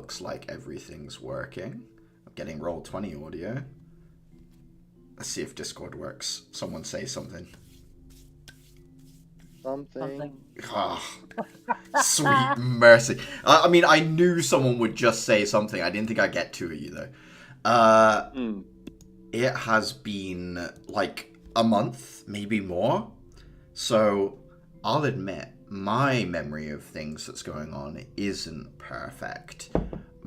looks like everything's working. I'm getting Roll20 audio. Let's see if Discord works. Someone say something. Something. Oh, sweet mercy. I mean, I knew someone would just say something. I didn't think I'd get two of you, though. It has been like a month, maybe more. So I'll admit, my memory of things that's going on isn't perfect.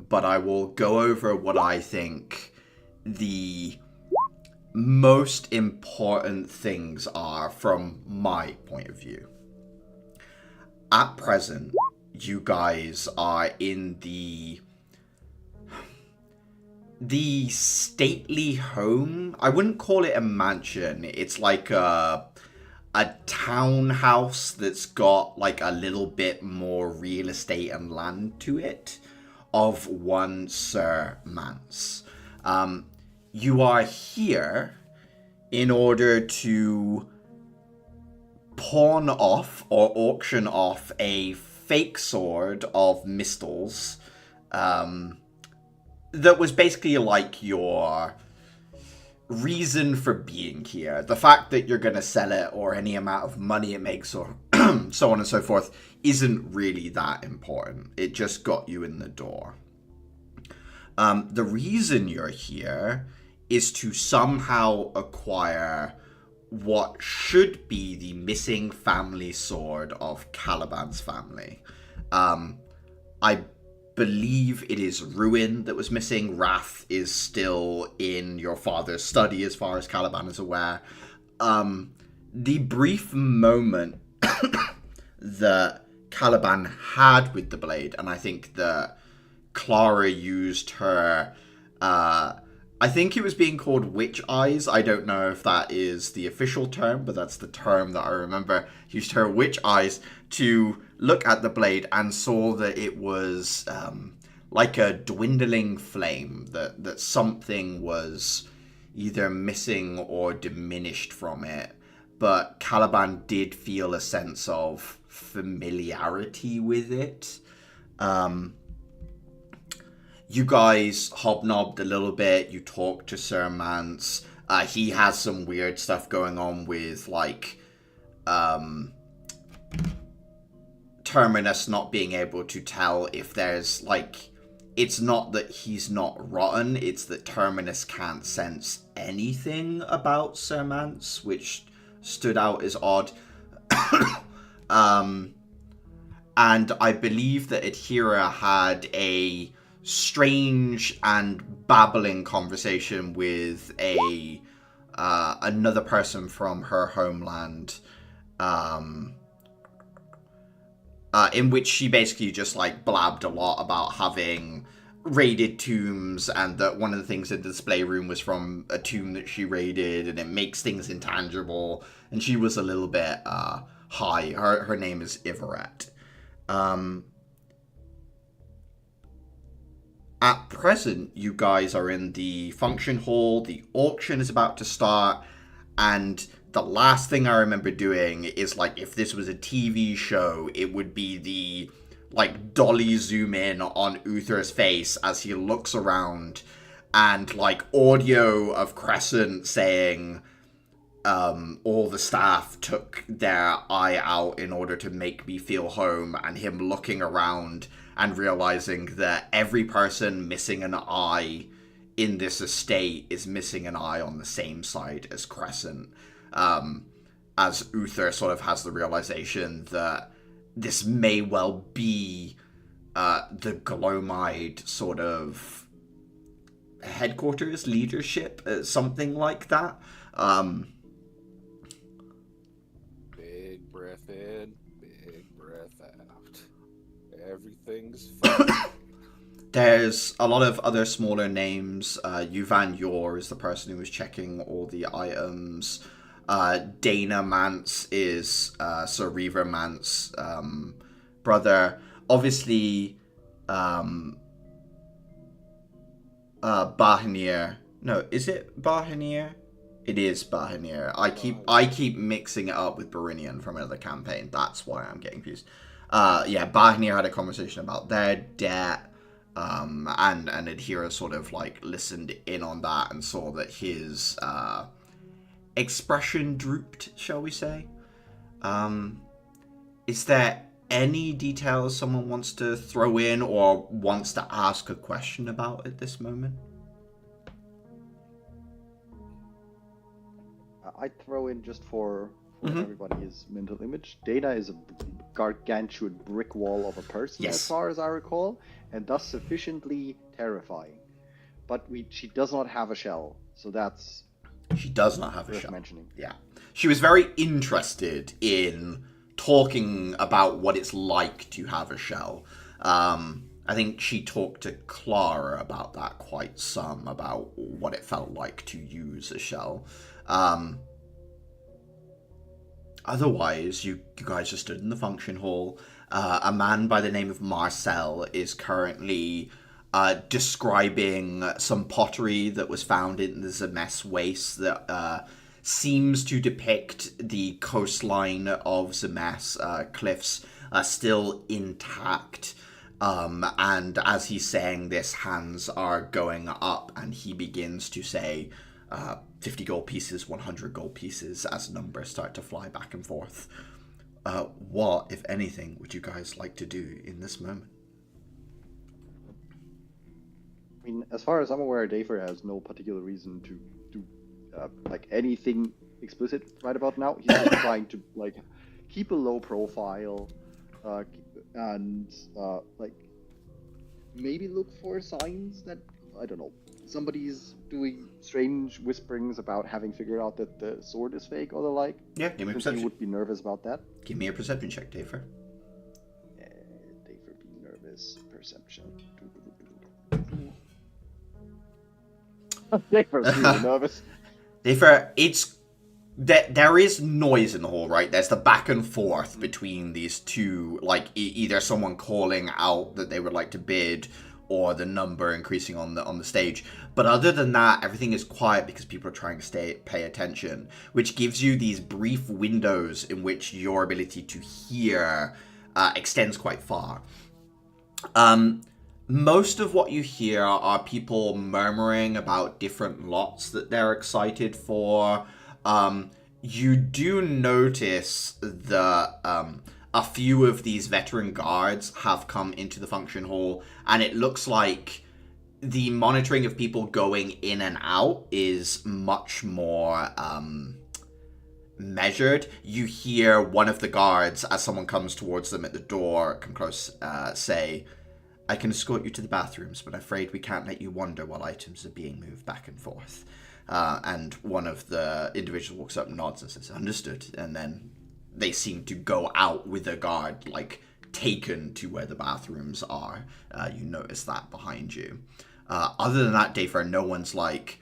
But I will go over what I think the most important things are from my point of view. At present, you guys are in the stately home. I wouldn't call it a mansion. It's like a townhouse that's got like a little bit more real estate and land to it of one Sir Mance. You are here in order to pawn off or auction off a fake sword of Mistel's that was basically like your reason for being here. The fact that you're going to sell it or any amount of money it makes or so on and so forth isn't really that important. It just got you in the door. The reason you're here is to somehow acquire what should be the missing family sword of Caliban's family. I believe it is Ruin that was missing. Wrath is still in your father's study as far as Caliban is aware. The brief moment that Caliban had with the blade, and I think that Clara used her I think it was being called witch eyes. I don't know if that is the official term, but that's the term that I remember. Used her witch eyes to look at the blade and saw that it was like a dwindling flame, that something was either missing or diminished from it. But Caliban did feel a sense of familiarity with it. You guys hobnobbed a little bit. You talked to Sir Mance. He has some weird stuff going on with, like, Terminus not being able to tell if there's, like... It's not that he's not rotten, it's that Terminus can't sense anything about Sir Mance, which stood out as odd. And I believe that Adhira had a strange and babbling conversation with another person from her homeland, in which she basically just like blabbed a lot about having raided tombs, and that one of the things in the display room was from a tomb that she raided, and it makes things intangible. And she was a little bit high. Her name is Ivaret. At present, you guys are in the function hall. The auction is about to start, and the last thing I remember doing is, like, if this was a TV show, it would be the, like, dolly zoom in on Uther's face as he looks around, and, like, audio of Crescent saying, all the staff took their eye out in order to make me feel home, and him looking around and realizing that every person missing an eye in this estate is missing an eye on the same side as Crescent. As Uther sort of has the realization that this may well be the Glomide sort of headquarters, leadership, something like that. Big breath in, big breath out. Everything's fine. There's a lot of other smaller names. Yuvan Yor is the person who was checking all the items. Dana Mance is Sir Reaver Mance's brother. Obviously, Bahanir. No, is it Bahanir? It is Bahanir. I keep mixing it up with Berinian from another campaign. That's why I'm getting confused. Yeah, Bahanir had a conversation about their debt. And Adhira sort of like listened in on that and saw that his expression drooped, shall we say. Is there any details someone wants to throw in or wants to ask a question about at this moment? I'd throw in just for everybody's mental image. Dana is a gargantuan brick wall of a person, Yes. as far as I recall, and thus sufficiently terrifying. But she does not have a shell, so that's She does not have a worth shell. mentioning. Yeah. She was very interested in talking about what it's like to have a shell. I think she talked to Clara about that quite some, about what it felt like to use a shell. Otherwise, you guys just stood in the function hall. A man by the name of Marcel is currently describing some pottery that was found in the Zemes waste that seems to depict the coastline of Zemes cliffs still intact. And as he's saying this, hands are going up, and he begins to say 50 gold pieces, 100 gold pieces, as numbers start to fly back and forth. What, if anything, would you guys like to do in this moment? I mean, as far as I'm aware, Dafer has no particular reason to do like anything explicit right about now. He's just trying to like keep a low profile and like maybe look for signs that, I don't know, somebody's doing strange whisperings about having figured out that the sword is fake or the like. Yeah, give me a Since perception. he would be nervous about that. Give me a perception check, Dafer. Dafer be nervous. Perception. Dafer's really nervous. Dafer, it's... There is noise in the hall, right? There's the back and forth between these two, like either someone calling out that they would like to bid, or the number increasing on the stage. But other than that, everything is quiet because people are trying to pay attention, which gives you these brief windows in which your ability to hear extends quite far. Most of what you hear are people murmuring about different lots that they're excited for. You do notice that a few of these veteran guards have come into the function hall, and it looks like the monitoring of people going in and out is much more measured. You hear one of the guards, as someone comes towards them at the door, come close, say, "I can escort you to the bathrooms, but I'm afraid we can't let you wander while items are being moved back and forth." And one of the individuals walks up, nods, and says, "Understood." And then they seem to go out with a guard, like, taken to where the bathrooms are. You notice that behind you. Other than that, Dafer, no one's like...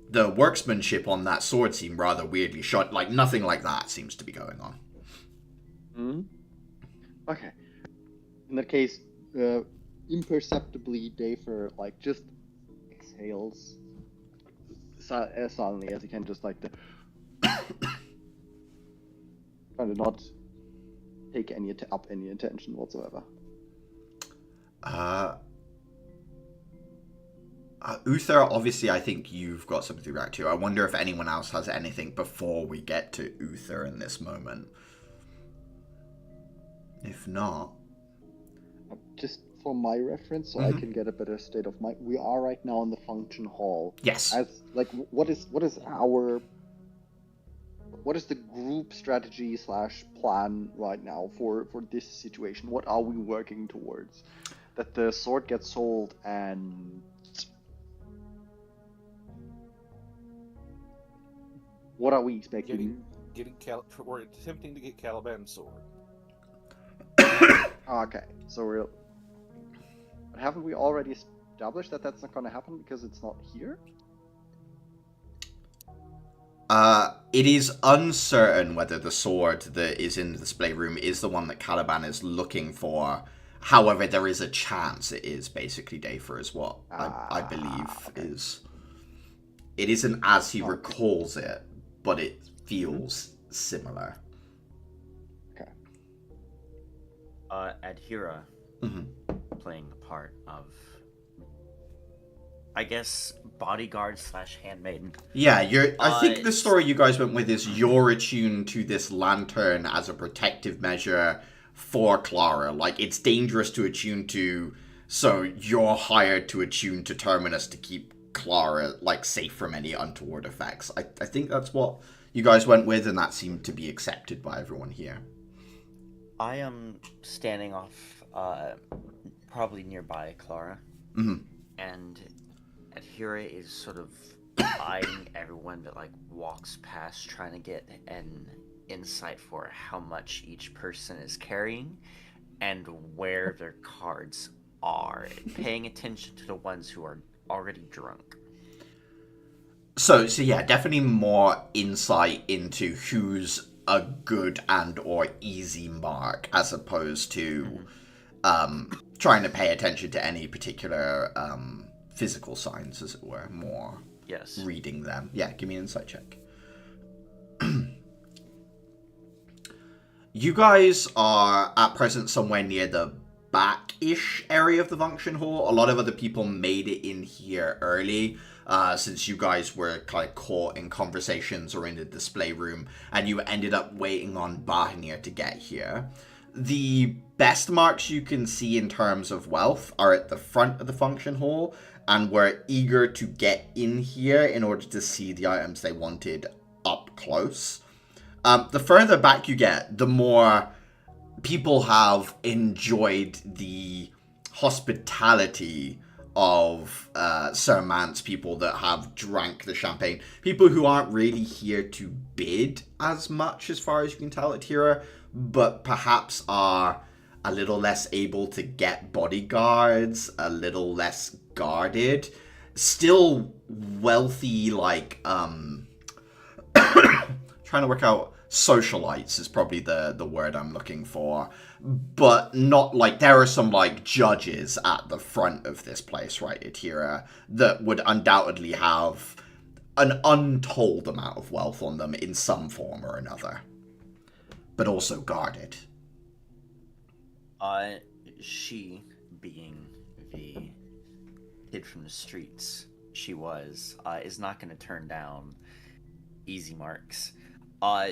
The workmanship on that sword seemed rather weirdly shot. Like, nothing like that seems to be going on. Hmm. Okay. In that case, imperceptibly, Dafer, like, just exhales as silently as he can, just like the... trying to not take any attention whatsoever. Uther, obviously, I think you've got something to react to. I wonder if anyone else has anything before we get to Uther in this moment. If not... Just for my reference, so I can get a better state of mind. We are right now in the function hall. Yes. As like, what is the group strategy / plan right now for this situation? What are we working towards? That the sword gets sold, and what are we expecting? We're attempting to get Caliban's sword. Okay, so but haven't we already established that that's not going to happen because it's not here? It is uncertain whether the sword that is in the display room is the one that Caliban is looking for. However, there is a chance it is, basically, Dafer, is what I believe is... It isn't as he recalls it, but it feels similar. Okay. Adhira. playing the part of, I guess, bodyguard / handmaiden. Yeah, I think the story you guys went with is you're attuned to this lantern as a protective measure for Clara. Like, it's dangerous to attune to, so you're hired to attune to Terminus to keep Clara, like, safe from any untoward effects. I think that's what you guys went with, and that seemed to be accepted by everyone here. I am standing off, probably nearby Clara, and Adhira is sort of eyeing everyone that, like, walks past, trying to get an insight for how much each person is carrying and where their cards are, paying attention to the ones who are already drunk. So yeah, definitely more insight into who's a good and or easy mark, as opposed to trying to pay attention to any particular physical signs, as it were. More reading them. Yeah, give me an insight check. You guys are at present somewhere near the back-ish area of the function hall. A lot of other people made it in here early, since you guys were kind of caught in conversations or in the display room, and you ended up waiting on Bahnir to get here. The best marks you can see in terms of wealth are at the front of the function hall, and were eager to get in here in order to see the items they wanted up close. The further back you get, the more people have enjoyed the hospitality of Sir Mance, people that have drank the champagne, people who aren't really here to bid as much, as far as you can tell at Tira, but perhaps are a little less able to get bodyguards, a little less guarded, still wealthy, like, trying to work out, socialites is probably the word I'm looking for, but not like, there are some like judges at the front of this place, right, Atira, that would undoubtedly have an untold amount of wealth on them in some form or another, but also guarded. She, being the kid from the streets she was, is not going to turn down easy marks.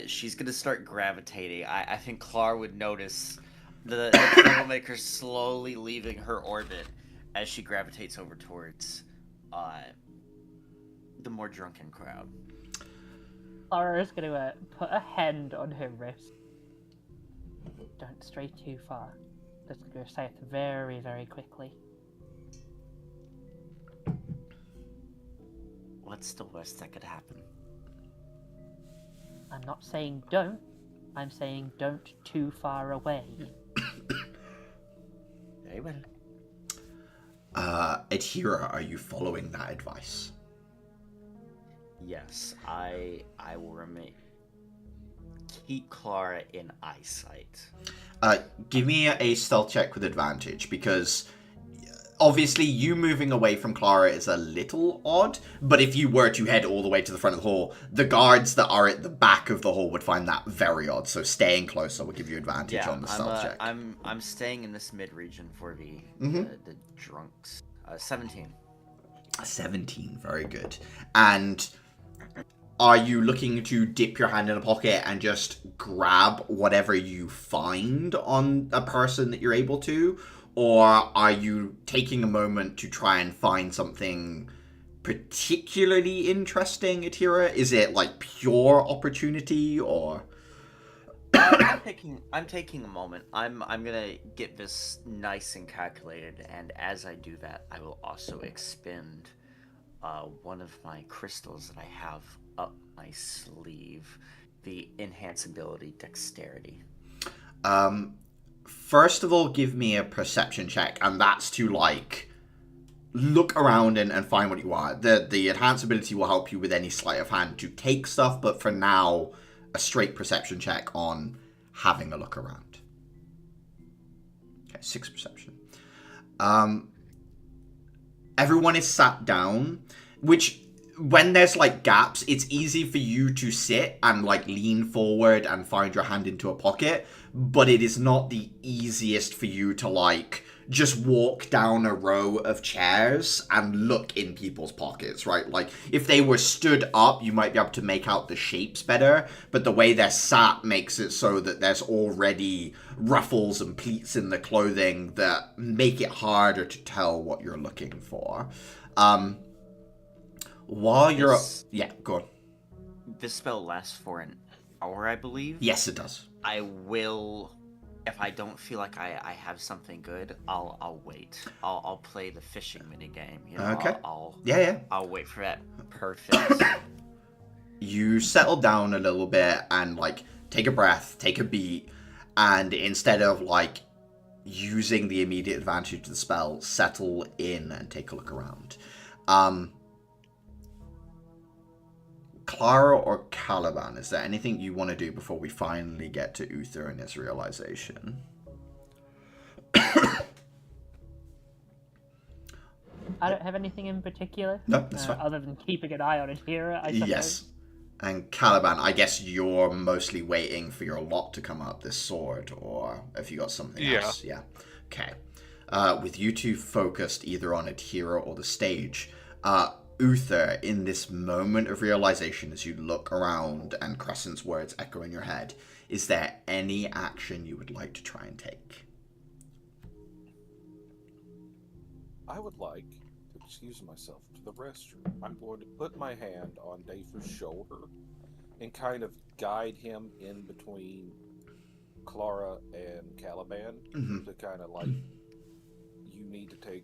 She's gonna start gravitating. I think Clara would notice the troublemaker slowly leaving her orbit as she gravitates over towards the more drunken crowd. Clara is gonna put a hand on her wrist. Don't stray too far. Let's go south very, very quickly. What's the worst that could happen? I'm not saying don't. I'm saying don't too far away. Very well. Adhira, are you following that advice? Yes, I will remain. Keep Clara in eyesight. Give me a stealth check with advantage, because obviously you moving away from Clara is a little odd, but if you were to head all the way to the front of the hall, the guards that are at the back of the hall would find that very odd, so staying closer will give you advantage on the stealth check. I'm staying in this mid-region for the drunks. 17. 17, very good. And are you looking to dip your hand in a pocket and just grab whatever you find on a person that you're able to? Or are you taking a moment to try and find something particularly interesting, Atira? Is it like pure opportunity, or? I'm taking a moment. I'm gonna get this nice and calculated, and as I do that, I will also expend one of my crystals that I have up my sleeve, the enhanceability dexterity. First of all, give me a perception check, and that's to, like, look around and find what you want. The enhanced ability will help you with any sleight of hand to take stuff, but for now, a straight perception check on having a look around. Okay, 6 perception. Everyone is sat down, which when there's like gaps, it's easy for you to sit and like lean forward and find your hand into a pocket, but it is not the easiest for you to like just walk down a row of chairs and look in people's pockets, right? Like if they were stood up, you might be able to make out the shapes better, but the way they're sat makes it so that there's already ruffles and pleats in the clothing that make it harder to tell what you're looking for. While you're yeah, go on. This spell lasts for an hour, I believe. Yes, it does. I will, if I don't feel like I have something good, I'll wait. I'll play the fishing minigame. You know, Okay. Yeah. I'll wait for that perfect. You settle down a little bit and like take a breath, take a beat, and instead of like using the immediate advantage of the spell, settle in and take a look around. Clara or Caliban, is there anything you want to do before we finally get to Uther and his realization? I don't have anything in particular. No, that's fine. Other than keeping an eye on Adhira, I suppose. Yes. And Caliban, I guess you're mostly waiting for your lot to come up, this sword, or have you got something else? Yeah. Okay. With you two focused either on Adhira or the stage, Uther, in this moment of realization as you look around and Crescent's words echo in your head, is there any action you would like to try and take? I would like to excuse myself to the restroom. I'm going to put my hand on Dafer's shoulder and kind of guide him in between Clara and Caliban to kind of like, you need to take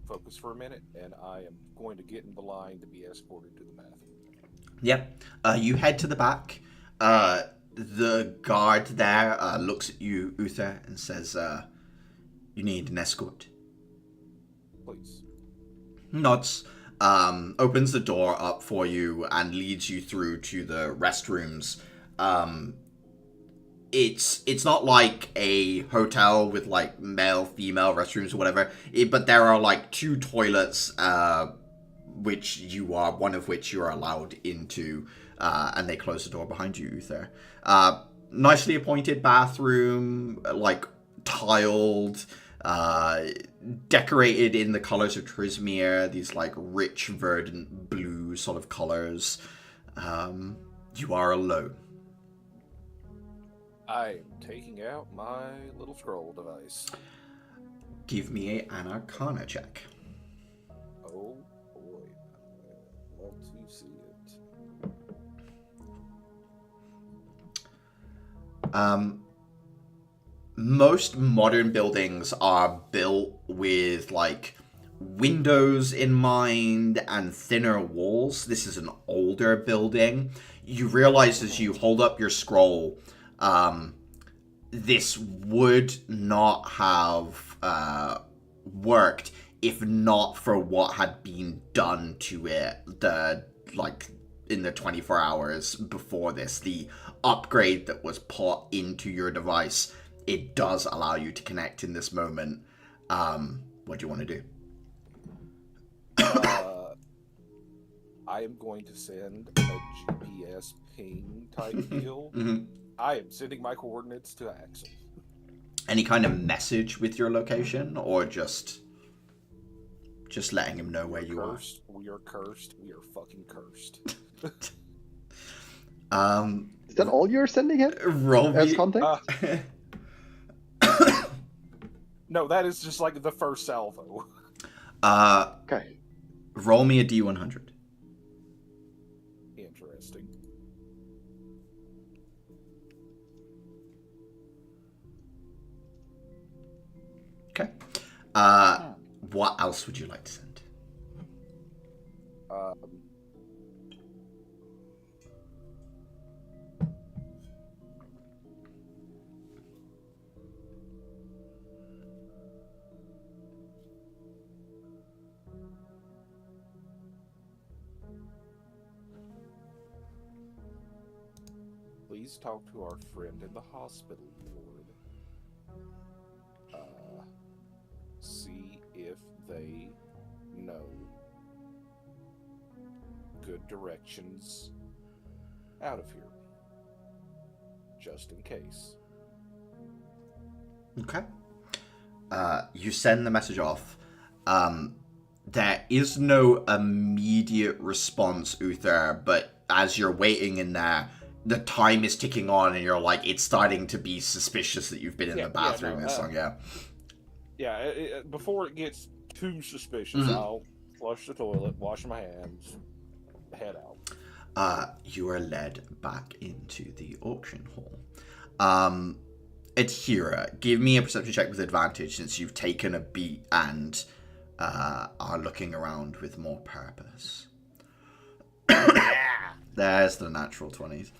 focus for a minute, and I am going to get in the line to be escorted to the bathroom. Yep. You head to the back. The guard there looks at you, Uther, and says, you need an escort. Please. Nods, opens the door up for you and leads you through to the restrooms. It's not like a hotel with like male, female restrooms or whatever, but there are like two toilets, one of which you are allowed into, and they close the door behind you, Uther. Nicely appointed bathroom, like tiled, decorated in the colors of Trismere, these like rich, verdant blue sort of colors. You are alone. I am taking out my little scroll device. Give me an Arcana check. Oh boy, I'd love to see it. Most modern buildings are built with like windows in mind and thinner walls. This is an older building. You realize as you hold up your scroll, this would not have worked if not for what had been done to it in the 24 hours before this. The upgrade that was put into your device, it does allow you to connect in this moment. What do you want to do? I am going to send a GPS ping type deal. I am sending my coordinates to Axel. Any kind of message with your location, or just letting him know where you are? We are cursed. We are fucking cursed. Is that all you're sending him Roll as me. context? No, that is just like the first salvo. Okay. Roll me a D100. Interesting. Okay. What else would you like to send? Please talk to our friend in the hospital ward. See if they know good directions out of here. Just in case. Okay. You send the message off. There is no immediate response, Uther, but as you're waiting in there, the time is ticking on, and you're like, it's starting to be suspicious that you've been in the bathroom this long, Yeah, before it gets too suspicious, I'll flush the toilet, wash my hands, head out. You are led back into the auction hall. Adhira, give me a perception check with advantage since you've taken a beat and are looking around with more purpose. There's the natural 20s.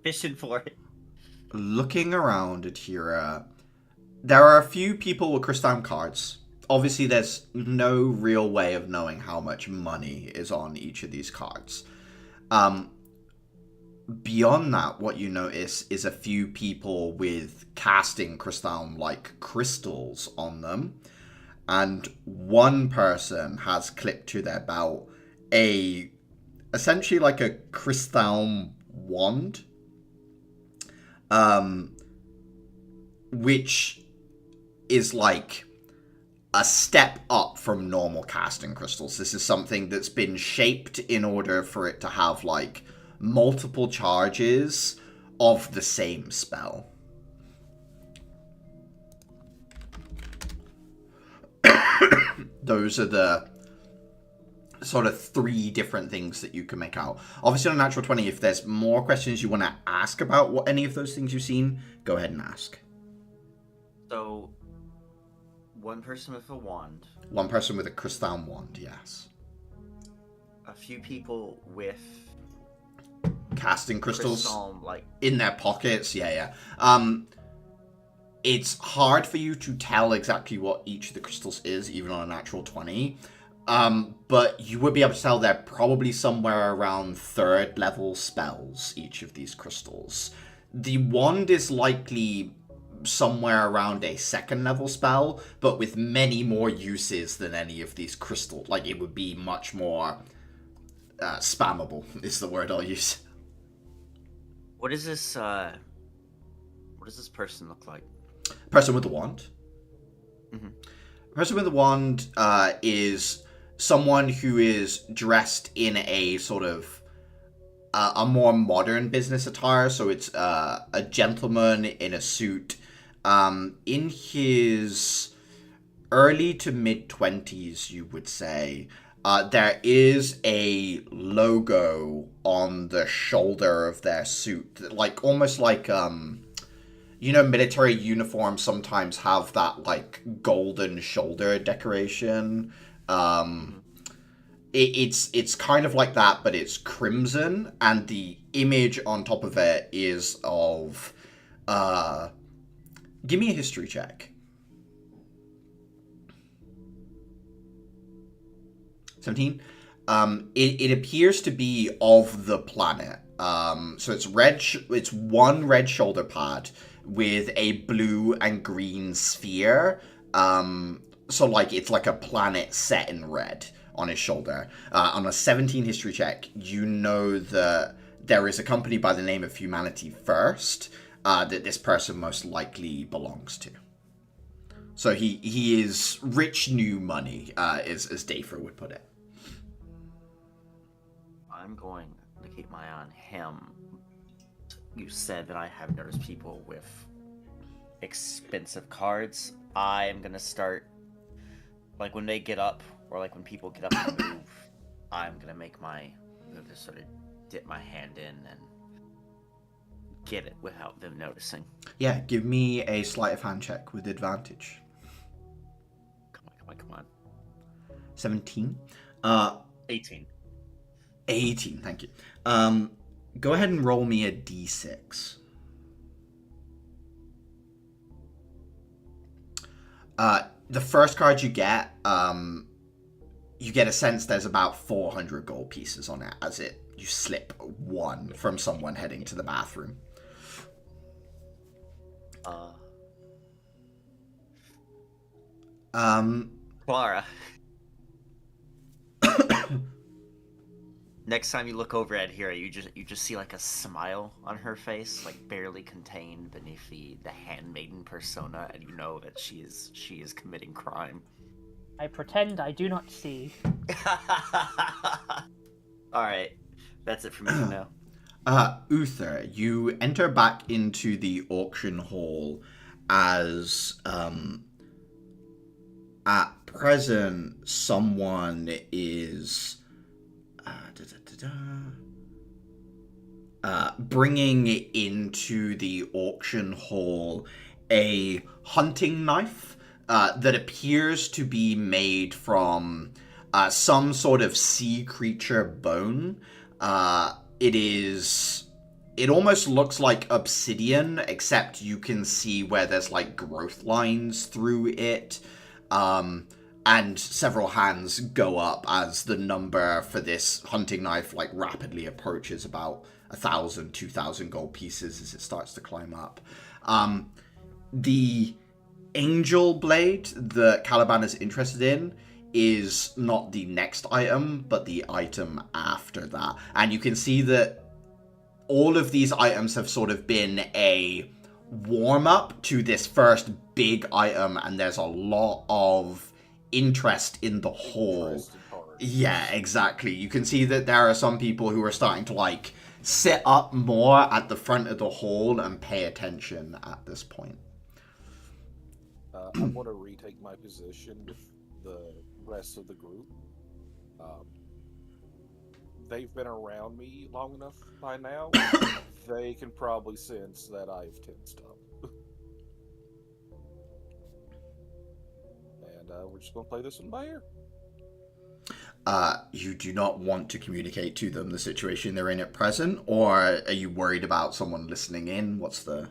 Fishing for it. Looking around, Adhira, there are a few people with crystal cards. Obviously, there's no real way of knowing how much money is on each of these cards. Beyond that, what you notice is a few people with casting crystal-like crystals on them. And one person has clipped to their belt essentially like a crystal wand. Which is like a step up from normal casting crystals. This is something that's been shaped in order for it to have like multiple charges of the same spell. Those are the sort of 3 different things that you can make out. Obviously on a natural 20, if there's more questions you want to ask about what any of those things you've seen, go ahead and ask. So, one person with a wand. One person with a crystal wand, yes. A few people with casting crystals crystal, like in their pockets. Yeah. It's hard for you to tell exactly what each of the crystals is, even on a natural 20. But you would be able to tell they're probably somewhere around 3rd level spells, each of these crystals. The wand is likely somewhere around a 2nd level spell, but with many more uses than any of these crystals. Like, it would be much more spammable, is the word I'll use. What does this person look like? Person with the wand? Mm-hmm. Person with the wand is someone who is dressed in a sort of a more modern business attire. So it's a gentleman in a suit in his early to mid-20s, you would say. There is a logo on the shoulder of their suit, like almost like military uniforms sometimes have that like golden shoulder decoration. It's kind of like that, but it's crimson, and the image on top of it is of give me a history check. 17. It appears to be of the planet. So it's red. It's one red shoulder pad with a blue and green sphere. So like it's like a planet set in red on his shoulder. On a 17 history check, you know that there is a company by the name of Humanity First that this person most likely belongs to. So he is rich new money, as Dafer would put it. I'm going to keep my eye on him. You said that I have noticed people with expensive cards. I am going to start, like when they get up, or like when people get up and move, I'm going to make my move to sort of dip my hand in and get it without them noticing. Yeah, give me a sleight of hand check with advantage. Come on. 17? 18. 18, thank you. Go ahead and roll me a d6. The first card you get a sense there's about 400 gold pieces on it as you slip one from someone heading to the bathroom. Clara. Next time you look over at Hira, you just see like a smile on her face, like barely contained beneath the handmaiden persona, and you know that she is committing crime. I pretend I do not see. All right, that's it for me for now. Uther, you enter back into the auction hall as at present someone is bringing into the auction hall a hunting knife that appears to be made from some sort of sea creature bone. It almost looks like obsidian, except you can see where there's like growth lines through it. And several hands go up as the number for this hunting knife like rapidly approaches about 1,000, 2,000 gold pieces as it starts to climb up. The angel blade that Caliban is interested in is not the next item, but the item after that. And you can see that all of these items have sort of been a warm-up to this first big item, and there's a lot of interest in the hall. Yeah, exactly. You can see that there are some people who are starting to, like, sit up more at the front of the hall and pay attention at this point. I want to retake my position with the rest of the group. They've been around me long enough by now. They can probably sense that I've tensed up. And we're just going to play this one by ear. You do not want to communicate to them the situation they're in at present, or are you worried about someone listening in? What's the...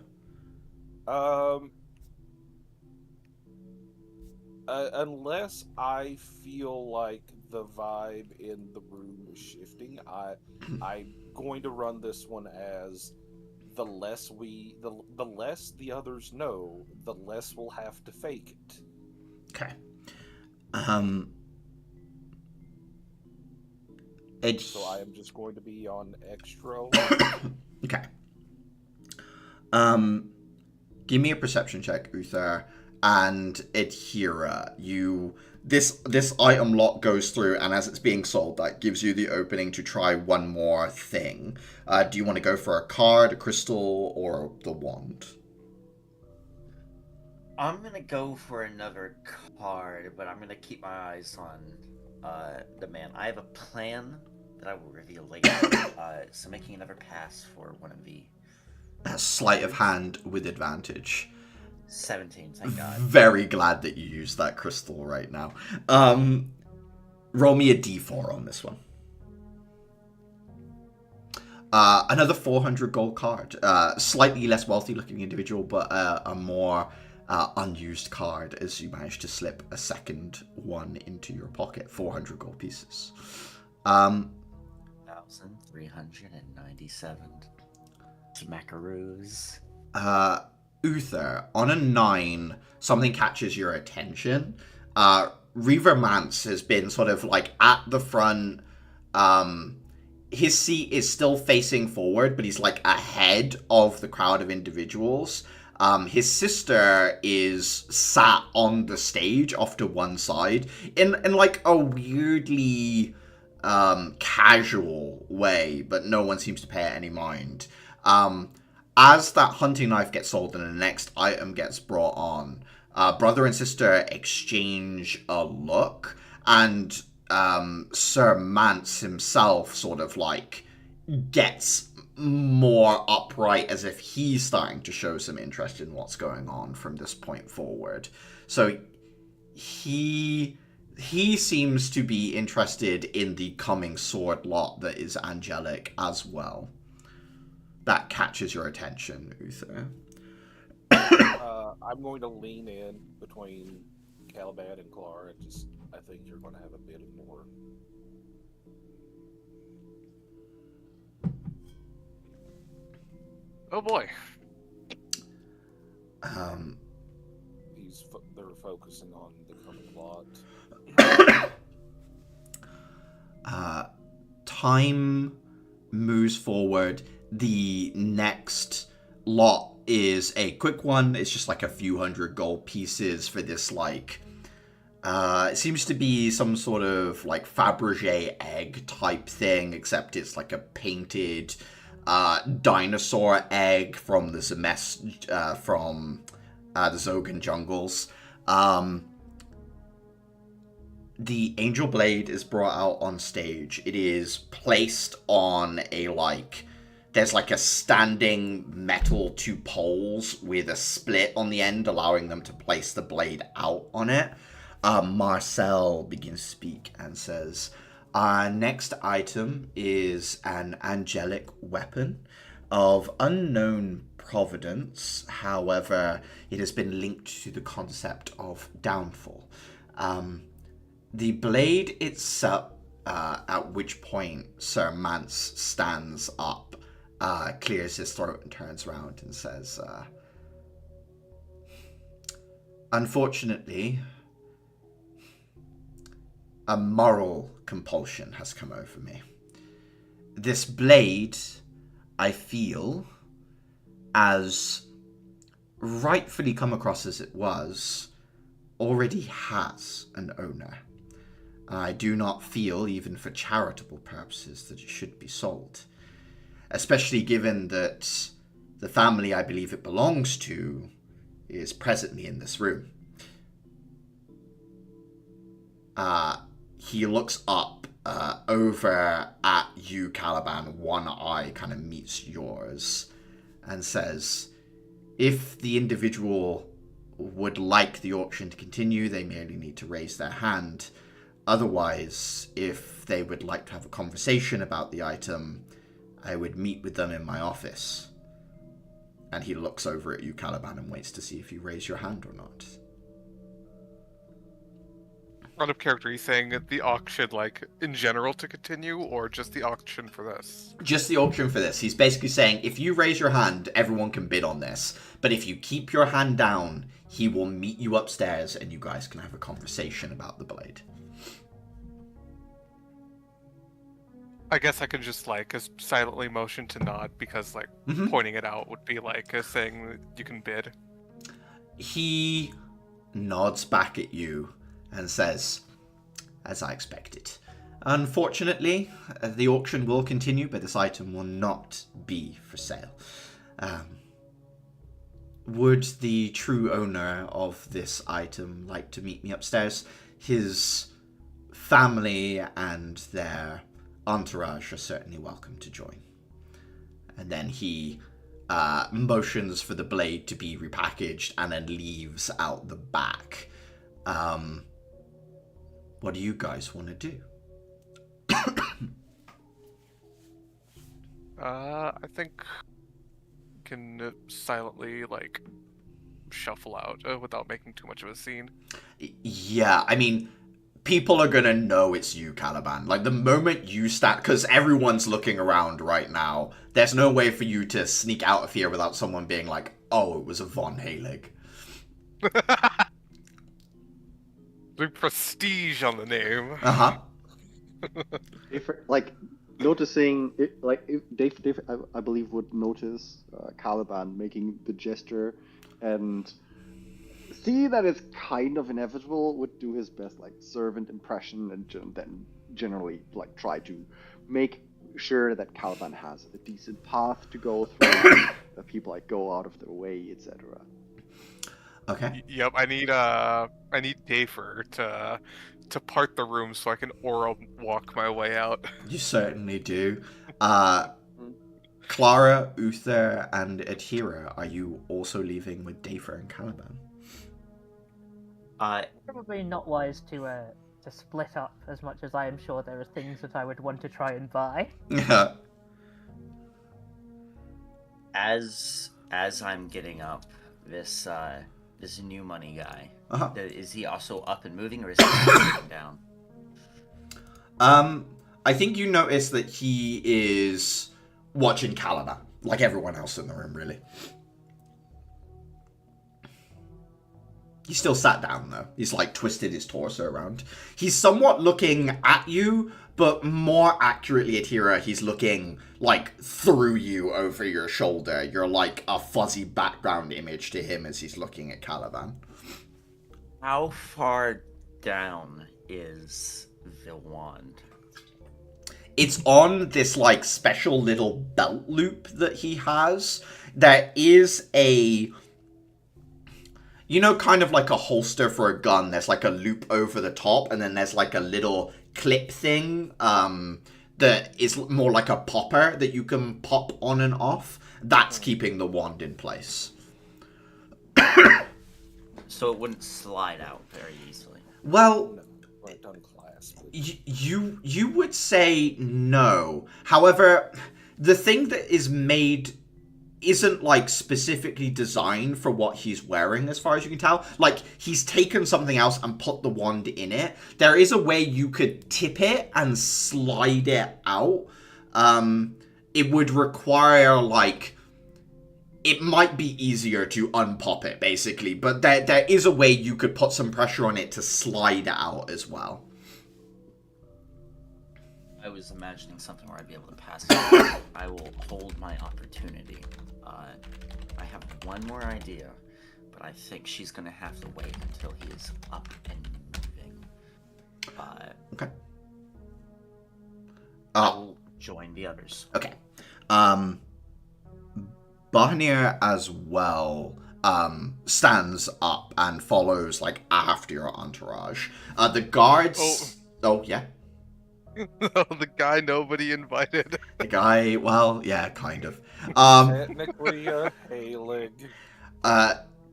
Unless I feel like the vibe in the room is shifting, I'm going to run this one as the less the others know, the less we'll have to fake it. Okay. So I am just going to be on extra. Okay. Give me a perception check, Uther, and Adhira. This item lot goes through, and as it's being sold, that gives you the opening to try one more thing. Do you want to go for a card, a crystal, or the wand? I'm gonna go for another card, but I'm gonna keep my eyes on the man. I have a plan that I will reveal later. So making another pass for one of the... Sleight of hand with advantage. 17, thank God. Very glad that you used that crystal right now. Roll me a d4 on this one. Another 400 gold card. Slightly less wealthy looking individual, but a more unused card as you manage to slip a second one into your pocket. 400 gold pieces. 1,397 smackaroos. Uther, on a 9, something catches your attention. Reaver Mance has been sort of like at the front. His seat is still facing forward, but he's like ahead of the crowd of individuals. His sister is sat on the stage off to one side in like a weirdly casual way, but no one seems to pay it any mind. As that hunting knife gets sold and the next item gets brought on, brother and sister exchange a look, and Sir Mance himself sort of like gets more upright as if he's starting to show some interest in what's going on from this point forward. So he seems to be interested in the coming sword lot that is angelic as well. That catches your attention, Uther. I'm going to lean in between Caliban and Clara. I think you're going to have a bit more. Oh boy. They're focusing on the coming lot. time moves forward, the next lot is a quick one. It's just like a few hundred gold pieces for this, like, it seems to be some sort of like Fabergé egg type thing, except it's like a painted dinosaur egg from the from the Zogan jungles. The Angel Blade is brought out on stage. It is placed on a, like, there's like a standing metal 2 poles with a split on the end, allowing them to place the blade out on it. Marcel begins to speak and says, our next item is an angelic weapon of unknown provenance. However, it has been linked to the concept of downfall. The blade itself, at which point Sir Mance stands up, clears his throat and turns around and says, unfortunately, a moral compulsion has come over me. This blade, I feel, as rightfully come across as it was, already has an owner. I do not feel, even for charitable purposes, that it should be sold. Especially given that the family I believe it belongs to is presently in this room. He looks up over at you, Caliban. One eye kind of meets yours and says, if the individual would like the auction to continue, they merely need to raise their hand. Otherwise, if they would like to have a conversation about the item, I would meet with them in my office. And he looks over at you, Caliban, and waits to see if you raise your hand or not. Out of character, he's saying the auction, like, in general to continue, or just the auction for this? Just the auction for this. He's basically saying, if you raise your hand, everyone can bid on this. But if you keep your hand down, he will meet you upstairs and you guys can have a conversation about the blade. I guess I could just, like, silently motion to nod, because, like, pointing it out would be, like, saying that you can bid. He nods back at you and says, as I expected. Unfortunately, the auction will continue, but this item will not be for sale. Would the true owner of this item like to meet me upstairs? His family and their entourage are certainly welcome to join. And then he motions for the blade to be repackaged and then leaves out the back. What do you guys want to do? I think we can silently, like, shuffle out without making too much of a scene. Yeah, I mean, people are gonna know it's you, Caliban. Like, the moment you start, because everyone's looking around right now, there's no way for you to sneak out of here without someone being like, oh, it was a Von Halig. The prestige on the name. Uh-huh. Like, noticing, if Dave, I believe, would notice Caliban making the gesture and see that it's kind of inevitable, would do his best, like, servant impression, and then generally, like, try to make sure that Caliban has a decent path to go through, that people, like, go out of their way, etc. Okay. Yep, I need Dafer to part the room so I can aura walk my way out. You certainly do. Clara, Uther, and Adhira, are you also leaving with Dafer and Caliban? Probably not wise to split up, as much as I am sure there are things that I would want to try and buy. As I'm getting up, this new money guy, is he also up and moving, or is he sitting down? I think you notice that he is watching Caliban, like everyone else in the room, really. He's still sat down, though. He's, like, twisted his torso around. He's somewhat looking at you, but more accurately, Adhira, he's looking, like, through you over your shoulder. You're like a fuzzy background image to him as he's looking at Caliban. How far down is the wand? It's on this, like, special little belt loop that he has. There is a... You know, kind of like a holster for a gun. There's, like, a loop over the top, and then there's, like, a little clip thing that is more like a popper that you can pop on and off. That's keeping the wand in place. So it wouldn't slide out very easily. Well... Right on clasp. You would say no. However, the thing that is made isn't, like, specifically designed for what he's wearing, as far as you can tell. Like, he's taken something else and put the wand in it. There is a way you could tip it and slide it out. It would require, like... It might be easier to unpop it, basically. But there is a way you could put some pressure on it to slide it out as well. I was imagining something where I'd be able to pass it. I will hold my opportunity. I have one more idea, but I think she's gonna have to wait until he is up and moving. Okay. I'll join the others. Okay. Bahnir as well stands up and follows, like, after your entourage. The guards... Oh, yeah? The guy nobody invited. The guy, well, yeah, kind of. Technically a Halig.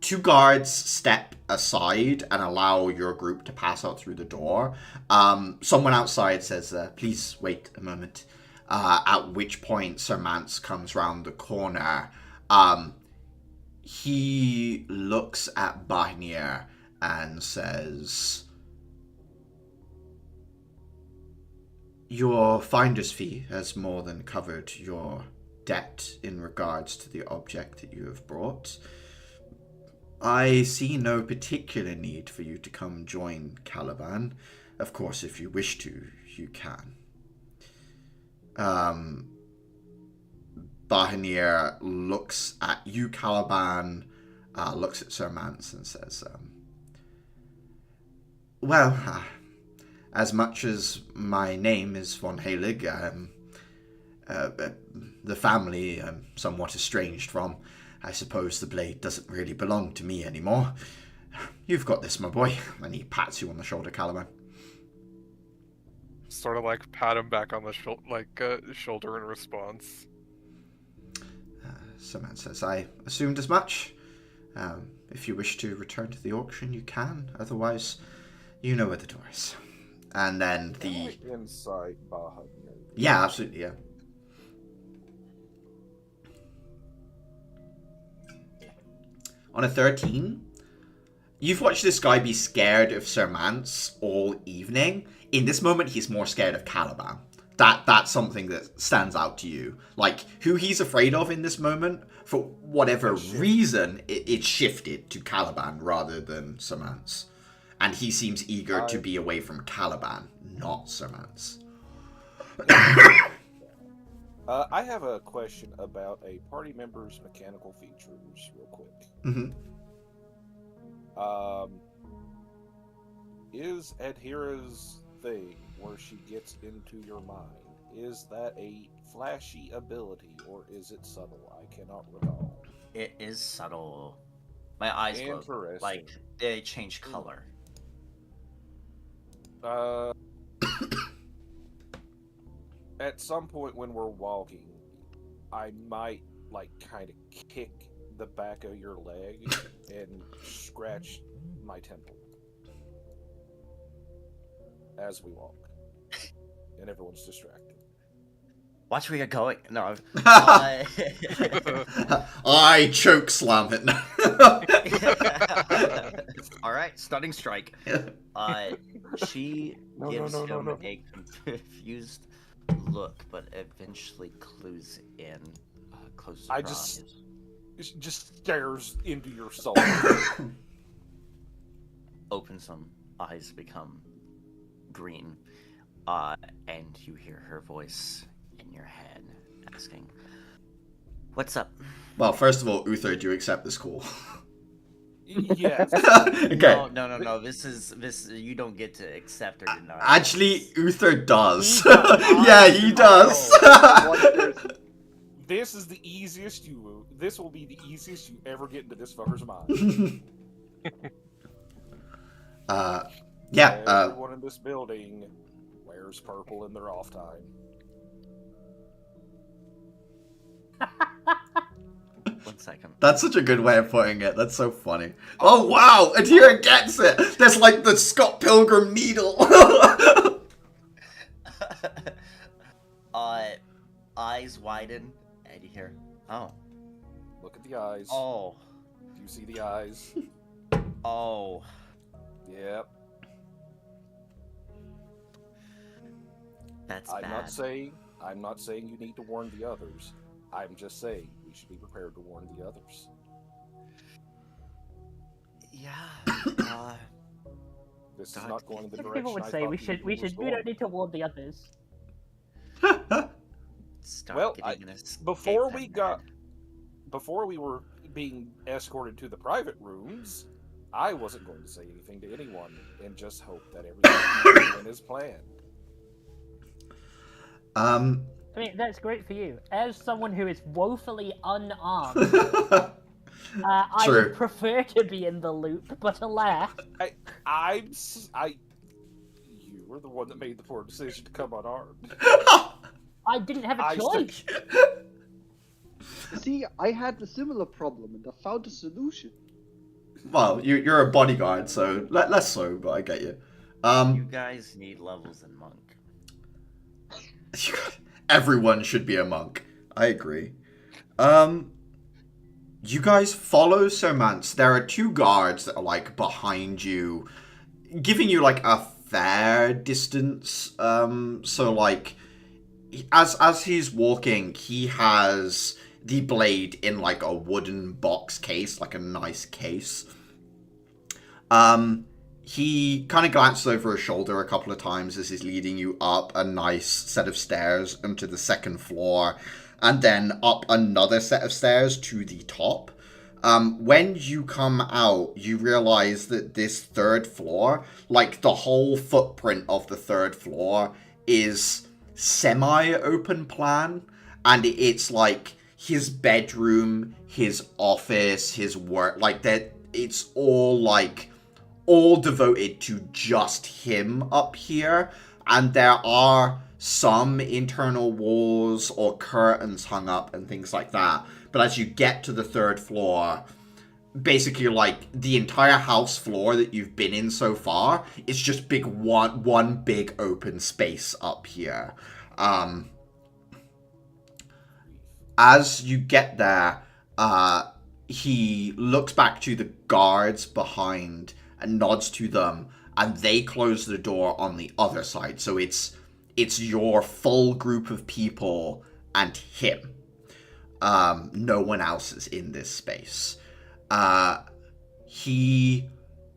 Two guards step aside and allow your group to pass out through the door. Someone outside says, please wait a moment. At which point Sir Mance comes round the corner. He looks at Bahnir and says, your finder's fee has more than covered your debt in regards to the object that you have brought. I see no particular need for you to come join Caliban. Of course, if you wish to, you can. Bahnir looks at you, Caliban, looks at Sir Mance and says, as much as my name is von Halig, the family I'm somewhat estranged from. I suppose the blade doesn't really belong to me anymore. You've got this, my boy. And he pats you on the shoulder, Caliban. Sort of like pat him back on the shoulder in response. Sir Mance says, I assumed as much. If you wish to return to the auction, you can. Otherwise, you know where the door is. And then the... Insight, Bahamut. Yeah, absolutely, yeah. On a 13, you've watched this guy be scared of Sir Mance all evening. In this moment, he's more scared of Caliban. That's something that stands out to you. Like, who he's afraid of in this moment, for whatever reason, it shifted to Caliban rather than Sir Mance. And he seems eager to be away from Caliban, not Sir Mance. I have a question about a party member's mechanical features, real quick. Mm-hmm. Is Adhira's thing, where she gets into your mind, is that a flashy ability, or is it subtle? I cannot recall. It is subtle. My eyes glow. Interesting. Like, they change color. At some point when we're walking, I might, like, kind of kick the back of your leg and scratch my temple as we walk, and everyone's distracted. Watch where you're going. No. I choke slam it now. Alright, stunning strike. She gives him a confused look, but eventually clues in. Closes her eyes. It just stares into your soul. opens them, eyes become green, and you hear her voice in your head asking, "What's up?" Well, first of all, Uther, do you accept this call? Yes. Okay. No. This. You don't get to accept or deny. Actually, Uther does. He does. Yeah, he does. This is the easiest you. This will be the easiest you ever get into this fucker's mind. Yeah. Everyone in this building wears purple in their off time. 1 second. That's such a good way of putting it. That's so funny. Oh wow! Adira gets it. That's like the Scott Pilgrim needle. Eyes widen, and you hear, "Oh, Look at the eyes. oh, Do you see the eyes? oh." Yep. That's I'm bad. not saying you need to warn the others. I'm just saying we should be prepared to warn the others. Yeah. This is Doc, not going in the Some direction people would I say thought we the should. evening was We don't going. need to warn the others. Stop Well, getting in a escape before pen we there. before we were being escorted to the private rooms, I wasn't going to say anything to anyone and just hope that everything went as planned. I mean, that's great for you. As someone who is woefully unarmed, I True. would prefer to be in the loop, but alas. You were the one that made the poor decision to come unarmed. I didn't have a I choice. See, I had a similar problem and I found a solution. Well, you're a bodyguard, so less so, but I get you. You guys need levels in monk. Everyone should be a monk. I agree. You guys follow Sir Mance. There are 2 guards that are like behind you, giving you like a fair distance. So like, as he's walking, he has the blade in like a wooden box case, like a nice case. He kind of glances over his shoulder a couple of times as he's leading you up a nice set of stairs into the 2nd floor, and then up another set of stairs to the top. When you come out, you realize that this 3rd floor, like the whole footprint of the 3rd floor, is semi-open plan, and it's like his bedroom, his office, his work, like that. It's all devoted to just him up here, and there are some internal walls or curtains hung up and things like that. But as you get to the 3rd floor, basically like the entire house floor that you've been in so far is just one big open space up here. As you get there, he looks back to the guards behind and nods to them, and they close the door on the other side. So it's your full group of people and him. No one else is in this space. He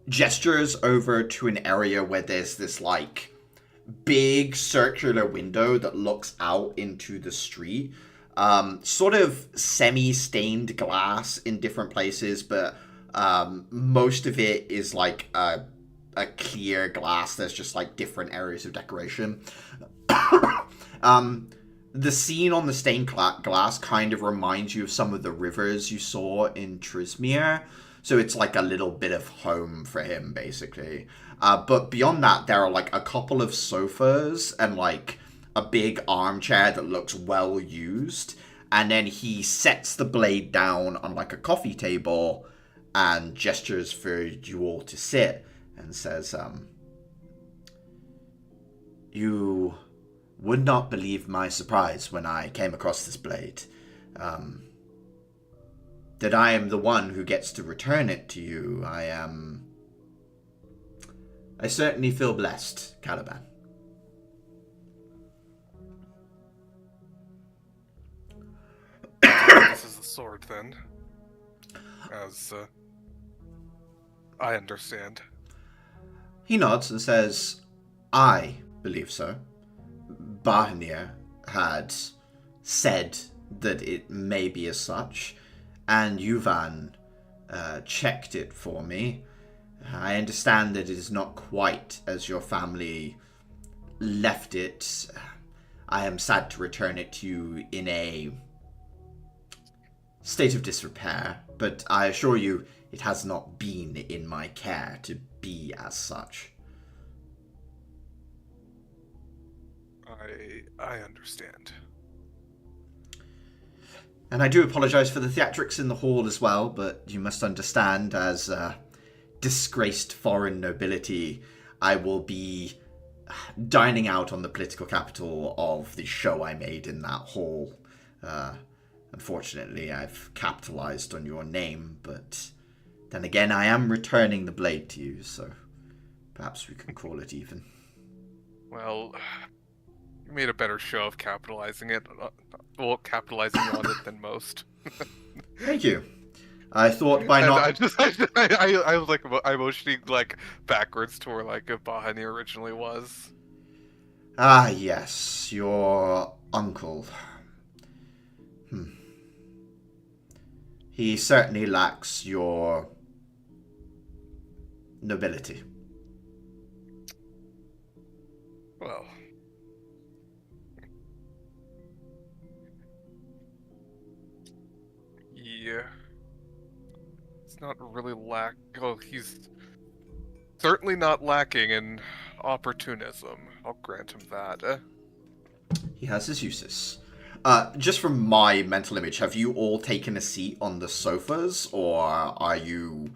gestures over to an area where there's this like big circular window that looks out into the street. Sort of semi-stained glass in different places, but most of it is like a clear glass. There's just like different areas of decoration. The scene on the stained glass kind of reminds you of some of the rivers you saw in Trismere. So it's like a little bit of home for him, basically. But beyond that, there are like a couple of sofas and like a big armchair that looks well used. And then he sets the blade down on like a coffee table and gestures for you all to sit and says, you would not believe my surprise when I came across this blade. That I am the one who gets to return it to you. I certainly feel blessed, Caliban. This is the sword, then. As I understand. He nods and says, I believe so. Barnir had said that it may be as such, and Yuvan checked it for me. I understand that it is not quite as your family left it. I am sad to return it to you in a state of disrepair, but I assure you it has not been in my care to be as such. I understand. And I do apologize for the theatrics in the hall as well, but you must understand, as disgraced foreign nobility, I will be dining out on the political capital of the show I made in that hall. Unfortunately, I've capitalized on your name, but then again, I am returning the blade to you, so perhaps we can call it even. Well, you made a better show of capitalizing capitalizing on it than most. Thank you. I thought by And not... I was like, I'm motioning like backwards to where like Bahani originally was. Ah, yes, your uncle. He certainly lacks your nobility. Well, yeah, it's not really he's certainly not lacking in opportunism. I'll grant him that. He has his uses. Just from my mental image, have you all taken a seat on the sofas, or are you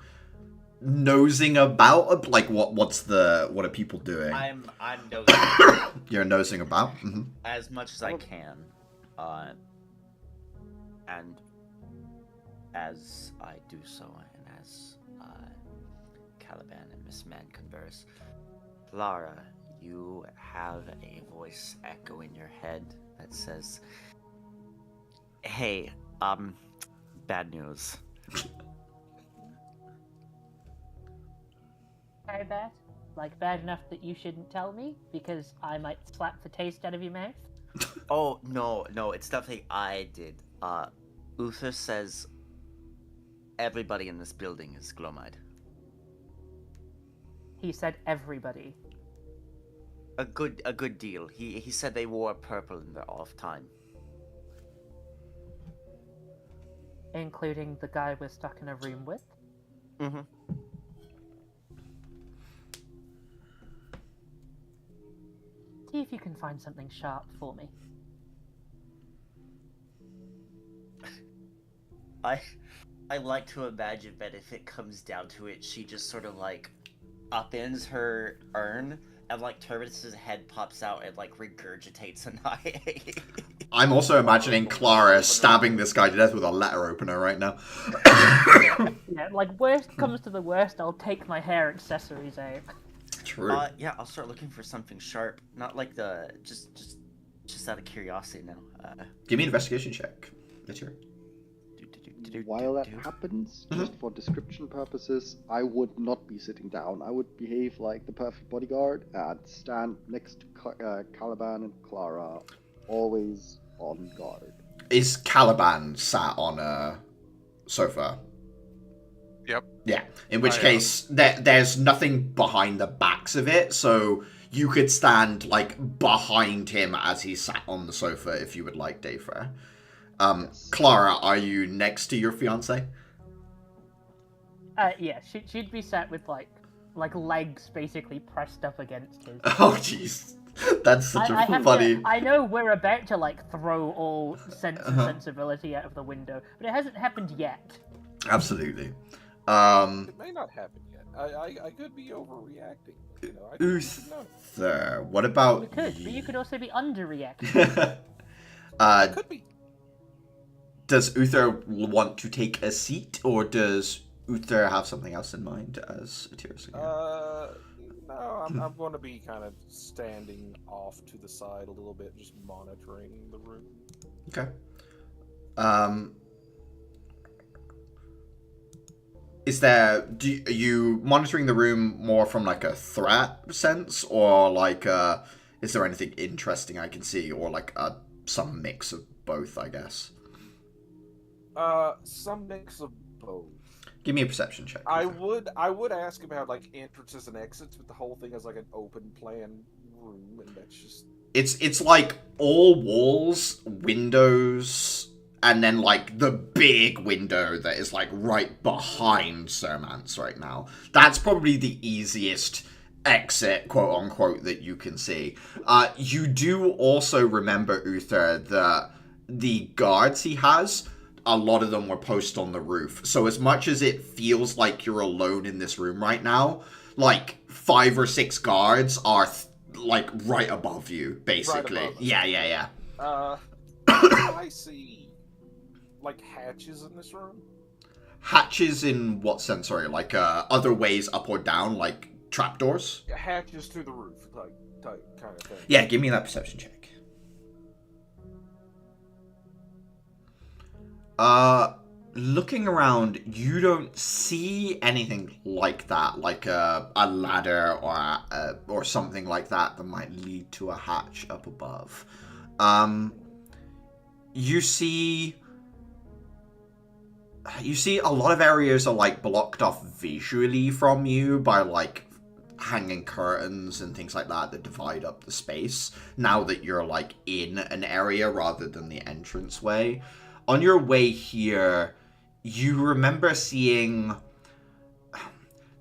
nosing about? Like, what are people doing? I'm nosing You're nosing about? Mm-hmm. as much as I can. And as I do so, and as Caliban and Miss Man converse, Lara, you have a voice echo in your head that says, "Hey, bad news." Very bad? Like bad enough that you shouldn't tell me because I might slap the taste out of your mouth? Oh, no, it's nothing I did. Uther says everybody in this building is Glomide. He said everybody. A good deal. He said they wore purple in their off time. Including the guy we're stuck in a room with? Mm-hmm. See if you can find something sharp for me. I like to imagine that if it comes down to it, she just sort of like upends her urn and like Terminus's head pops out and like regurgitates a knife. I'm also imagining Clara stabbing this guy to death with a letter opener right now. Yeah, like worst comes to the worst, I'll take my hair accessories out. True. Yeah, I'll start looking for something sharp. Not like just out of curiosity now. Give me an investigation check. That's your... While that happens, just for description purposes, I would not be sitting down. I would behave like the perfect bodyguard and stand next to Caliban and Clara, always on guard. Is Caliban sat on a sofa? Yep. Yeah. In which case, there's nothing behind the backs of it, so you could stand like behind him as he sat on the sofa if you would like, Dayfra. Yes. Clara, are you next to your fiance? Yeah, she'd be sat with like legs basically pressed up against his. Oh, jeez. That's such a funny... I know we're about to like throw all sense and sensibility out of the window, but it hasn't happened yet. Absolutely. It may not happen yet. I could be overreacting. You know, I don't know. Uther, what about You could, but you could also be underreacting. Could be. Does Uther want to take a seat, or does Uther have something else in mind as Atiris again? No, I'm going to be kind of standing off to the side a little bit, just monitoring the room. Okay. Are you monitoring the room more from like a threat sense, or like is there anything interesting I can see, or like some mix of both, I guess? Some mix of both. Give me a perception check. I would ask about like entrances and exits, but the whole thing is like an open plan room, and that's just It's like all walls, windows, and then like the big window that is like right behind Sir Mance right now. That's probably the easiest exit, quote unquote, that you can see. You do also remember, Uther, that the guards he has, a lot of them were posted on the roof. So as much as it feels like you're alone in this room right now, like 5 or 6 guards are like right above you, basically. Right above us. Yeah. I see like hatches in this room. Hatches in what sense? Sorry, like other ways up or down, like trapdoors? Hatches to the roof, like type kind of thing. Yeah, give me that perception check. Looking around, you don't see anything like that, like a ladder or something like that might lead to a hatch up above. You see a lot of areas are like blocked off visually from you by like hanging curtains and things like that divide up the space now that you're like in an area rather than the entranceway. On your way here, you remember seeing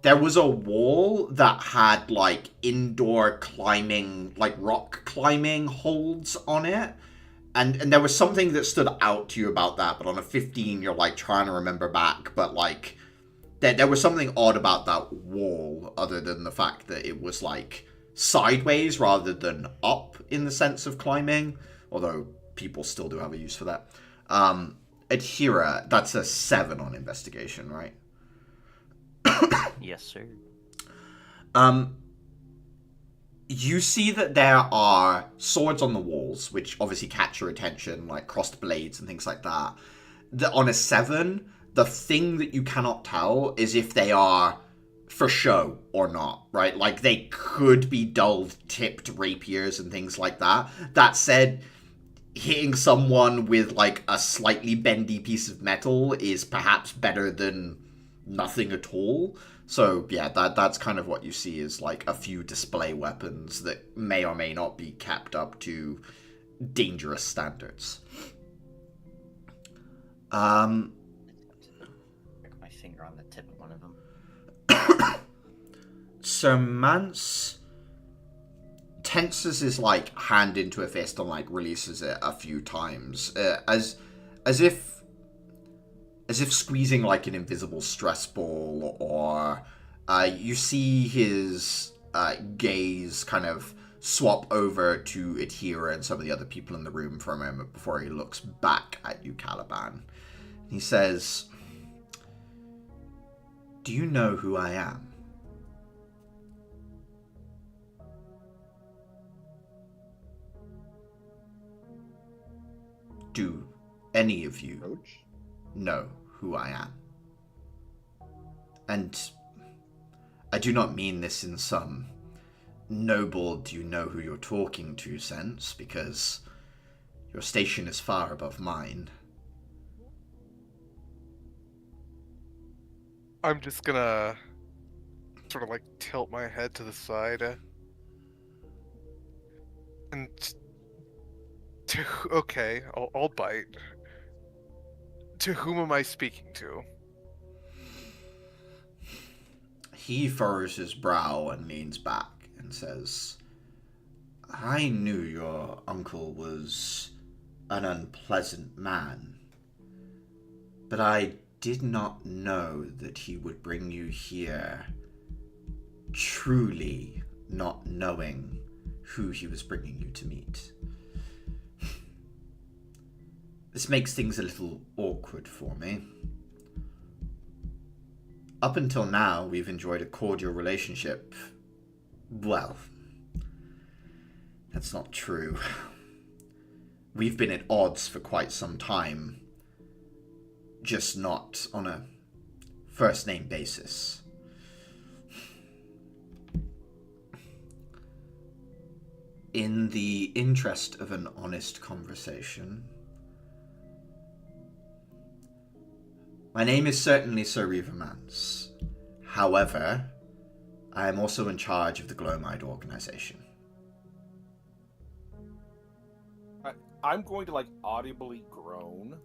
there was a wall that had like indoor climbing, like rock climbing holds on it. And there was something that stood out to you about that, but on a 15, you're like trying to remember back, but like there was something odd about that wall other than the fact that it was like sideways rather than up in the sense of climbing, although people still do have a use for that. Adhira, that's a 7 on investigation, right? Yes, sir. You see that there are swords on the walls, which obviously catch your attention, like crossed blades and things like that. On a 7, the thing that you cannot tell is if they are for show or not, right? Like, they could be dull-tipped rapiers and things like that. That said, hitting someone with, like, a slightly bendy piece of metal is perhaps better than nothing at all. So, yeah, that's kind of what you see is, like, a few display weapons that may or may not be kept up to dangerous standards. Prick my finger on the tip of one of them. Sir Mance tenses his, like, hand into a fist and, like, releases it a few times. As if squeezing like an invisible stress ball, or you see his gaze kind of swap over to Adhira and some of the other people in the room for a moment before he looks back at you, Caliban. He says, "Do you know who I am?" Do any of you Roach? know who I am? And I do not mean this in some noble do you know who you're talking to sense, because your station is far above mine. I'm just gonna sort of like tilt my head to the side and okay, I'll bite. To whom am I speaking to? He furrows his brow and leans back and says, "I knew your uncle was an unpleasant man, but I did not know that he would bring you here truly not knowing who he was bringing you to meet. This makes things a little awkward for me. Up until now, we've enjoyed a cordial relationship. Well, that's not true. We've been at odds for quite some time, just not on a first name basis. In the interest of an honest conversation, my name is certainly Sir Reavermans. However, I am also in charge of the Glowmite organization. I'm going to, like, audibly groan.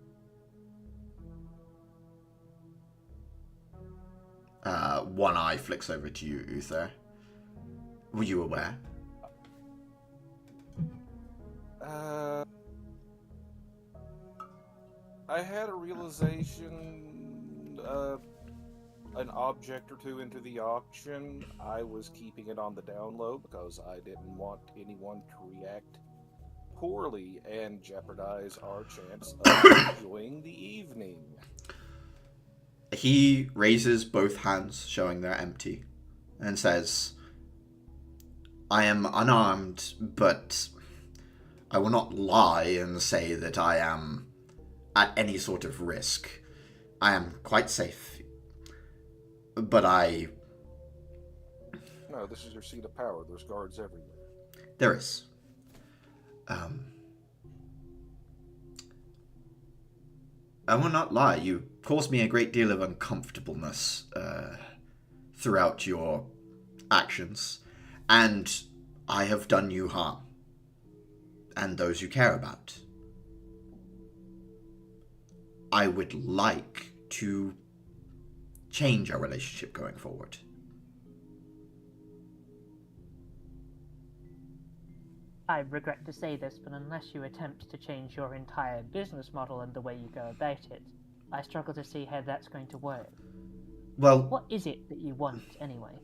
One eye flicks over to you, Uther. Were you aware? I had a realization, an object or two into the auction. I was keeping it on the down low because I didn't want anyone to react poorly and jeopardize our chance of enjoying the evening. He raises both hands, showing they're empty, and says, I am unarmed, but I will not lie and say that I am at any sort of risk. I am quite safe. But No, this is your seat of power. There's guards everywhere. There is. I will not lie, you caused me a great deal of uncomfortableness throughout your actions, and I have done you harm, and those you care about. I would like to change our relationship going forward. I regret to say this, but unless you attempt to change your entire business model and the way you go about it, I struggle to see how that's going to work. Well, What is it that you want, anyway?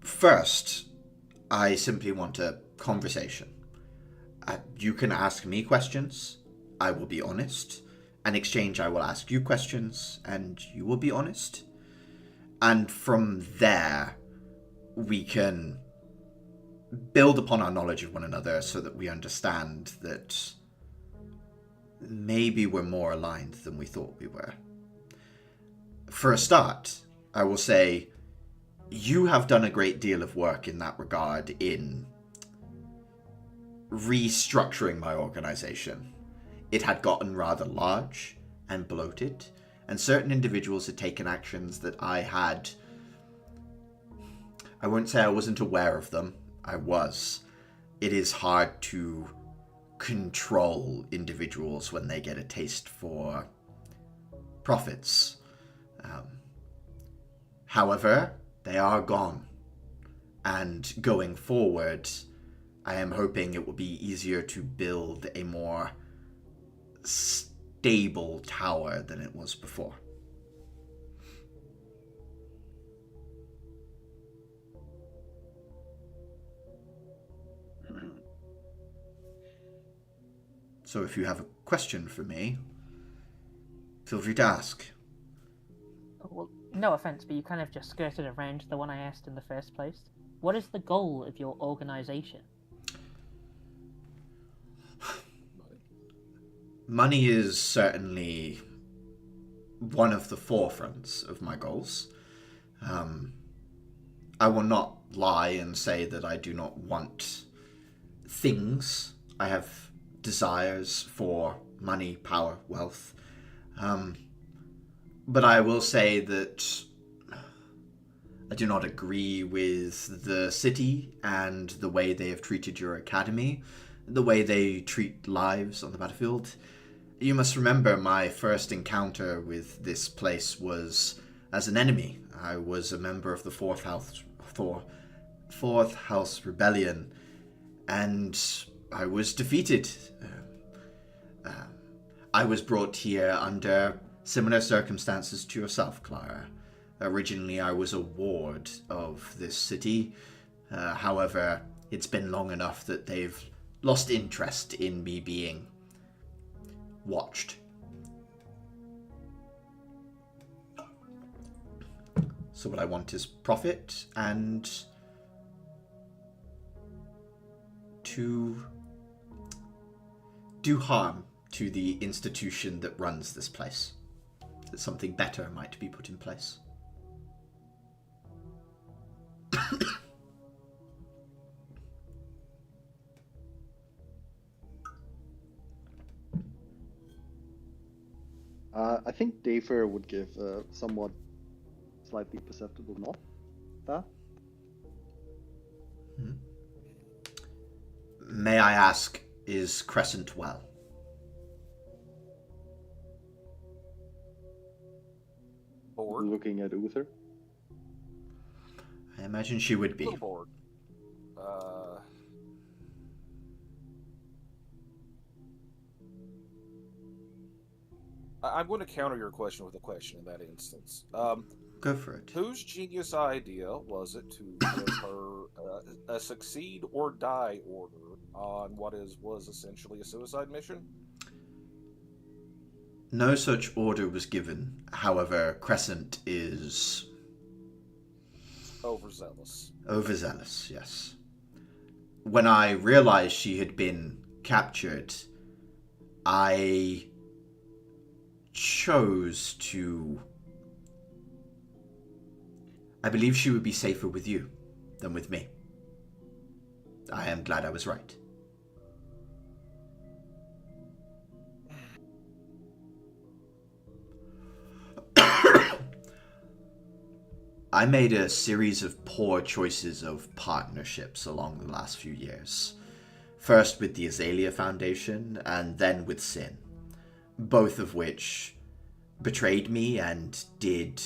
First, I simply want a conversation. You can ask me questions, I will be honest. In exchange, I will ask you questions, and you will be honest. And from there, we can build upon our knowledge of one another so that we understand that maybe we're more aligned than we thought we were. For a start, I will say you have done a great deal of work in that regard in restructuring my organization. It had gotten rather large and bloated, and certain individuals had taken actions that I won't say I wasn't aware of them. I was. It is hard to control individuals when they get a taste for profits. However, they are gone. And going forward, I am hoping it will be easier to build a more stable tower than it was before. So if you have a question for me, feel free to ask. Well, no offense, but you kind of just skirted around the one I asked in the first place. What is the goal of your organization? Money is certainly one of the forefronts of my goals. I will not lie and say that I do not want things. I have desires for money, power, wealth. But I will say that I do not agree with the city and the way they have treated your academy, the way they treat lives on the battlefield. You must remember my first encounter with this place was as an enemy. I was a member of the Fourth House Rebellion, and I was defeated. I was brought here under similar circumstances to yourself, Clara. Originally, I was a ward of this city. However, it's been long enough that they've lost interest in me being watched. So what I want is profit and to do harm to the institution that runs this place. That something better might be put in place. I think Dafer would give a somewhat slightly perceptible nod. That? May I ask, is Crescent well? Bored? Looking at Uther. I imagine she would be. A little bored. I'm going to counter your question with a question in that instance. Go for it. Whose genius idea was it to give her a succeed or die order on what was essentially a suicide mission? No such order was given. However, Crescent is Overzealous. overzealous, yes. When I realized she had been captured, I chose to... I believe she would be safer with you than with me. I am glad I was right. I made a series of poor choices of partnerships along the last few years. First with the Azalea Foundation, and then with Sin. Both of which betrayed me and did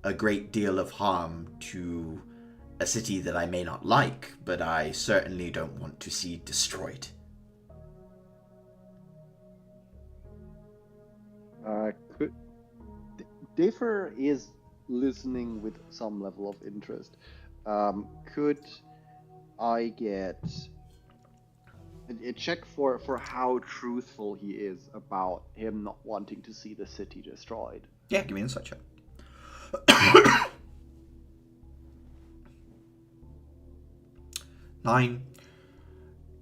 a great deal of harm to a city that I may not like, but I certainly don't want to see destroyed. Dafer is listening with some level of interest. Could I get a check for how truthful he is about him not wanting to see the city destroyed? Yeah, give me an insight check. 9.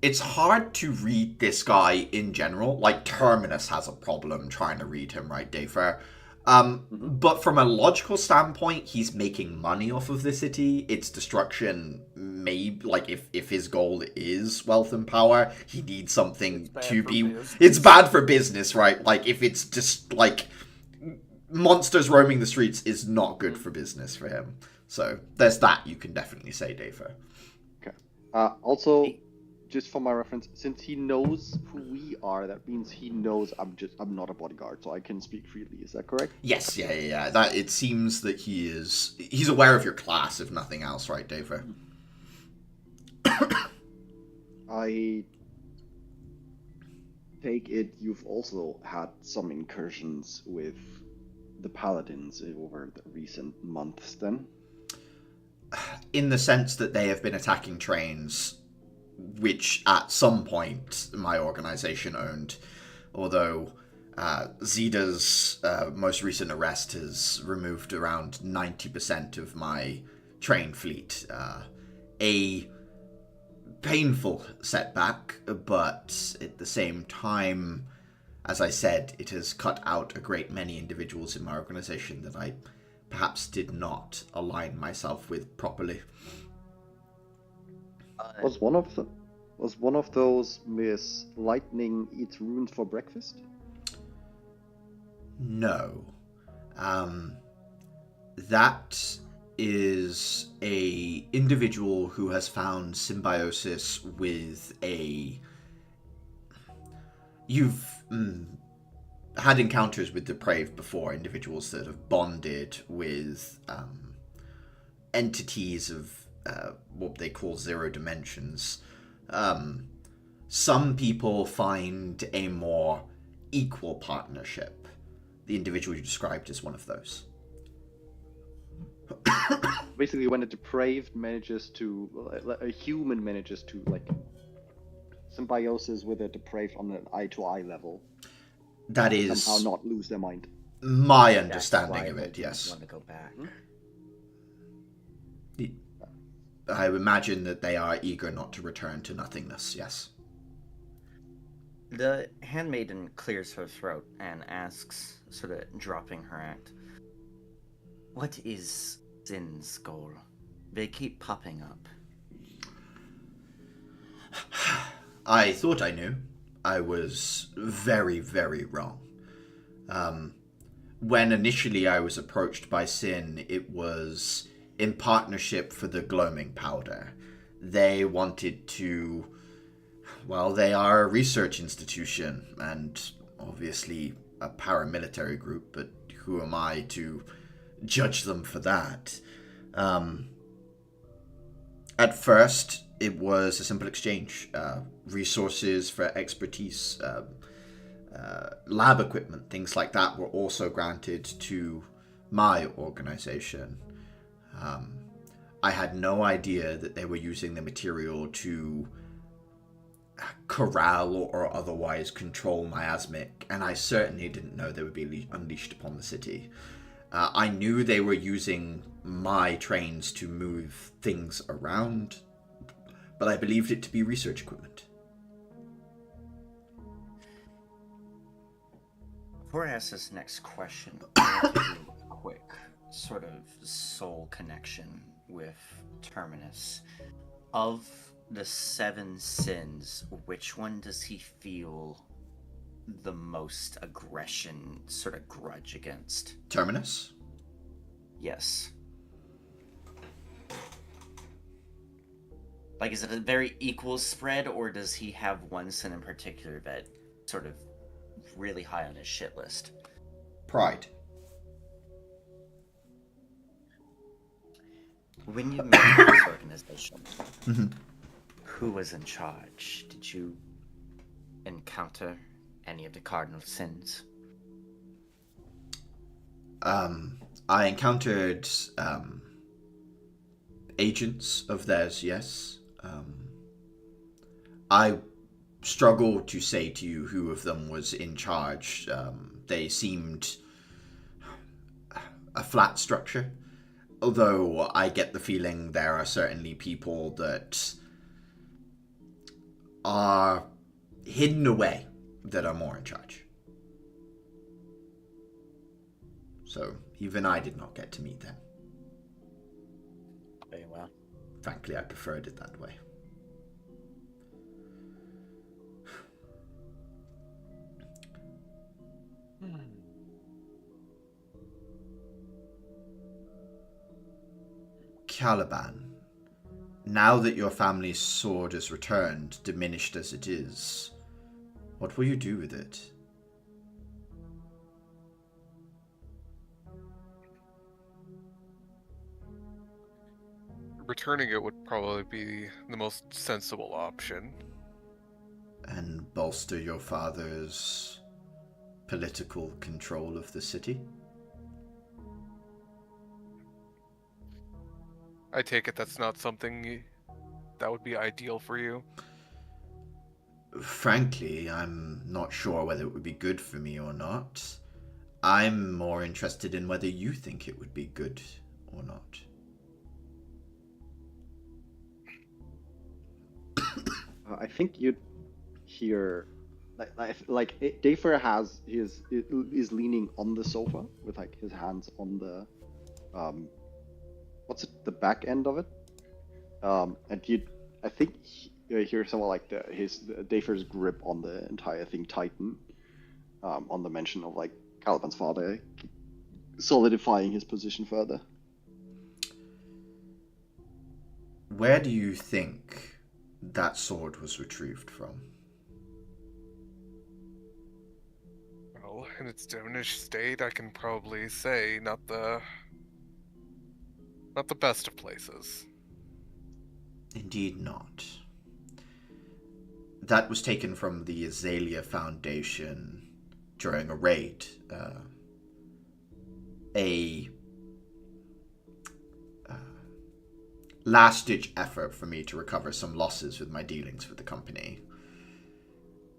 It's hard to read this guy in general. Like, Terminus has a problem trying to read him, right, Dafer? But from a logical standpoint, he's making money off of the city. Its destruction may, like, if his goal is wealth and power, he needs something to be... business. It's bad for business, right? Like, if it's just, like, monsters roaming the streets is not good for business for him. So, there's that you can definitely say, Dafer. Okay. Also, just for my reference, since he knows who we are, that means he knows I'm not a bodyguard, so I can speak freely. Is that correct? Yes, yeah. That it seems that he's aware of your class, if nothing else, right, Daver? I take it you've also had some incursions with the Paladins over the recent months, then? In the sense that they have been attacking trains, which at some point my organization owned, although Zida's most recent arrest has removed around 90% of my train fleet. A painful setback, but at the same time, as I said, it has cut out a great many individuals in my organization that I perhaps did not align myself with properly. Was one of those Miss Lightning eats runes for breakfast? No. That is a individual who has found symbiosis with a... You've had encounters with depraved before, individuals that have bonded with entities of what they call zero dimensions. Some people find a more equal partnership. The individual you described is one of those. Basically, when a depraved manages to, a human manages to, like, symbiosis with a depraved on an eye-to-eye level, That is somehow not lose their mind. my That's understanding why of I it, yes. want to go back. I imagine that they are eager not to return to nothingness, yes. The handmaiden clears her throat and asks, sort of dropping her act, "What is Sin's goal? They keep popping up." I thought I knew. I was very, very wrong. When initially I was approached by Sin, it was in partnership for the gloaming powder. They wanted to... Well, they are a research institution, and obviously a paramilitary group, but who am I to judge them for that? At first, it was a simple exchange. Resources for expertise, lab equipment, things like that were also granted to my organization. I had no idea that they were using the material to corral or otherwise control miasmic, and I certainly didn't know they would be unleashed upon the city. I knew they were using my trains to move things around, but I believed it to be research equipment. Before I ask this next question, I want to do a quick sort of soul connection with Terminus. Of the 7 sins, which one does he feel the most aggression, sort of grudge against? Terminus? Yes. Like, is it a very equal spread, or does he have one sin in particular that sort of really high on his shit list? Pride. When you made this organization, who was in charge? Did you encounter any of the cardinal sins? I encountered agents of theirs, yes. I struggle to say to you who of them was in charge. They seemed a flat structure, although I get the feeling there are certainly people that are hidden away that are more in charge. So even I did not get to meet them. Very well. Frankly, I preferred it that way. Caliban, now that your family's sword is returned, diminished as it is, what will you do with it? Returning it would probably be the most sensible option. And bolster your father's political control of the city? I take it that's not something that would be ideal for you. Frankly, I'm not sure whether it would be good for me or not. I'm more interested in whether you think it would be good or not. I think you'd hear, like Dafer is leaning on the sofa with like his hands on the, the back end of it, and I think you hear someone like Dafer's grip on the entire thing tighten, on the mention of like Caliban's father solidifying his position further. Where do you think that sword was retrieved from? Well, in its diminished state, I can probably say not the best of places. Indeed not. That was taken from the Azalea Foundation during a raid. A last-ditch effort for me to recover some losses with my dealings with the company.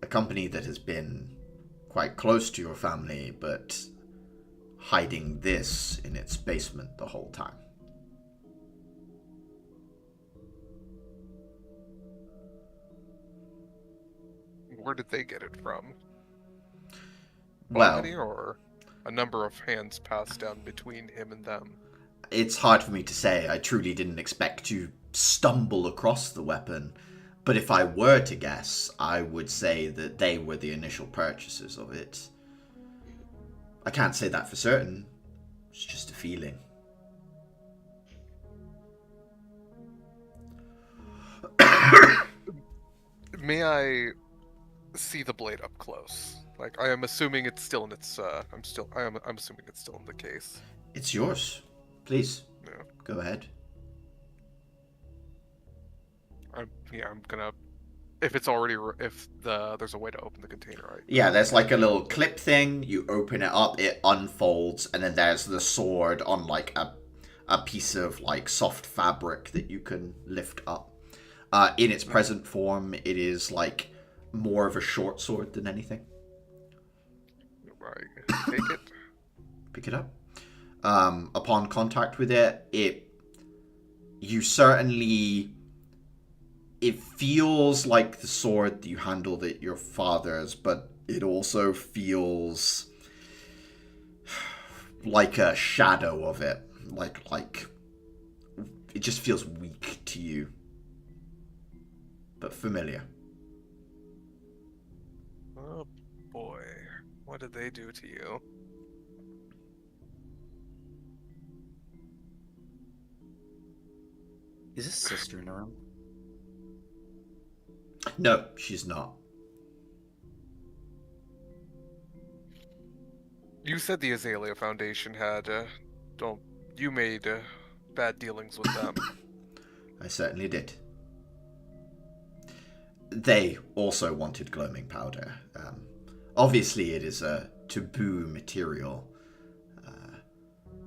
A company that has been quite close to your family, but hiding this in its basement the whole time. Where did they get it from? Well, Money or a number of hands passed down between him and them? it's hard for me to say. I truly didn't expect to stumble across the weapon. But if I were to guess, I would say that they were the initial purchasers of it. I can't say that for certain. It's just a feeling. May I see the blade up close? Like, I am assuming it's still in its. I'm assuming it's still in the case. It's yours. Please, Yeah. go ahead. I'm gonna. If it's already, there's a way to open the container, right? Yeah, there's like a little clip thing. You open it up, it unfolds, and then there's the sword on like a piece of like soft fabric that you can lift up. In its present form, it is like more of a short sword than anything. Right. Take it. Pick it up. Upon contact with it, you certainly. It feels like the sword that you handled at your father's, but it also feels like a shadow of it. Like it just feels weak to you. But familiar. Oh boy. What did they do to you? Is his sister in the room? No, she's not. You said the Azalea Foundation had, you made, bad dealings with them. I certainly did. They also wanted gloaming powder. Obviously, it is a taboo material.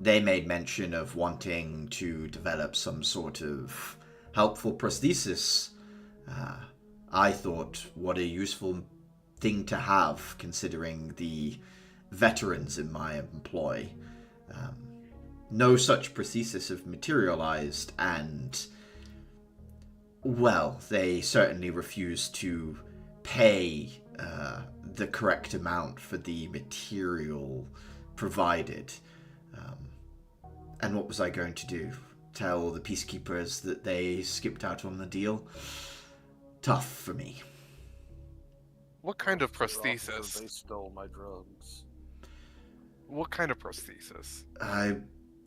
They made mention of wanting to develop some sort of helpful prosthesis. I thought, what a useful thing to have, considering the veterans in my employ. No such prosthesis have materialized, and, well, they certainly refused to pay the correct amount for the material provided. And what was I going to do? Tell the peacekeepers that they skipped out on the deal? Tough for me. What kind of They prosthesis? stole my drugs. What kind of prosthesis? I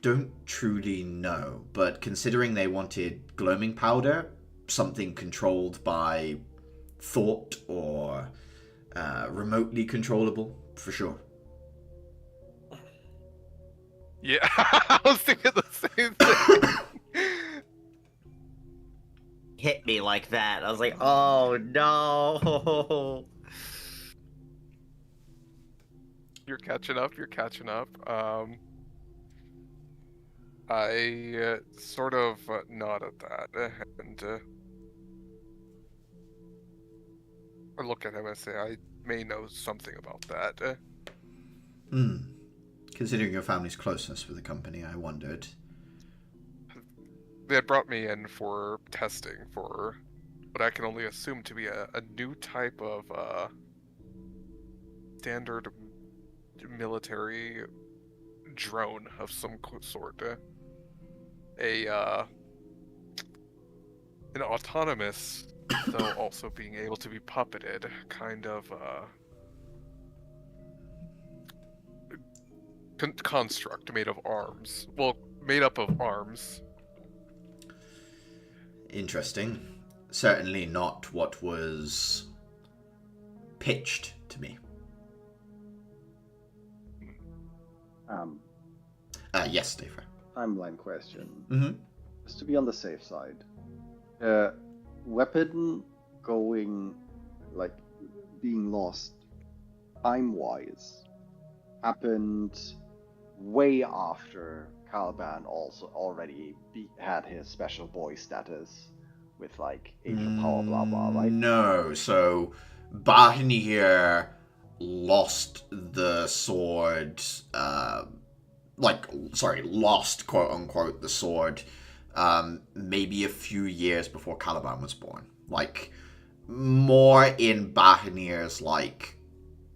don't truly know, but considering they wanted gloaming powder, something controlled by thought or remotely controllable, for sure. Yeah, I was thinking the same thing. Hit me like that. I was like, oh no. You're catching up. You're catching up. I sort of nod at that, and I look at him and say, "I may know something about that." Considering your family's closeness with the company, I wondered. They had brought me in for testing for what I can only assume to be a new type of standard military drone of some sort. An autonomous, though also being able to be puppeted, kind of construct made of arms. Well, made up of arms. Interesting. Certainly not what was pitched to me. Yes, Dave. Timeline question. Mm-hmm. Just to be on the safe side. Weapon going, like, being lost, time-wise, happened way after Caliban also already had his special boy status with, like, Angel Power, blah, blah, right? No, so Bahnir lost the sword, lost, quote-unquote, the sword, maybe a few years before Caliban was born. Like, more in Bahanir's like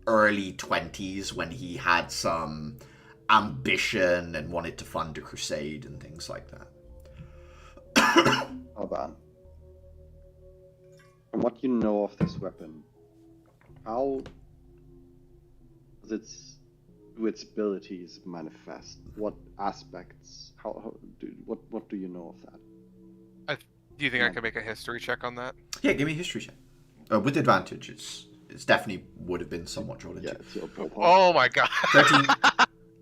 early 20s when he had some ambition and wanted to fund a crusade and things like that. Hold on. From what you know of this weapon, how does its abilities manifest? What aspects? What do you know of that? Do you think I can make a history check on that? Yeah, give me a history check. With advantage, it's definitely would have been somewhat drawn into. Yeah, it's your ballpark. Oh my god. 13.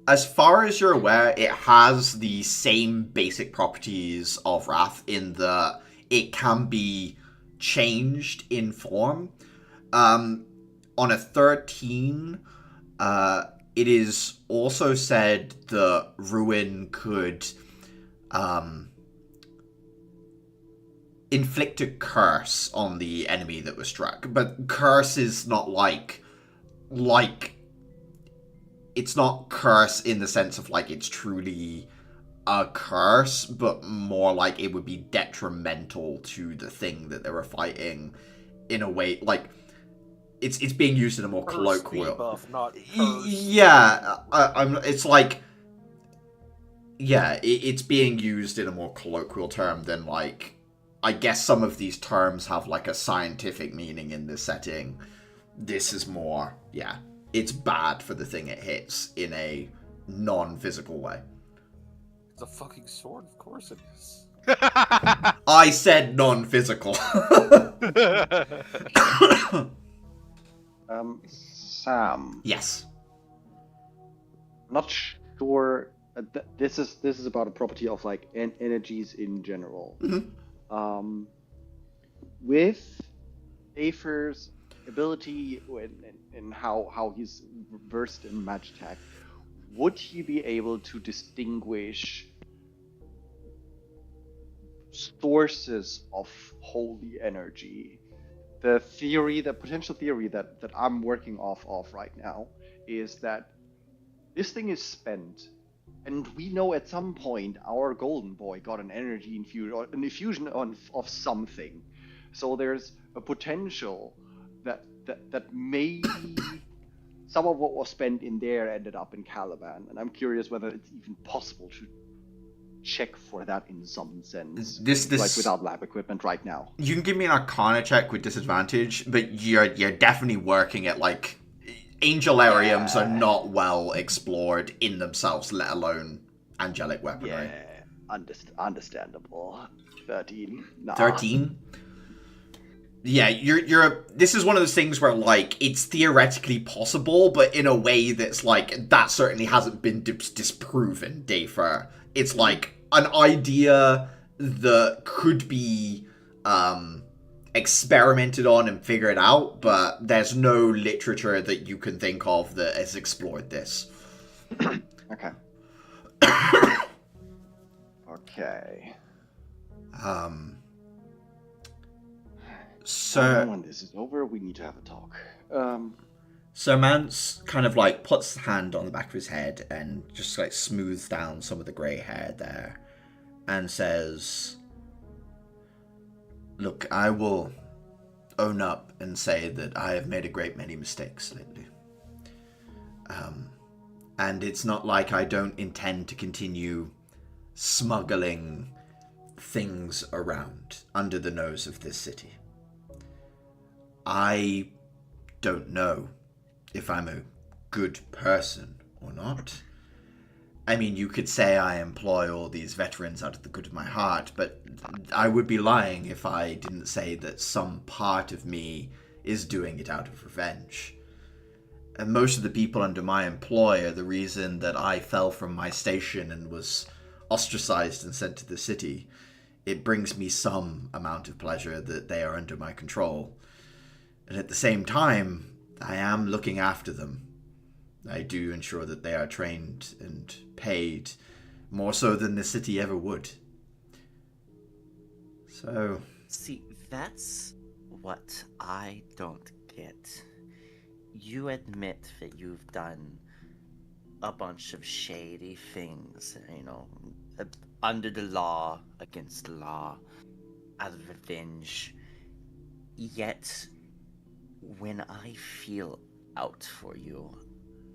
As far as you're aware, it has the same basic properties of Wrath in that it can be changed in form. On a 13, it is also said the Ruin could inflict a curse on the enemy that was struck. But curse is not like it's not curse in the sense of like it's truly a curse, but more like it would be detrimental to the thing that they were fighting in a way like it's being used in a more Curse colloquial. debuff, not curse. Yeah, it's like it's being used in a more colloquial term than like I guess some of these terms have like a scientific meaning in this setting. This is more, it's bad for the thing it hits in a non-physical way. It's a fucking sword, of course it is. I said non-physical. Sam. Yes. Not sure. This is about a property of like energies in general. Mm-hmm. With Afer's ability in how he's versed in Magitech, would he be able to distinguish sources of holy energy? The potential theory that I'm working off of right now is that this thing is spent, and we know at some point our golden boy got an energy infusion, or an infusion of something. So there's a potential that maybe some of what was spent in there ended up in Caliban, and I'm curious whether it's even possible to check for that in some sense. This like without lab equipment right now. You can give me an Arcana check with disadvantage, but you're definitely working at like Angelariums are not well explored in themselves, let alone angelic weaponry. Yeah, understandable. 13. Nah. 13? Yeah, you're. This is one of those things where like it's theoretically possible, but in a way that's like that certainly hasn't been disproven. Dafer, it's like an idea that could be experimented on and figured out, but there's no literature that you can think of that has explored this. Okay. Okay. So when this is over, we need to have a talk. So Mance kind of like puts his hand on the back of his head and just like smooths down some of the grey hair there and says, "Look, I will own up and say that I have made a great many mistakes lately. And it's not like I don't intend to continue smuggling things around under the nose of this city. I don't know if I'm a good person or not. I mean, you could say I employ all these veterans out of the good of my heart, but I would be lying if I didn't say that some part of me is doing it out of revenge. And most of the people under my employ are the reason that I fell from my station and was ostracized and sent to the city. It brings me some amount of pleasure that they are under my control. And at the same time, I am looking after them. I do ensure that they are trained and paid, more so than the city ever would. So... See, that's what I don't get. You admit that you've done a bunch of shady things, under the law, against the law, out of revenge. Yet, when I feel out for you,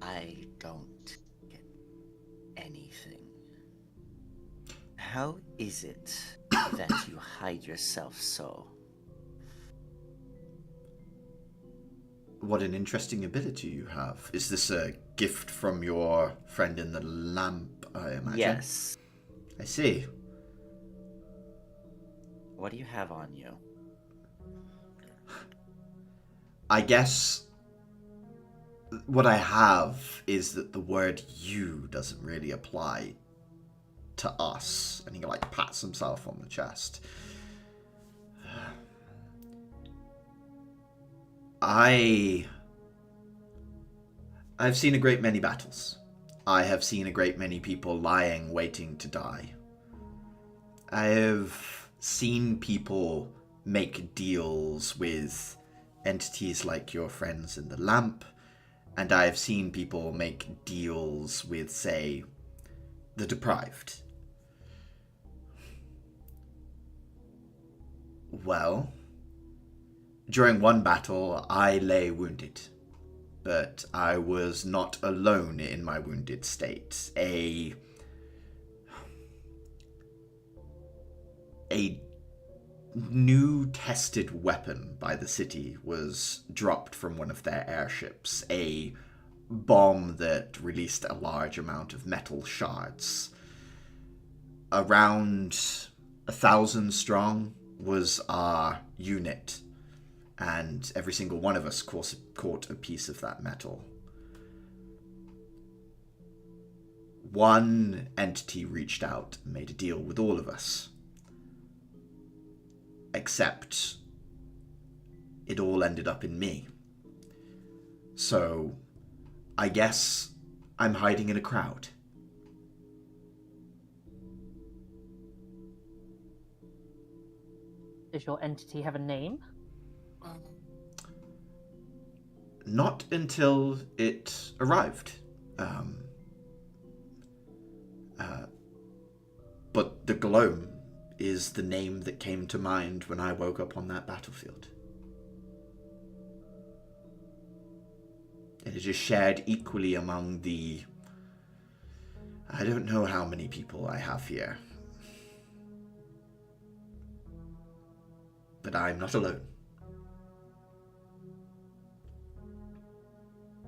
I don't get anything. How is it that you hide yourself so? What an interesting ability you have. Is this a gift from your friend in the lamp, I imagine? Yes. I see. What do you have on you? I guess what I have is that the word you doesn't really apply to us. And he like pats himself on the chest. I've seen a great many battles. I have seen a great many people lying, waiting to die. I have seen people make deals with entities like your friends in the lamp, and I have seen people make deals with, say, the deprived. Well, during one battle, I lay wounded, but I was not alone in my wounded state. A new tested weapon by the city was dropped from one of their airships, a bomb that released a large amount of metal shards. Around 1,000 strong was our unit, and every single one of us caught a piece of that metal. One entity reached out and made a deal with all of us. Except it all ended up in me. So I guess I'm hiding in a crowd. Does your entity have a name? Not until it arrived. But the Gloam is the name that came to mind when I woke up on that battlefield. It is shared equally among the... I don't know how many people I have here. But I'm not alone.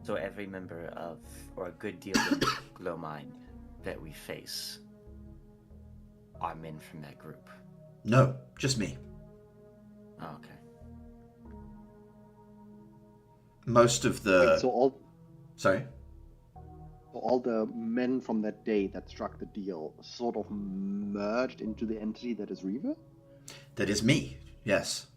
So every member of, or a good deal of the Glowmine that we face are men from that group? No, just me. Oh, okay. Most of the... Wait, so Sorry? all the men from that day that struck the deal sort of merged into the entity that is Reaver? That is me, yes.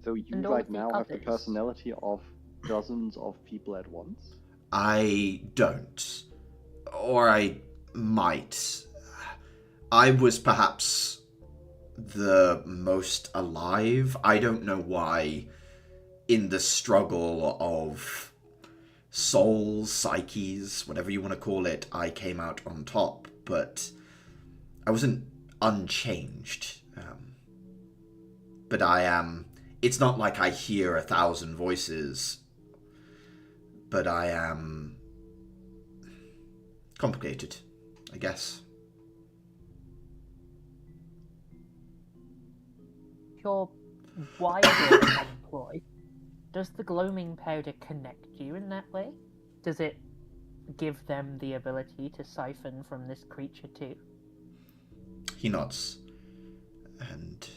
So you And all right the now have the others? personality of dozens of people at once? I don't. Or I might. I was perhaps the most alive. I don't know why in the struggle of souls, psyches, whatever you want to call it, I came out on top, but I wasn't unchanged. But I am... It's not like I hear 1,000 voices, but I am complicated, I guess. Your wider employ, does the gloaming powder connect you in that way? Does it give them the ability to siphon from this creature too? He nods. And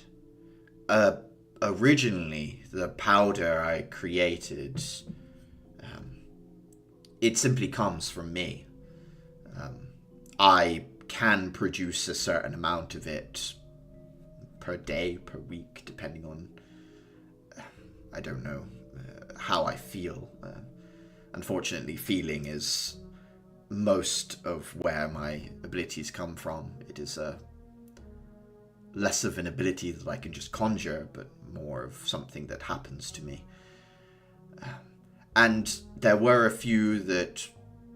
originally, the powder I created, it simply comes from me. I can produce a certain amount of it per day, per week, depending on, I don't know, how I feel. Unfortunately, feeling is most of where my abilities come from. It is less of an ability that I can just conjure, but more of something that happens to me. And there were a few that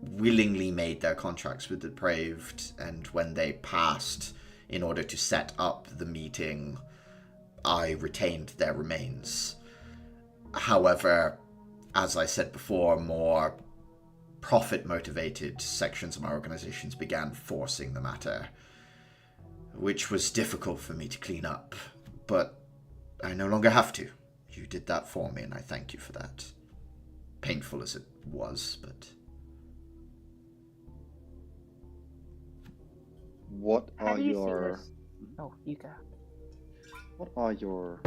willingly made their contracts with the depraved, and when they passed, in order to set up the meeting, I retained their remains. However, as I said before, more profit-motivated sections of my organizations began forcing the matter, which was difficult for me to clean up. But I no longer have to. You did that for me, and I thank you for that. Painful as it was, but... What How are do you see your this? Oh, you go. what are your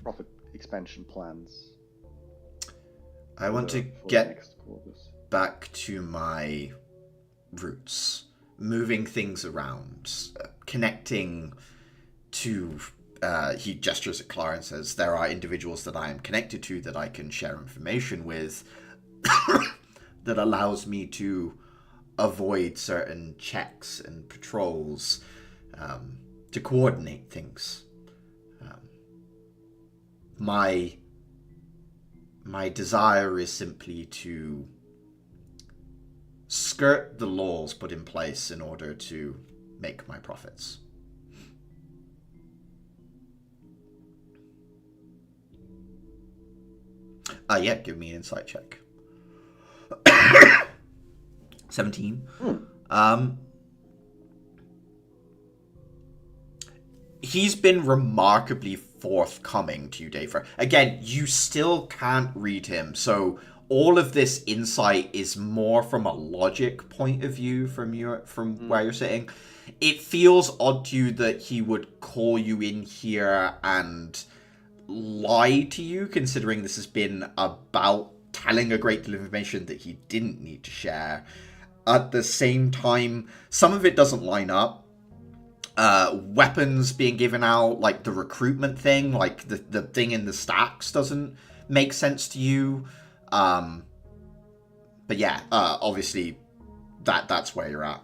profit expansion plans? I want to for the get next quarters? back to my roots, moving things around, connecting to... he gestures at Clara and says, there are individuals that I am connected to that I can share information with that allows me to avoid certain checks and patrols, to coordinate things. My desire is simply to skirt the laws put in place in order to make my profits. Yeah, give me an insight check. 17. He's been remarkably forthcoming to you, Dafer. Again, you still can't read him, so all of this insight is more from a logic point of view from where you're sitting. It feels odd to you that he would call you in here and lie to you, considering this has been about telling a great deal of information that he didn't need to share. At the same time, some of it doesn't line up. Weapons being given out, like the recruitment thing, like the thing in the stacks doesn't make sense to you. But yeah, obviously that's where you're at.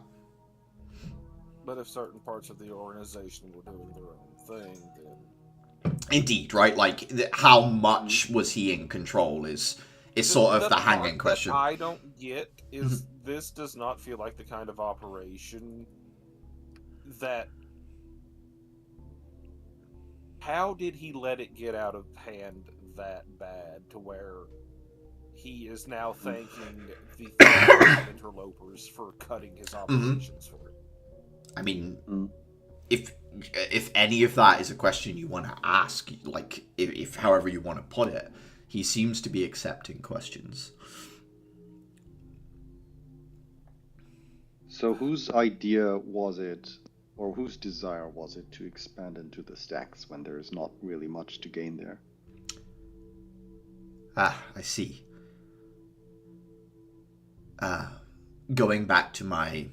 But if certain parts of the organization were doing their own thing, then... Indeed, right? Like, how much was he in control is sort of the hanging question. What I don't get is this does not feel like the kind of operation that... How did he let it get out of hand that bad to where he is now thanking the interlopers for cutting his operations for it? I mean, if any of that is a question you want to ask, like, if however you want to put it, he seems to be accepting questions. So whose idea was it, or whose desire was it to expand into the stacks when there is not really much to gain there? Ah, I see. Going back to my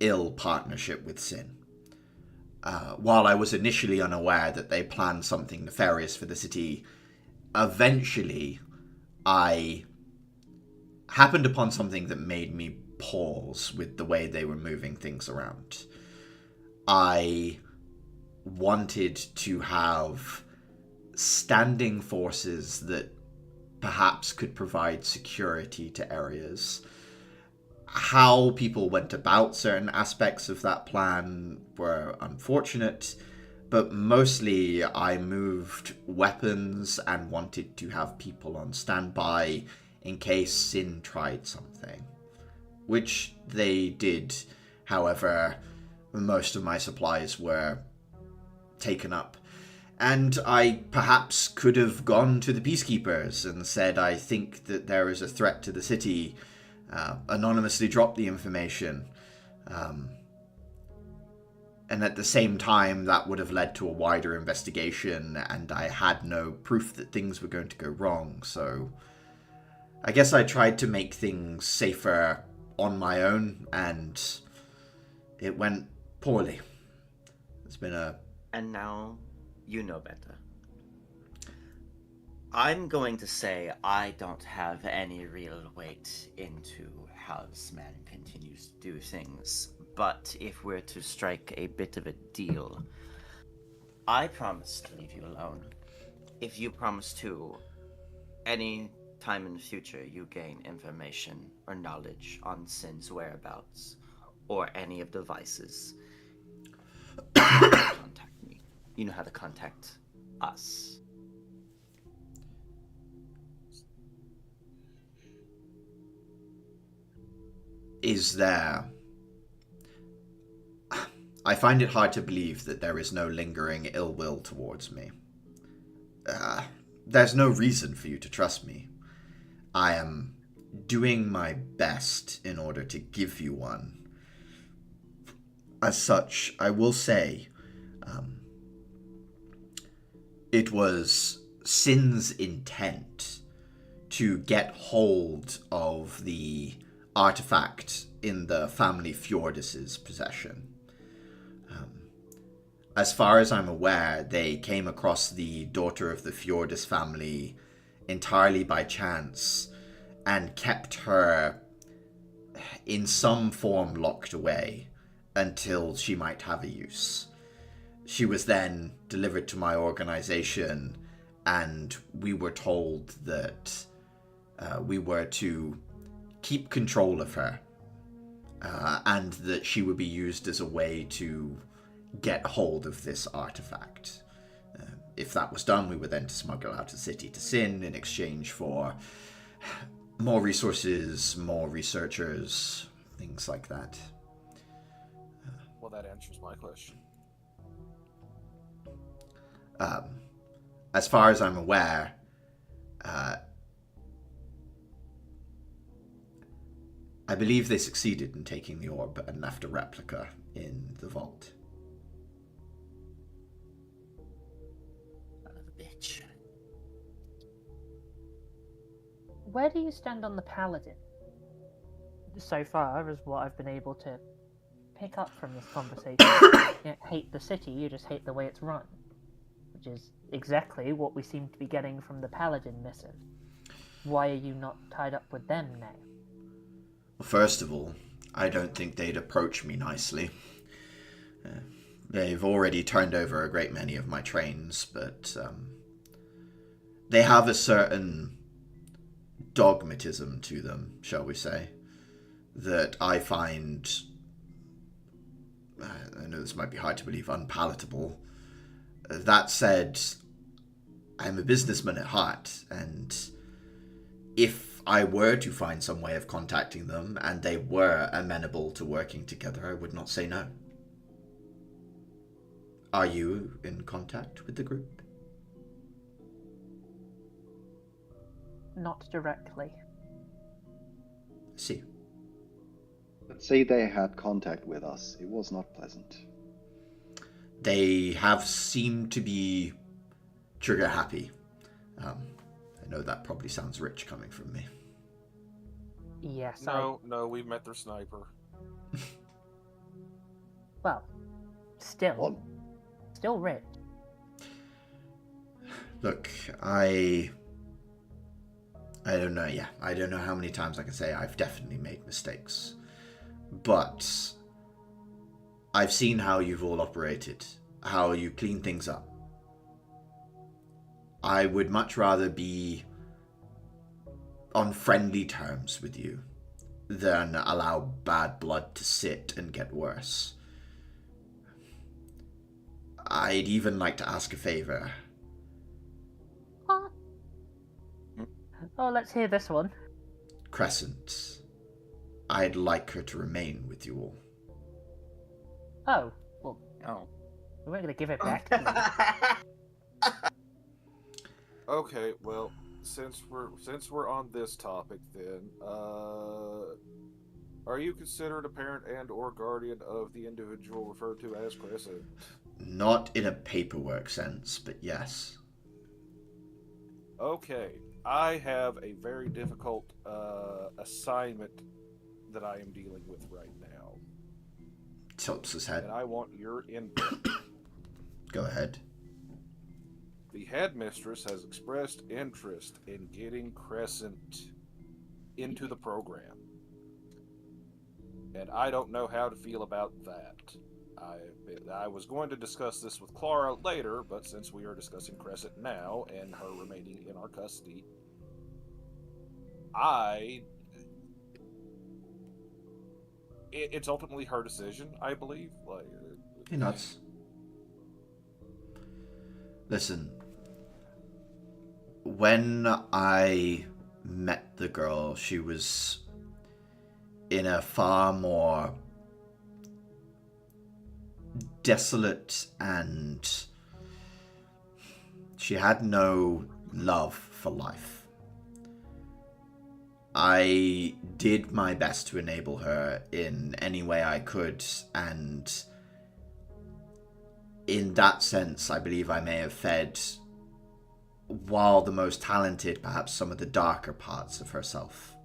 ill partnership with Sin. While I was initially unaware that they planned something nefarious for the city, eventually I happened upon something that made me pause with the way they were moving things around. I wanted to have standing forces that perhaps could provide security to areas. How people went about certain aspects of that plan were unfortunate, but mostly I moved weapons and wanted to have people on standby in case Sin tried something. Which they did. However, most of my supplies were taken up. And I perhaps could have gone to the peacekeepers and said, I think that there is a threat to the city. Anonymously dropped the information. And at the same time, that would have led to a wider investigation, and I had no proof that things were going to go wrong, so I guess I tried to make things safer on my own, and it went poorly. It's been a... And now you know better. I'm going to say I don't have any real weight into how this man continues to do things, but if we're to strike a bit of a deal, I promise to leave you alone. If you promise to, any time in the future you gain information or knowledge on Sin's whereabouts, or any of the vices, you know how to contact me. You know how to contact us. Is there... I find it hard to believe that there is no lingering ill will towards me. There's no reason for you to trust me. I am doing my best in order to give you one. As such, I will say, it was Sin's intent to get hold of the artifact in the family Fjordis's possession. As far as I'm aware, they came across the daughter of the Fjordis family entirely by chance and kept her in some form locked away until she might have a use. She was then delivered to my organization, and we were told that we were to keep control of her, and that she would be used as a way to get hold of this artifact. If that was done, we were then to smuggle out of the city to Sin in exchange for more resources, more researchers, things like that. Well, that answers my question. As far as I'm aware, I believe they succeeded in taking the orb and left a replica in the vault. Son of a bitch. Where do you stand on the paladin? So far, as what I've been able to pick up from this conversation, you don't hate the city, you just hate the way it's run. Which is exactly what we seem to be getting from the paladin missive. Why are you not tied up with them now? Well, first of all, I don't think they'd approach me nicely. They've already turned over a great many of my trains, but they have a certain dogmatism to them, shall we say, that I find, I know this might be hard to believe, unpalatable. That said, I'm a businessman at heart, and if I were to find some way of contacting them and they were amenable to working together, I would not say no. Are you in contact with the group? Not directly. I see. Let's say they had contact with us. It was not pleasant. They have seemed to be trigger happy. I know that probably sounds rich coming from me. Yes, No, we met their sniper. Well, still rich. Look, I don't know, yeah. I don't know how many times I can say I've definitely made mistakes. But I've seen how you've all operated, how you clean things up. I would much rather be on friendly terms with you than allow bad blood to sit and get worse. I'd even like to ask a favor. What? Oh, let's hear this one. Crescent, I'd like her to remain with you all. Oh, well, Oh. we weren't going to give it back to you. Okay, well, since we're on this topic, then, are you considered a parent and or guardian of the individual referred to as Crescent? Not in a paperwork sense, but yes. Okay, I have a very difficult assignment that I am dealing with right now, Tilts his head. and I want your input. Go ahead. The headmistress has expressed interest in getting Crescent into the program, and I don't know how to feel about that. I was going to discuss this with Clara later, but since we are discussing Crescent now and her remaining in our custody, it's ultimately her decision, I believe. He nods. Listen, when I met the girl, she was in a far more desolate, and she had no love for life. I did my best to enable her in any way I could, and in that sense, I believe I may have fed, while the most talented, perhaps some of the darker parts of herself.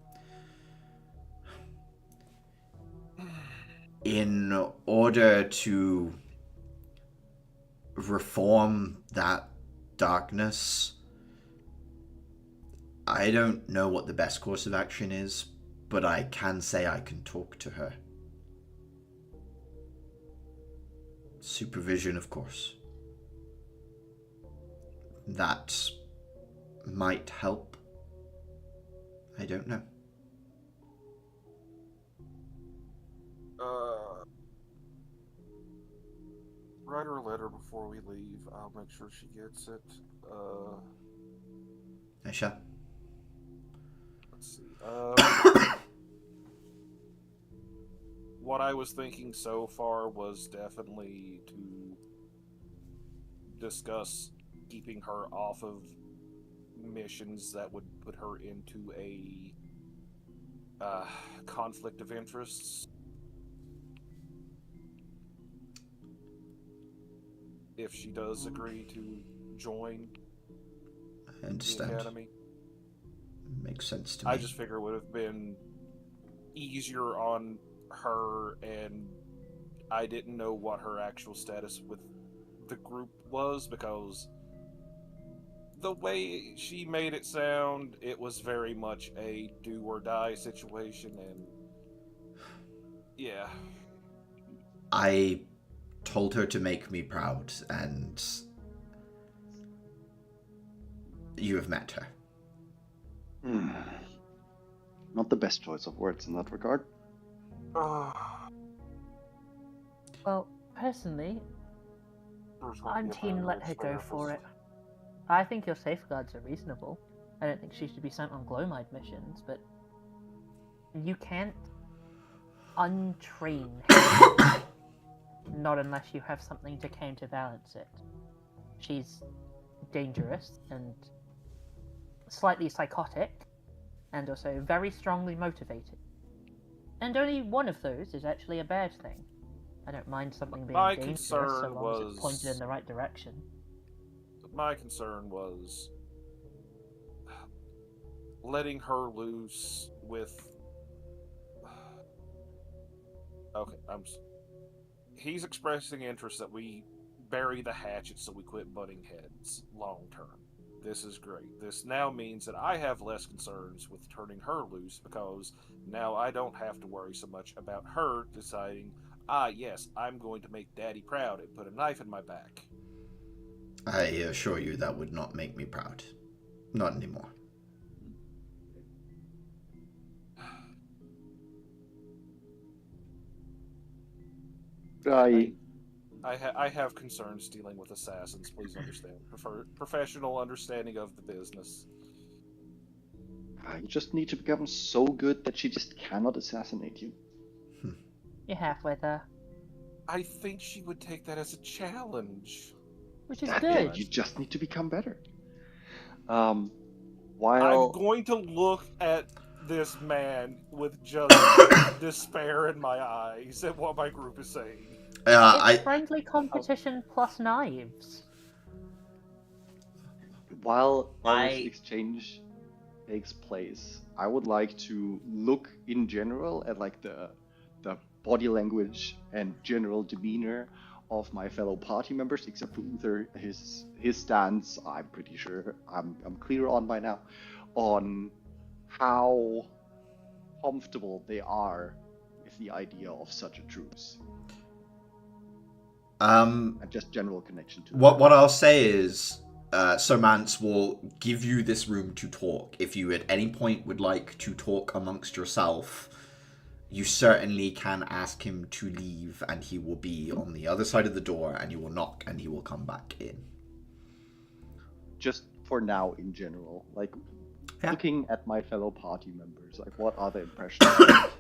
In order to reform that darkness, I don't know what the best course of action is, but I can say I can talk to her. Supervision, of course. That might help. I don't know. Write her a letter before we leave. I'll make sure she gets it. I shall. Let's see. What I was thinking so far was definitely to discuss keeping her off of missions that would put her into a conflict of interests. If she does agree to join I understand. the academy. Makes sense to me. I just figure it would have been easier on her, and I didn't know what her actual status with the group was, because the way she made it sound, it was very much a do or die situation, and yeah. I told her to make me proud, and you have met her. Not the best choice of words in that regard. Well, personally, I'm team let her go for it. it. I think your safeguards are reasonable. I don't think she should be sent on Glowmide missions, but you can't untrain her. Not unless you have something to counterbalance it. She's dangerous and slightly psychotic, and also very strongly motivated. And only one of those is actually a bad thing. I don't mind something being My dangerous concern so long as was- it's pointed in the right direction. My concern was letting her loose with. Okay, he's expressing interest that we bury the hatchet so we quit butting heads long term. This is great. This now means that I have less concerns with turning her loose, because now I don't have to worry so much about her deciding, yes, I'm going to make Daddy proud and put a knife in my back. I assure you that would not make me proud. Not anymore. I have concerns dealing with assassins. Please understand. Professional understanding of the business. You just need to become so good that she just cannot assassinate you. You're halfway there, I think she would take that as a challenge. which is Then good. you just need to become better. I'm While going to look at this man with just despair in my eyes at what my group is saying. It's friendly competition plus knives. while I- this exchange takes place, I would like to look in general at like the body language and general demeanor of my fellow party members, except for Uther. His stance, I'm pretty sure I'm clear on by now, on how comfortable they are with the idea of such a truce. And just general connection to What I'll say is, Sir Mance will give you this room to talk. If you at any point would like to talk amongst yourself, you certainly can ask him to leave, and he will be on the other side of the door, and you will knock, and he will come back in. just for now in general, like Yeah. looking at my fellow party members, like what are the impressions I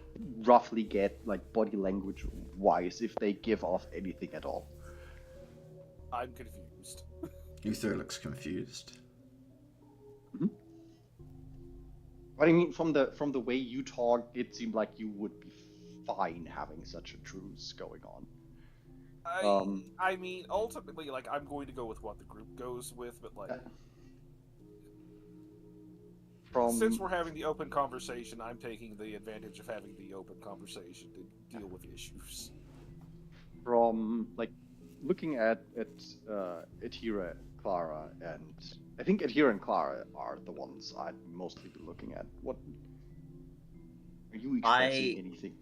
roughly get, like body language wise, if they give off anything at all? I'm confused. Uther looks confused. But I mean, from the way you talk, it seemed like you would be fine having such a truce going on. I mean, ultimately, like, I'm going to go with what the group goes with, but, like, since we're having the open conversation, I'm taking the advantage of having the open conversation to deal with issues. From, like, looking at Atira, Clara, and I think Atira and Clara are the ones I'd mostly be looking at. What are you expressing anything?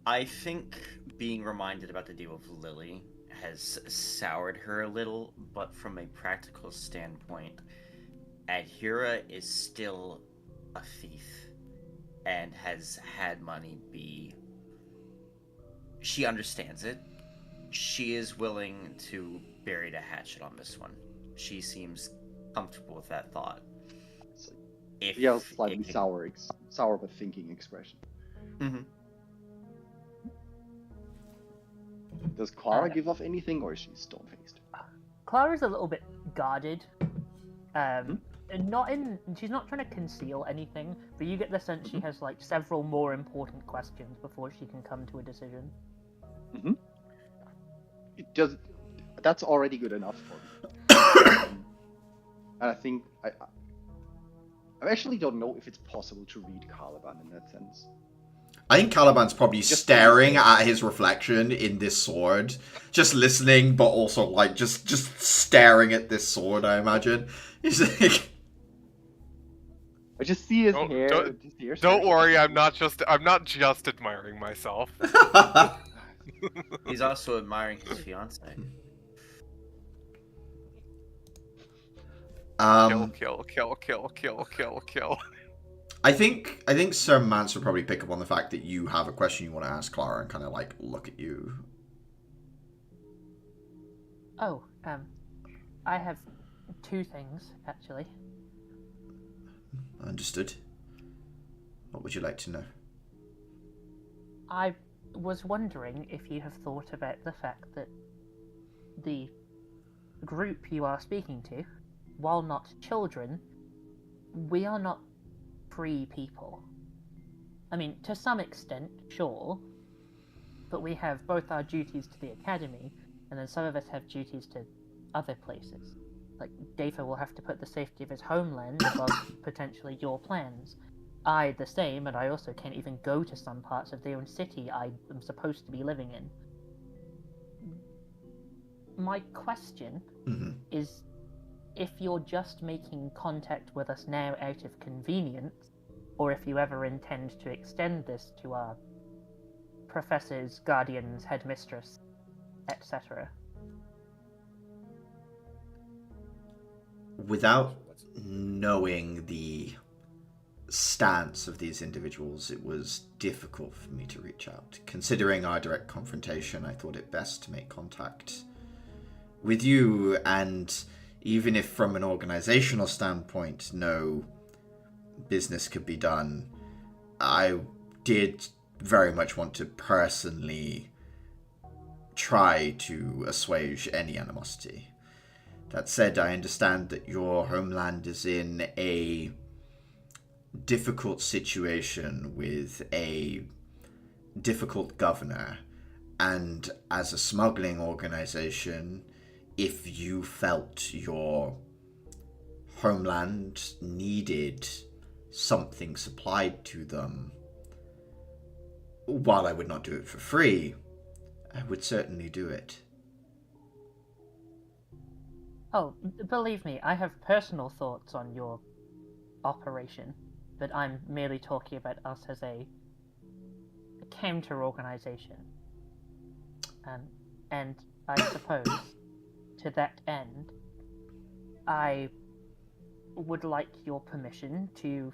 I think being reminded about the deal with Lily has soured her a little, but from a practical standpoint, Adhira is still a thief and has had money be... She understands it. She is willing to bury the hatchet on this one. She seems comfortable with that thought. Yeah, slightly sour but thinking expression. Mm-hmm. Does Clara give off anything, or is she stone-faced? Clara's a little bit guarded. She's not trying to conceal anything, but you get the sense she has like several more important questions before she can come to a decision. That's already good enough for me. And I think I actually don't know if it's possible to read Caliban in that sense. I think Caliban's probably staring at his reflection in this sword, just listening, but also like just staring at this sword. I imagine. He's like, I just see his hair. Don't worry, I'm not just admiring myself. He's also admiring his fiance. Kill. I think Sir Mance will probably pick up on the fact that you have a question you want to ask Clara and kind of like look at you. Oh, I have two things actually. Understood. What would you like to know? I was wondering if you have thought about the fact that the group you are speaking to, while not children, we are not free people. I mean, to some extent, sure, but we have both our duties to the academy, and then some of us have duties to other places. Like, Dafa will have to put the safety of his homeland above potentially your plans. I the same, and I also can't even go to some parts of the own city I am supposed to be living in. My question is, if you're just making contact with us now out of convenience, or if you ever intend to extend this to our professors, guardians, headmistress, etc. Without knowing the stance of these individuals, it was difficult for me to reach out. Considering our direct confrontation, I thought it best to make contact with you, and even if from an organizational standpoint no business could be done, I did very much want to personally try to assuage any animosity. That said, I understand that your homeland is in a difficult situation with a difficult governor, and as a smuggling organization, if you felt your homeland needed something supplied to them, while I would not do it for free, I would certainly do it. Oh, believe me, I have personal thoughts on your operation, but I'm merely talking about us as a counter-organization. And I suppose, to that end, I would like your permission to,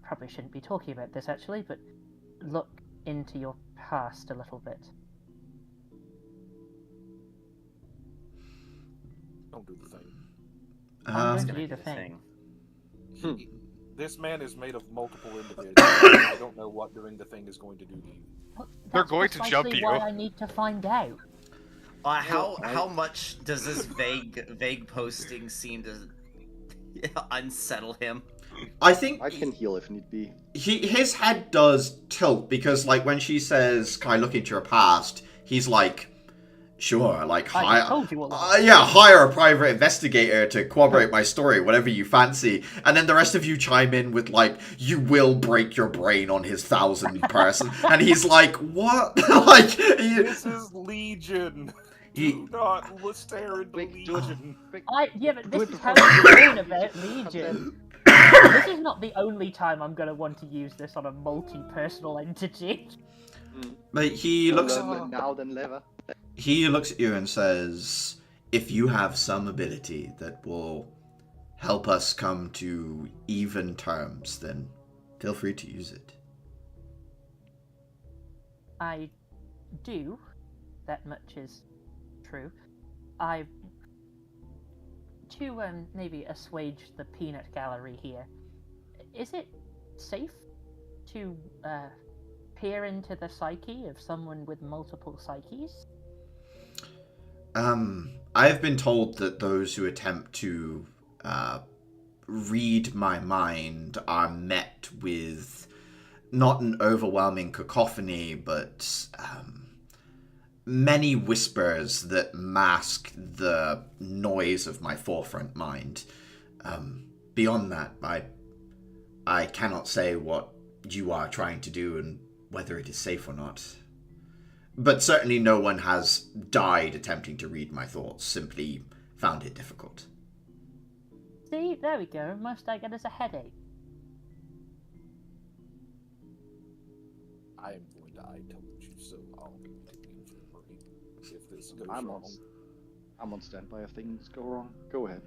probably shouldn't be talking about this actually, but look into your past a little bit. Don't do the thing. I'm It's going gonna to do do the thing. This man is made of multiple individuals. I don't know what doing the thing is going to do to you. Well, They're that's going to jump precisely you. why I need to find out. How much does this vague posting seem to unsettle him? I think I can heal if need be. his head does tilt because, like, when she says, "Can I look into your past?" He's like, "Sure, like, I just told you all about yeah, hire a private investigator to corroborate my story, whatever you fancy." And then the rest of you chime in with, like, "You will break your brain on his 1,000 person," and he's like, "What?" Like, This is Legion. Do not stare into Quick, do it. Legion. Quick. Yeah, but Do this it is before how you you do learn it. about Come Legion. then. This is not the only time I'm going to want to use this on a multi-personal entity. but he looks Now then never. he looks at you and says, "If you have some ability that will help us come to even terms, then feel free to use it." I do. That much is true. To maybe assuage the peanut gallery here, is it safe to peer into the psyche of someone with multiple psyches? I've been told that those who attempt to read my mind are met with not an overwhelming cacophony, but many whispers that mask the noise of my forefront mind. Beyond that, I cannot say what you are trying to do and whether it is safe or not. But certainly no one has died attempting to read my thoughts, simply found it difficult. See, there we go. Most I get is a headache. I am going to I told you so. I'll be taking for a break if this goes I'm wrong. on standby if things go wrong. Go ahead.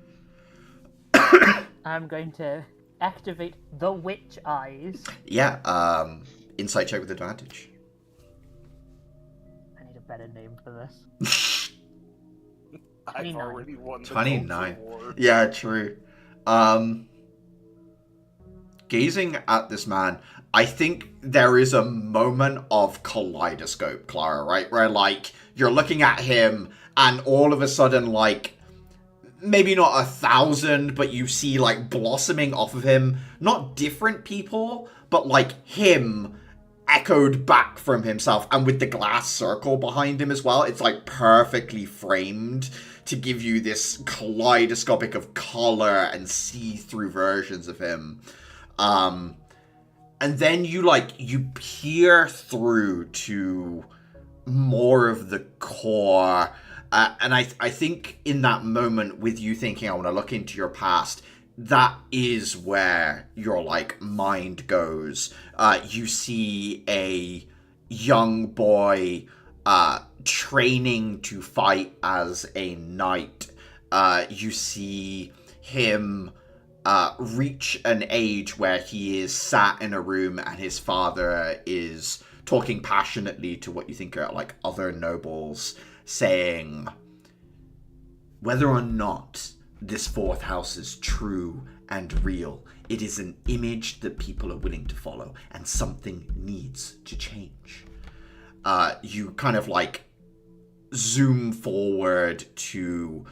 I'm going to activate the witch eyes. Yeah, insight check with advantage. I need a better name for this. I've 29. already won the 29. Culture War. Yeah, true. Gazing at this man, I think there is a moment of kaleidoscope, Clara, right? Where, like, you're looking at him and all of a sudden, like, maybe not 1,000, but you see, like, blossoming off of him, not different people, but, like, him echoed back from himself, and with the glass circle behind him as well. It's, like, perfectly framed to give you this kaleidoscopic of color and see-through versions of him. And then you peer through to more of the core. And I think in that moment, with you thinking, I want to look into your past, that is where your, like, mind goes. You see a young boy training to fight as a knight. You see him reach an age where he is sat in a room and his father is talking passionately to what you think are, like, other nobles, saying, whether or not this fourth house is true and real, it is an image that people are willing to follow, and something needs to change. You kind of, like, zoom forward to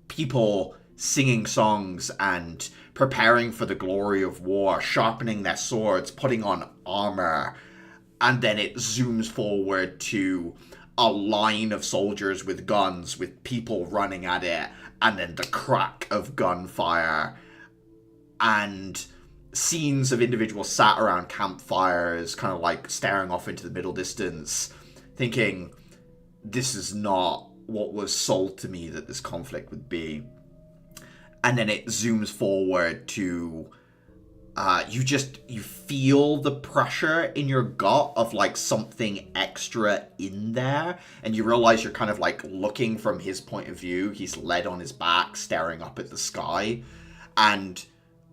people singing songs and preparing for the glory of war, sharpening their swords, putting on armor, and then it zooms forward to a line of soldiers with guns, with people running at it, and then the crack of gunfire, and scenes of individuals sat around campfires, kind of, like, staring off into the middle distance, thinking, this is not what was sold to me that this conflict would be. And then it zooms forward to you feel the pressure in your gut of, like, something extra in there, and you realize you're kind of, like, looking from his point of view. He's led on his back, staring up at the sky, and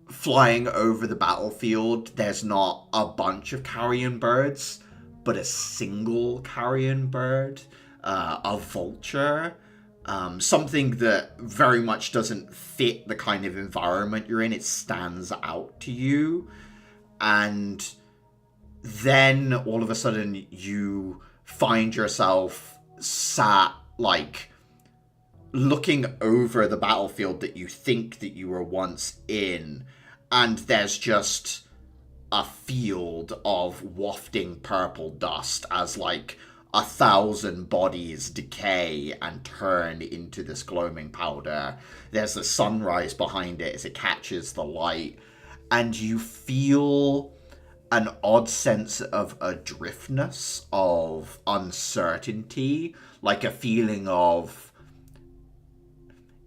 flying over the battlefield, there's not a bunch of carrion birds, but a single carrion bird, a vulture, something that very much doesn't fit the kind of environment you're in. It stands out to you. And then all of a sudden you find yourself sat, like, looking over the battlefield that you think that you were once in, and there's just a field of wafting purple dust as, like, 1,000 bodies decay and turn into this gloaming powder. There's the sunrise behind it as it catches the light, and you feel an odd sense of adriftness, of uncertainty, like a feeling of...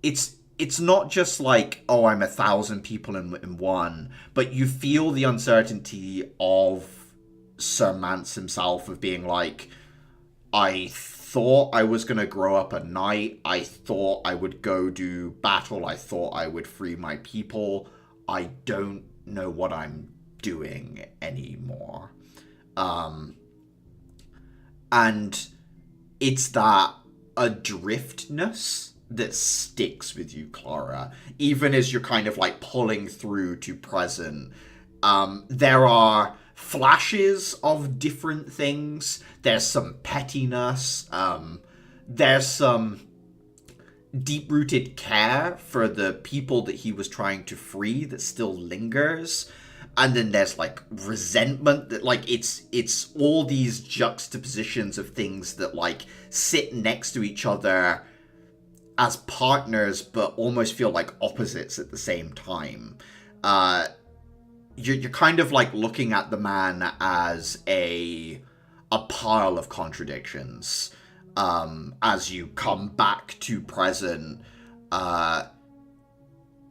It's not just like, oh, I'm 1,000 people in one, but you feel the uncertainty of Sir Mance himself, of being like, I thought I was going to grow up a knight. I thought I would go do battle. I thought I would free my people. I don't know what I'm doing anymore. And it's that adriftness that sticks with you, Clara, even as you're kind of like pulling through to present. There are flashes of different things. There's some pettiness. There's some deep-rooted care for the people that he was trying to free that still lingers. And then there's, like, resentment that, like, it's all these juxtapositions of things that, like, sit next to each other as partners, but almost feel like opposites at the same time. You're kind of, like, looking at the man as a pile of contradictions. As you come back to present,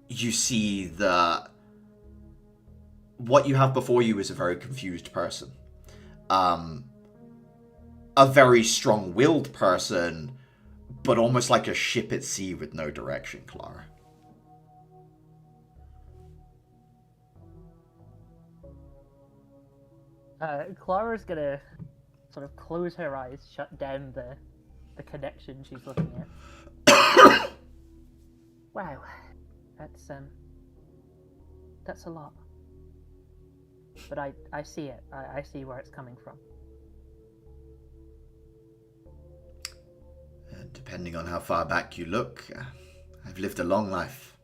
you see what you have before you is a very confused person. A very strong-willed person, but almost like a ship at sea with no direction, Clara. Clara's gonna sort of close her eyes, shut down the connection she's looking at. Wow, that's a lot. But I see it. I see where it's coming from. Depending on how far back you look, I've lived a long life.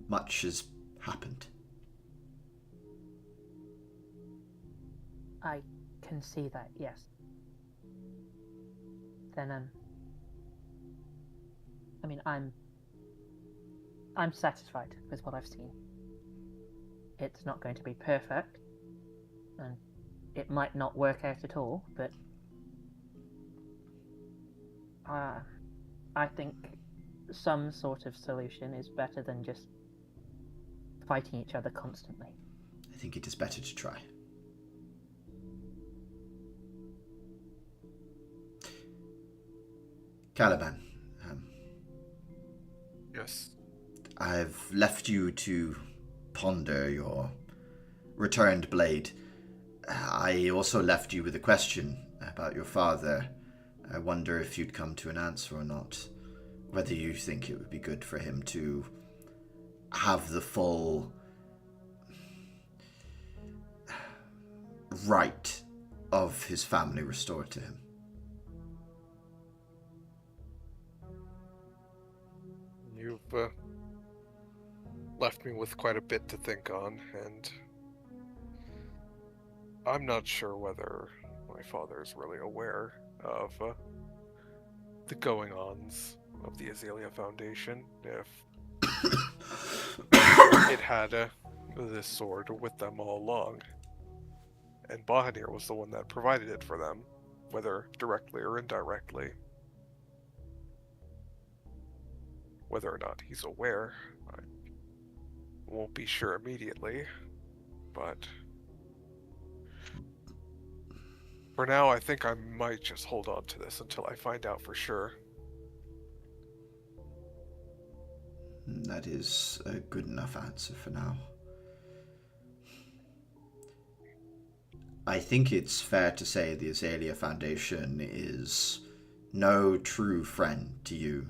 Much has happened. I can see that, yes. Then, I mean, I'm satisfied with what I've seen. It's not going to be perfect, and it might not work out at all, but I think some sort of solution is better than just fighting each other constantly. I think it is better to try. Caliban. Yes. I've left you to ponder your returned blade. I also left you with a question about your father. I wonder if you'd come to an answer or not. Whether you think it would be good for him to have the full right of his family restored to him. You've left me with quite a bit to think on, and I'm not sure whether my father is really aware of the going-ons of the Azalea Foundation, if it had this sword with them all along. And Bahanir was the one that provided it for them, whether directly or indirectly. Whether or not he's aware, I won't be sure immediately, but for now I think I might just hold on to this until I find out for sure. That is a good enough answer for now. I think it's fair to say the Azalea Foundation is no true friend to you,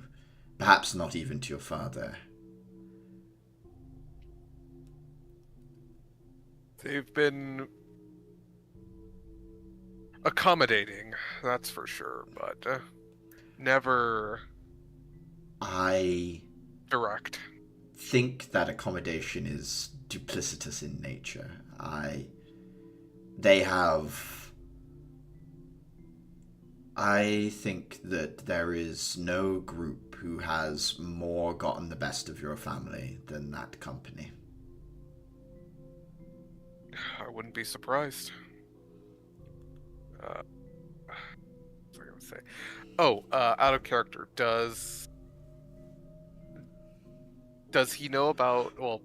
perhaps not even to your father. They've been accommodating, that's for sure, but never I direct. think that accommodation is duplicitous in nature. They have... I think that there is no group who has more gotten the best of your family than that company. I wouldn't be surprised. What was I gonna say? Oh, out of character. Does he know about? Well,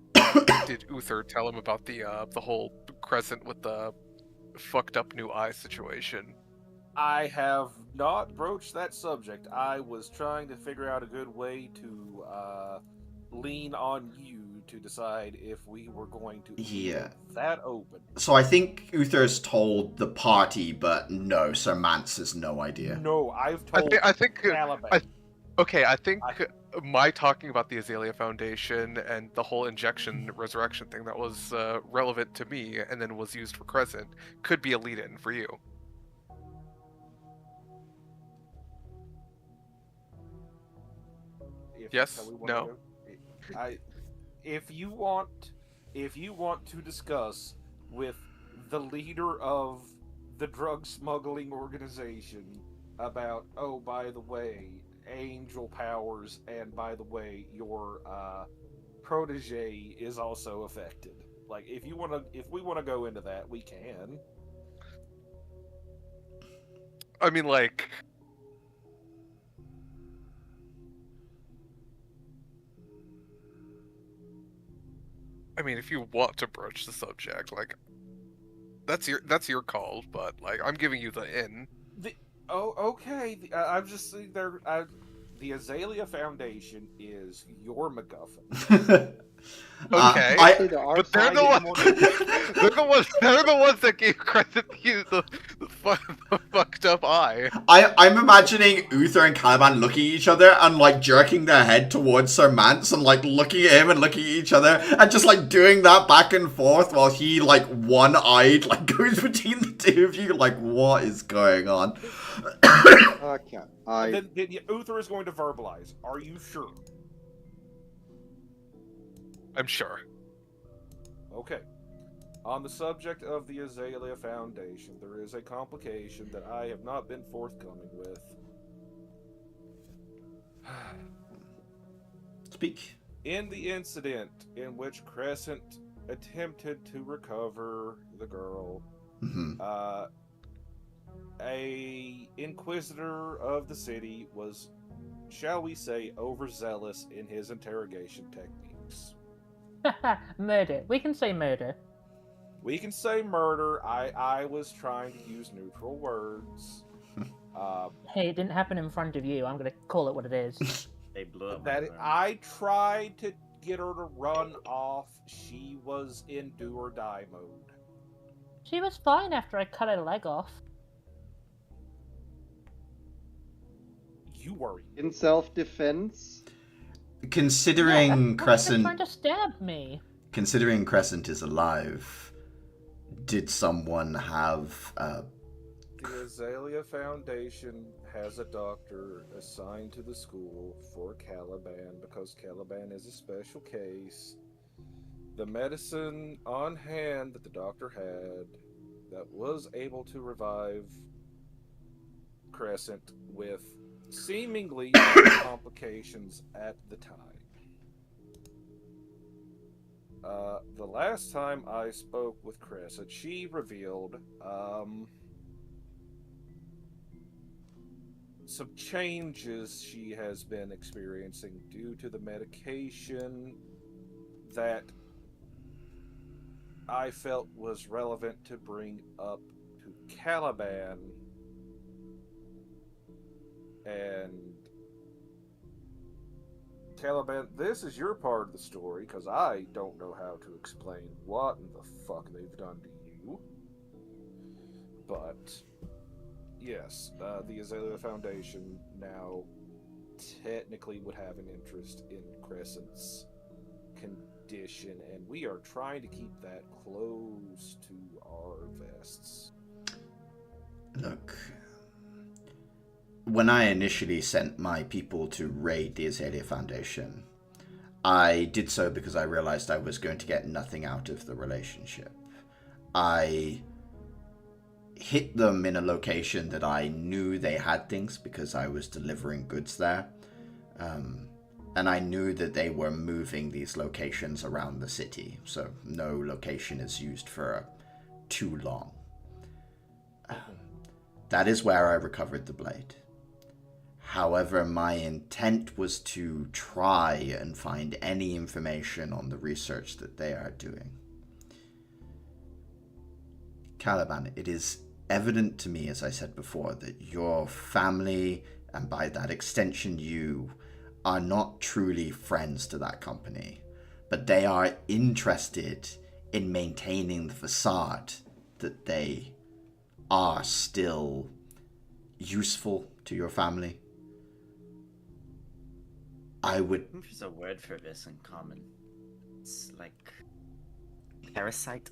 did Uther tell him about the whole crescent with the fucked up new eye situation? I have not broached that subject. I was trying to figure out a good way to lean on you to decide if we were going to leave that open. So I think Uther's told the party, but no, Sir Mance has no idea. No, I've told I think Caliban. I think my talking about the Azalea Foundation and the whole injection resurrection thing that was relevant to me and then was used for Crescent could be a lead-in for you. Yes? No? If you want to discuss with the leader of the drug smuggling organization about, oh, by the way, angel powers, and by the way, your protege is also affected. Like, if we want to go into that, we can. I mean, like, if you want to broach the subject, like, that's your call. But like, I'm giving you the in. Okay. I'm just saying there. The Azalea Foundation is your MacGuffin. Okay, but they're the ones that gave credit to you the fucked up eye. I'm imagining Uther and Caliban looking at each other and like jerking their head towards Sir Mance and like looking at him and looking at each other and just like doing that back and forth while he like one-eyed like goes between the two of you. Like, what is going on? Okay. Then Uther is going to verbalize. Are you sure? I'm sure. Okay. On the subject of the Azalea Foundation, there is a complication that I have not been forthcoming with. Speak. In the incident in which Crescent attempted to recover the girl, a inquisitor of the city was, shall we say, overzealous in his interrogation techniques. Murder. We can say murder. We can say murder. I was trying to use neutral words. Hey, it didn't happen in front of you. I'm gonna call it what it is. They blew up. I tried to get her to run off. She was in do or die mode. She was fine after I cut her leg off. You worry. In self-defense? Considering Crescent... Trying to stab me. Considering Crescent is alive, did someone have... The Azalea Foundation has a doctor assigned to the school for Caliban because Caliban is a special case. The medicine on hand that the doctor had that was able to revive Crescent with seemingly complications at the time. The last time I spoke with Crescent, she revealed some changes she has been experiencing due to the medication that I felt was relevant to bring up to Caliban. And Caliban, this is your part of the story, because I don't know how to explain what in the fuck they've done to you. But Yes, the Azalea Foundation now technically would have an interest in Crescent's condition, and we are trying to keep that close to our vests. Look, when I initially sent my people to raid the Azalea Foundation, I did so because I realized I was going to get nothing out of the relationship. I hit them in a location that I knew they had things because I was delivering goods there. And I knew that they were moving these locations around the city, so no location is used for too long. That is where I recovered the blade. However, my intent was to try and find any information on the research that they are doing. Caliban, it is evident to me, as I said before, that your family, and by that extension you, are not truly friends to that company, but they are interested in maintaining the facade that they are still useful to your family. I would... There's a word for this in common. It's like parasite.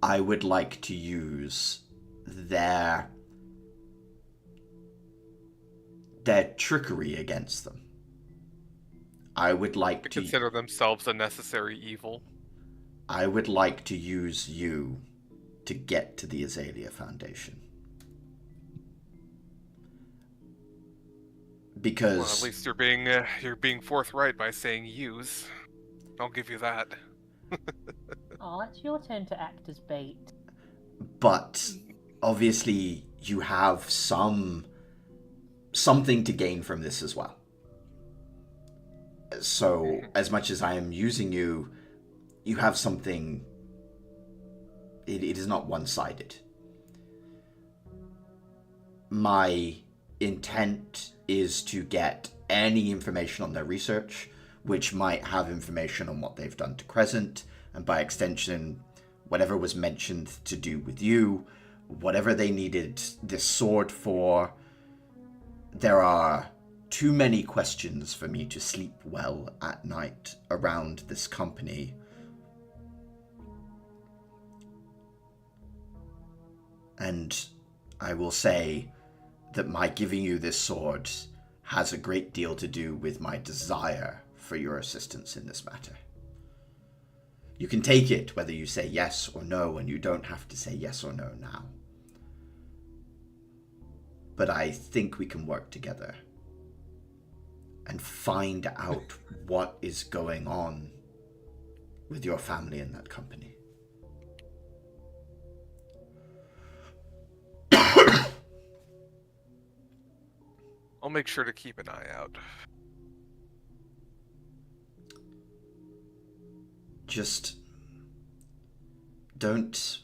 I would like to use their trickery against them. I would like to consider themselves a necessary evil. I would like to use you to get to the Azalea Foundation. Because Well, at least you're being forthright by saying use. I'll give you that. Oh, it's your turn to act as bait. But obviously you have something to gain from this as well. So as much as I am using you, you have something. It is not one-sided. My intent is to get any information on their research, which might have information on what they've done to Crescent, and by extension, whatever was mentioned to do with you, whatever they needed this sword for. There are too many questions for me to sleep well at night around this company. And I will say that my giving you this sword has a great deal to do with my desire for your assistance in this matter. You can take it whether you say yes or no, and you don't have to say yes or no now. But I think we can work together and find out what is going on with your family in that company. I'll make sure to keep an eye out. Just don't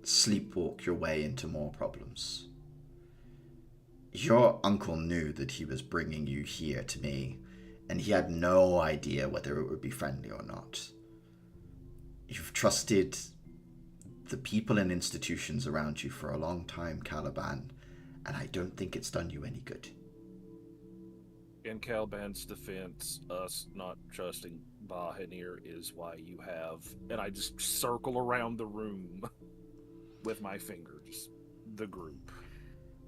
sleepwalk your way into more problems. Your uncle knew that he was bringing you here to me, and he had no idea whether it would be friendly or not. You've trusted the people and institutions around you for a long time, Caliban, and I don't think it's done you any good. In Caliban's defense, us not trusting Bahanir is why you have, and I just circle around the room with my finger, just the group.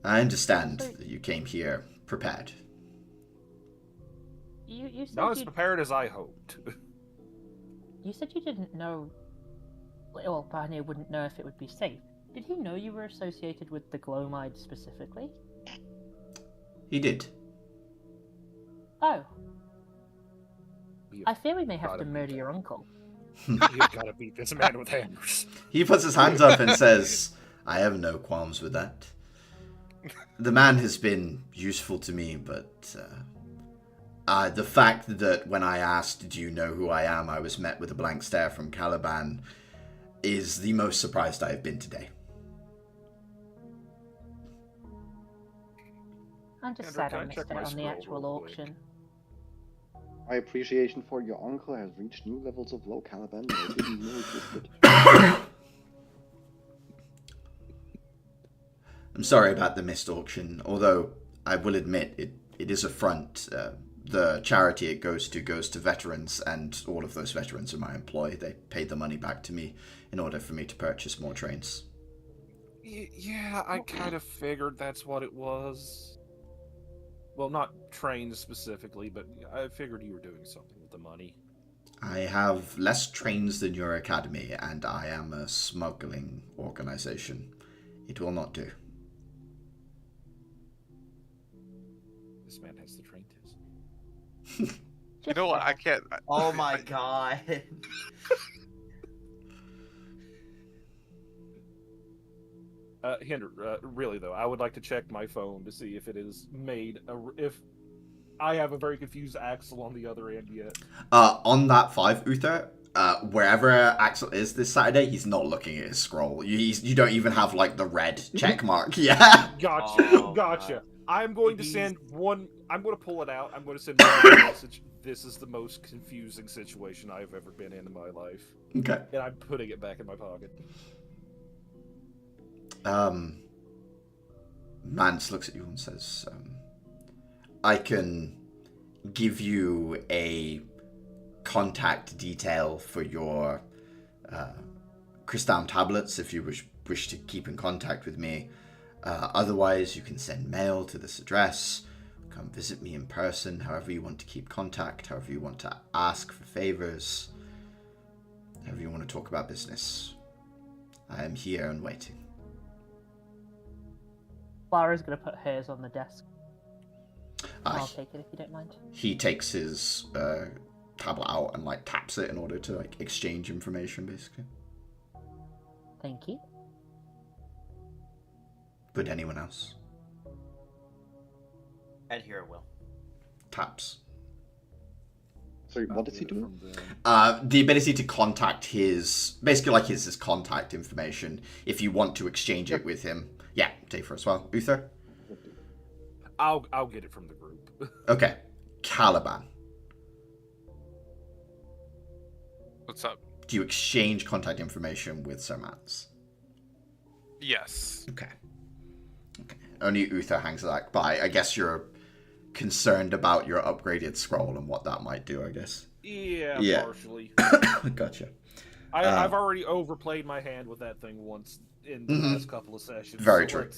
I understand that you came here prepared. You said Not as prepared as I hoped. You said you didn't know. Well, Bahanir wouldn't know if it would be safe. Did he know you were associated with the Glomide specifically? He did. Oh. I fear we may have to murder your uncle. You've got to beat this man with hammers. He puts his hands up and says, I have no qualms with that. The man has been useful to me, but the fact that when I asked, do you know who I am, I was met with a blank stare from Caliban is the most surprised I have been today. I'm just Andrew, sad can I I missed check it my on the scroll actual real quick? auction. My appreciation for your uncle has reached new levels of low Caliban that I didn't know existed. I'm sorry about the missed auction, although I will admit it is a front. The charity it goes to veterans, and all of those veterans are my employ. They paid the money back to me in order for me to purchase more trains. Yeah, I kind of figured that's what it was. Well, not trains specifically, but I figured you were doing something with the money. I have less trains than your academy, and I am a smuggling organization. It will not do. This man has the train tips. You know what? I can't. Oh my god. Hinder, really though, I would like to check my phone to see if it is made. If I have a very confused Axel on the other end yet. On that 5, Uther, wherever Axel is this Saturday, he's not looking at his scroll. You don't even have, like, the red check mark. Yeah. Gotcha. Oh, Gotcha. God. I'm going to He's- send one. I'm going to pull it out. I'm going to send one message. This is the most confusing situation I've ever been in my life. Okay. And I'm putting it back in my pocket. Mance looks at you and says, I can give you a contact detail for your Crystal tablets if you wish to keep in contact with me. Otherwise, you can send mail to this address, come visit me in person, however you want to keep contact, however you want to ask for favors, however you want to talk about business. I am here and waiting. Clara's going to put hers on the desk. I'll take it if you don't mind. He takes his tablet out and like taps it in order to like exchange information, basically. Thank you. Would anyone else? Ed here will. Taps. Sorry, what does he do? The ability to contact his, basically like his contact information, if you want to exchange it with him. Yeah, Dafer as well. Uther? I'll get it from the group. Okay. Caliban. What's up? Do you exchange contact information with Sir Mance? Yes. Okay. Only Uther hangs back, but I guess you're concerned about your upgraded scroll and what that might do, I guess. Yeah. Partially. Gotcha. I've already overplayed my hand with that thing once in the last couple of sessions. Very true.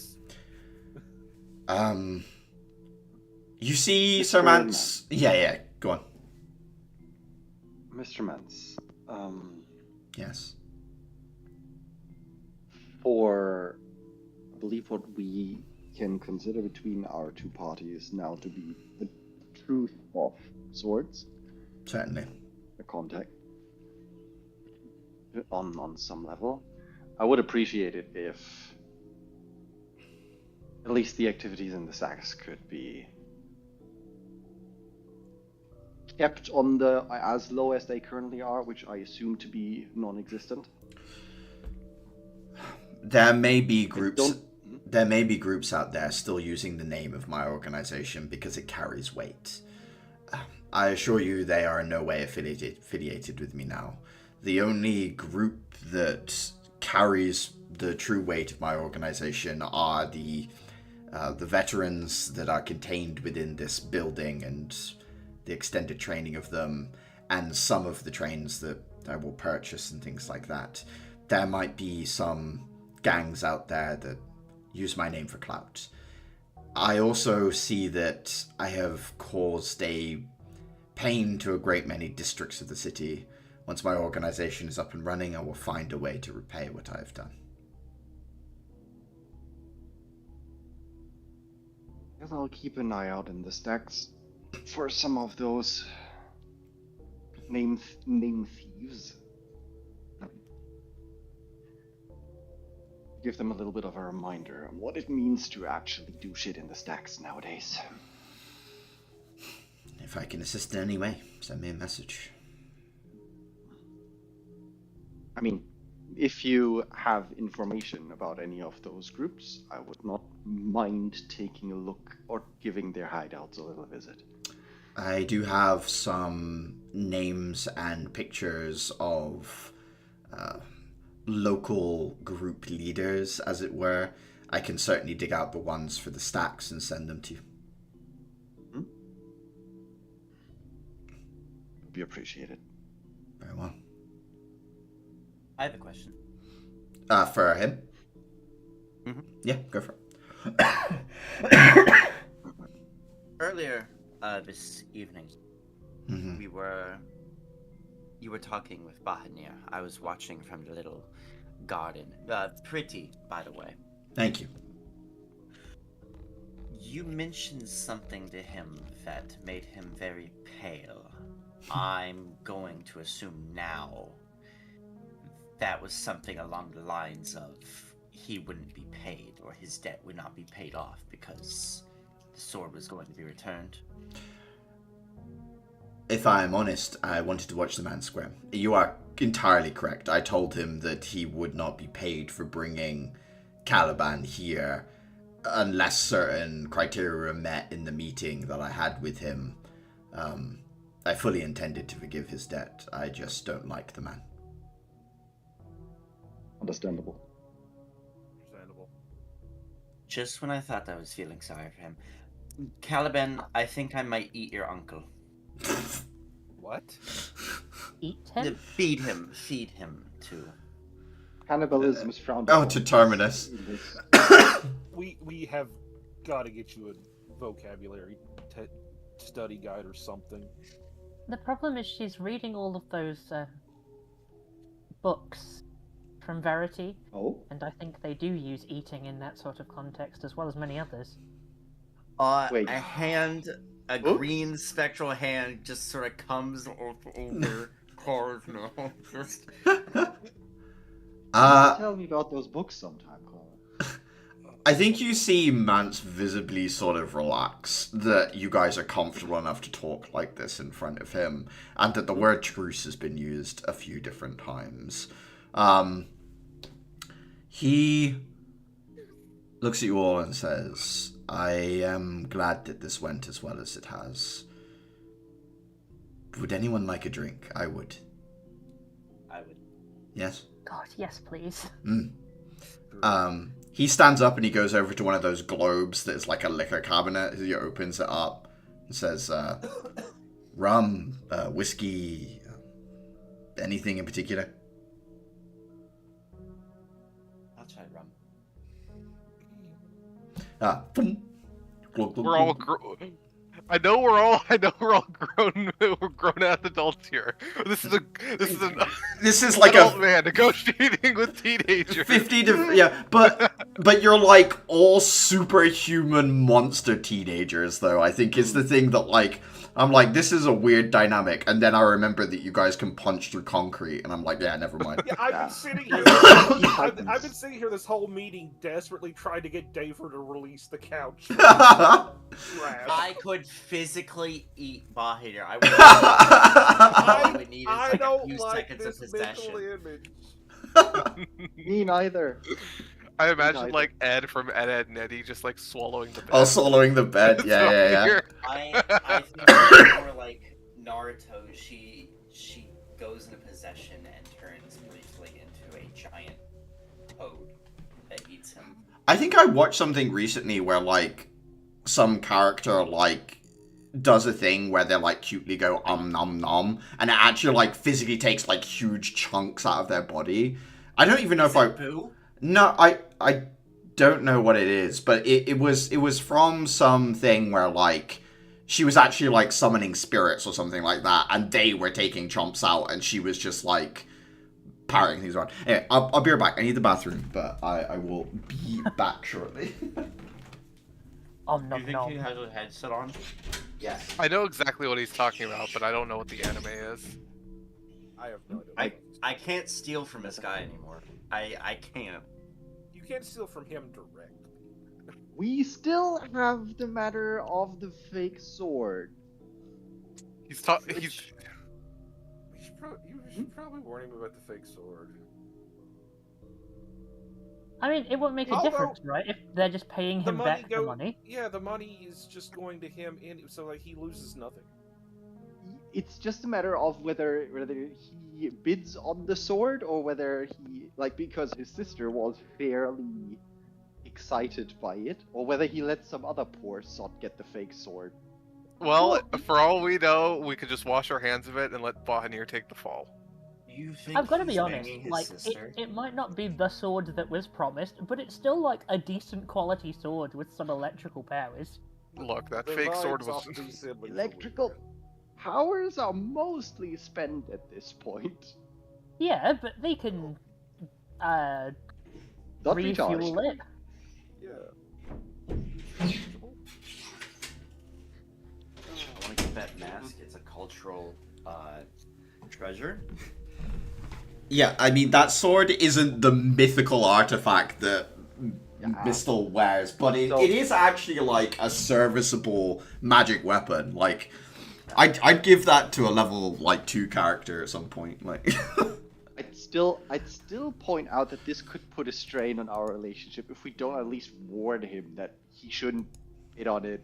You see Sir Mance... Yeah, go on. Mr. Mance, Yes. for, I believe what we can consider between our two parties now to be the truth of swords, Certainly. the contact, on some level, I would appreciate it if at least the activities in the stacks could be kept on the as low as they currently are, which I assume to be non-existent. There may be groups. don't- There may be groups out there still using the name of my organization because it carries weight. I assure you, they are in no way affiliated with me now. The only group that carries the true weight of my organization are the veterans that are contained within this building and the extended training of them, and some of the trains that I will purchase and things like that. There might be some gangs out there that use my name for clout. I also see that I have caused a pain to a great many districts of the city. Once my organization is up and running, I will find a way to repay what I have done. Guess I'll keep an eye out in the stacks for some of those name thieves. Give them a little bit of a reminder on what it means to actually do shit in the stacks nowadays. If I can assist in any way, send me a message. I mean, if you have information about any of those groups, I would not mind taking a look or giving their hideouts a little visit. I do have some names and pictures of local group leaders, as it were. I can certainly dig out the ones for the stacks and send them to you. Be appreciated. Very well. I have a question. For him? Mm-hmm. Yeah, go for it. Earlier this evening, mm-hmm. you were talking with Bahanir. I was watching from the little garden. Pretty, by the way. Thank you. You mentioned something to him that made him very pale. I'm going to assume now that was something along the lines of he wouldn't be paid, or his debt would not be paid off because the sword was going to be returned. If I am honest, I wanted to watch the man squirm. You are entirely correct. I told him that he would not be paid for bringing Caliban here unless certain criteria were met in the meeting that I had with him. I fully intended to forgive his debt. I just don't like the man. Understandable. Just when I thought I was feeling sorry for him. Caliban, I think I might eat your uncle. What? Eat him? Feed him too. Cannibalism is frowned Oh, upon. to Terminus. We have got to get you a vocabulary study guide or something. The problem is she's reading all of those books from Verity, and I think they do use eating in that sort of context as well as many others. Wait. A green spectral hand just sort of comes over Cardinal. Tell me about those books sometime, Clara. I think you see Mance visibly sort of relax, that you guys are comfortable enough to talk like this in front of him, and that the word truce has been used a few different times. He looks at you all and says, I am glad that this went as well as it has. Would anyone like a drink? I would. I would. Yes? God, yes, please. He stands up and he goes over to one of those globes that's like a liquor cabinet. He opens it up and says, rum, whiskey, anything in particular? I'll try rum. Boom. Glug, glug, We're all glug. I know we're all grown. We're grown ass adults here. This is like adult a man negotiating with teenagers. 50 to yeah, but you're like all superhuman monster teenagers though. I think is the thing that like I'm like, this is a weird dynamic, and then I remember that you guys can punch through concrete, and I'm like, yeah, never mind. Yeah, I've been sitting here. I've been sitting here this whole meeting, desperately trying to get Daver to release the couch. I could physically eat Bahir. I would need like a few seconds of possession. Me neither. I imagine like Ed from Ed, Ed and Eddie just like swallowing the bed. Oh, swallowing the bed. Yeah. I think it's more like Naruto. She goes into possession and turns briefly into a giant toad that eats him. I think I watched something recently where like some character like does a thing where they like cutely go nom nom, and it actually like physically takes like huge chunks out of their body. I don't even know if I. Boo? No, I don't know what it is, but it was from something where like she was actually like summoning spirits or something like that, and they were taking chomps out, and she was just like parrying things around. Anyway, I'll be right back. I need the bathroom, but I will be back shortly. Oh Do no, you think no. he has a headset on? Yes. I know exactly what he's talking about, but I don't know what the anime is. I have no idea. I can't steal from this guy anymore. I can't. You can't steal from him directly. We still have the matter of the fake sword. He's You should probably warn him about the fake sword. I mean, it won't make a Although, difference, right? If they're just paying him back the money. Yeah, the money is just going to him, so like he loses nothing. It's just a matter of whether he bids on the sword or whether he because his sister was fairly excited by it, or whether he lets some other poor sod get the fake sword. Well, for all we know, we could just wash our hands of it and let Bahanir take the fall. You think I've got to he's be honest, banging his like, sister? it might not be the sword that was promised, but it's still, like, a decent quality sword with some electrical powers. Look, that The fake sword vibes was. off these siblings are Electrical weird. powers are mostly spent at this point. Yeah, but they can, Not refuel recharged. it. Yeah. I want to get that mask. It's a cultural treasure. Yeah, I mean, that sword isn't the mythical artifact that Mistle wears, but it is actually, like, a serviceable magic weapon. Like, I'd give that to a level, like, 2 character at some point. Like, I'd still point out that this could put a strain on our relationship if we don't at least warn him that he shouldn't hit on it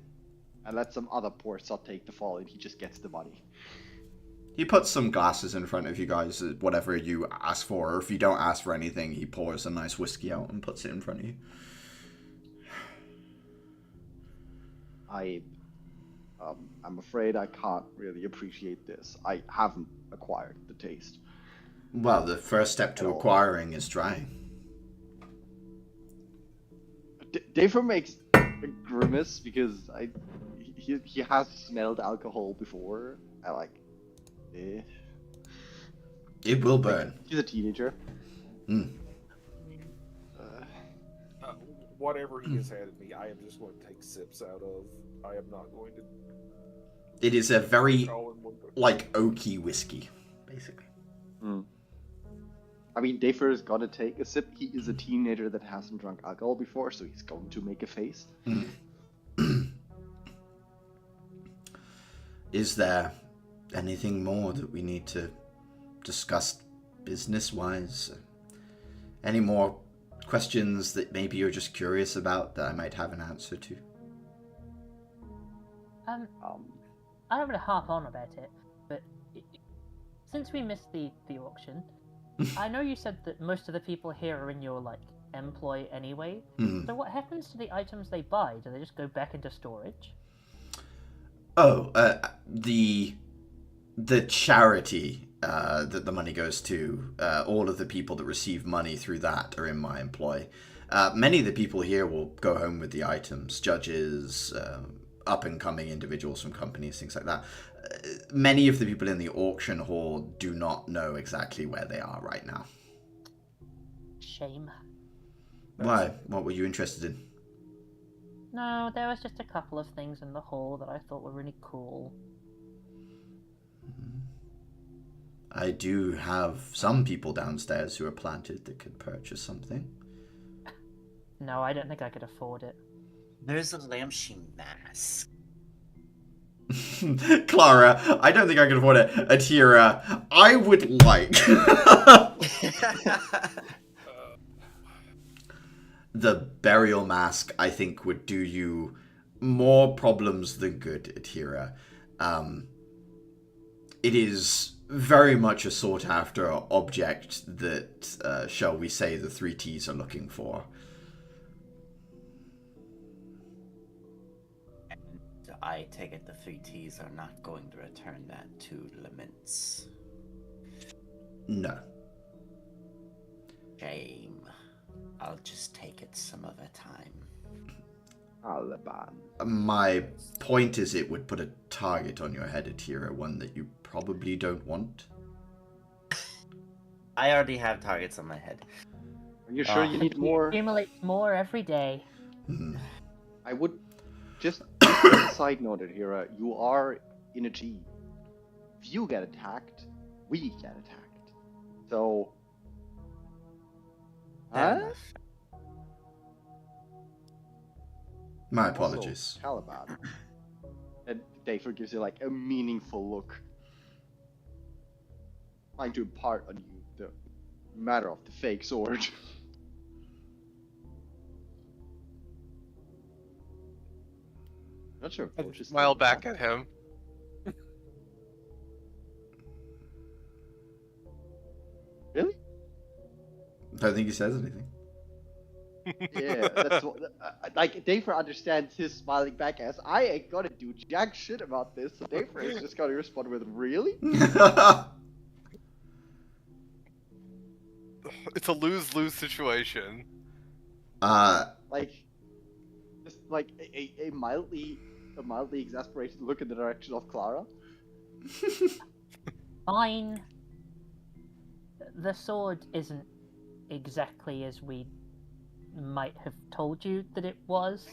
and let some other poor sod take the fall and he just gets the money. he puts some glasses in front of you guys, whatever you ask for, or if you don't ask for anything, he pours a nice whiskey out and puts it in front of you. I'm afraid I can't really appreciate this. I haven't acquired the taste. Well, the first step to acquiring is trying. Dafer makes a grimace because he has smelled alcohol before. It will burn. He's a teenager. Whatever he has handed me, I am just going to take sips out of. I am not going to. It is a very, Oh, and one go- like, oaky whiskey, basically. I mean, Dafer is gonna take a sip. He is a teenager that hasn't drunk alcohol before, so he's going to make a face. Is there anything more that we need to discuss business-wise? Any more questions that maybe you're just curious about that I might have an answer to? I don't want to harp on about it, but since we missed the auction, I know you said that most of the people here are in your, like, employ anyway. So what happens to the items they buy? Do they just go back into storage? Oh, the charity that the money goes to, all of the people that receive money through that are in my employ. Many of the people here will go home with the items, judges, up-and-coming individuals from companies, things like that. Many of the people in the auction hall do not know exactly where they are right now. Shame. Why? What were you interested in? No, there was just a couple of things in the hall that I thought were really cool. I do have some people downstairs who are planted that could purchase something. No, I don't think I could afford it. There's a lampshade mask. Clara, I don't think I can afford it. Atira, I would like. The burial mask, I think, would do you more problems than good, Atira. It is very much a sought-after object that, shall we say, the 3Ts are looking for. I take it the 3Ts are not going to return that to Laments. No. Shame. I'll just take it some other time. Alban. My point is it would put a target on your head, Atira, one that you probably don't want. I already have targets on my head. Are you sure you need more? Accumulate more every day. I would just a side note, Hira. You are in a G. If you get attacked, we get attacked. So, My apologies. Also, Caliban. And Dafer gives you like a meaningful look, trying to impart on you the matter of the fake sword. Not sure. I smile back at him. Really? Don't think he says anything. Yeah, that's what, like Dafer understands his smiling back as I ain't gonna do jack shit about this. So Dafer is just gonna respond with really. It's a lose-lose situation. Like, just like a mildly exasperated look in the direction of Clara. Fine. The sword isn't exactly as we might have told you that it was.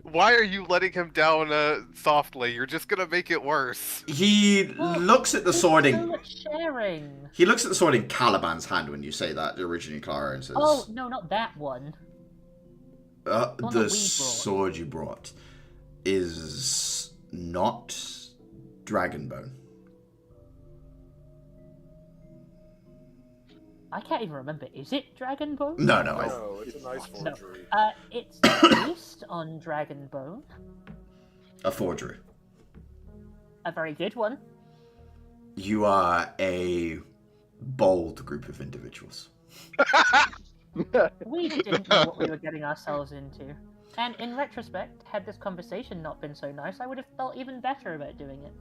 Why are you letting him down softly? You're just gonna make it worse. He looks at the sword So in. much sharing. He looks at the sword in Caliban's hand when you say that originally, Clara, and says, Oh no, not that one. one that we the brought. sword you brought is not Dragonbone." I can't even remember. Is it Dragonbone? No. No, it's a nice forgery. It's based on Dragonbone. A forgery. A very good one. You are a bold group of individuals. We didn't know what we were getting ourselves into. And in retrospect, had this conversation not been so nice, I would have felt even better about doing it.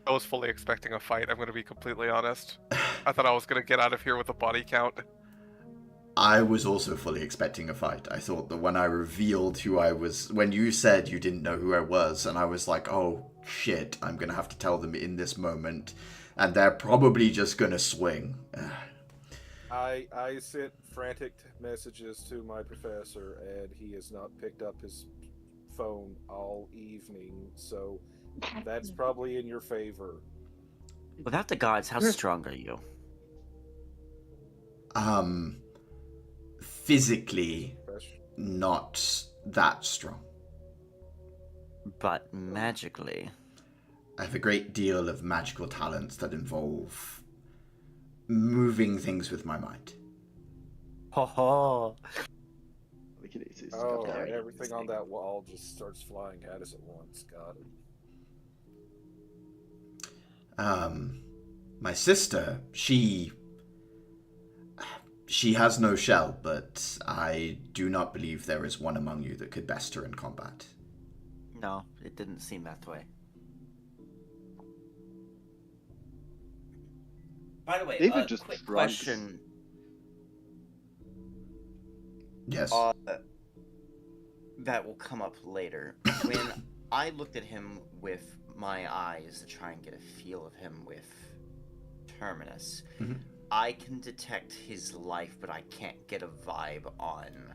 I was fully expecting a fight, I'm going to be completely honest. I thought I was going to get out of here with a body count. I was also fully expecting a fight. I thought that when I revealed who I was, when you said you didn't know who I was, and I was like, oh shit, I'm going to have to tell them in this moment, and they're probably just going to swing. I sent frantic messages to my professor, and he has not picked up his phone all evening, so that's probably in your favor. Without the gods, how strong are you? Physically, not that strong. But magically. I have a great deal of magical talents that involve moving things with my mind. Ho ho. Oh, everything on that wall just starts flying at us at once. Got it. My sister, she has no shell, but I do not believe there is one among you that could best her in combat. No, it didn't seem that way. By the way, David just quick shrugs. question. Yes. That will come up later. When I looked at him with my eyes to try and get a feel of him with Terminus, I can detect his life, but I can't get a vibe on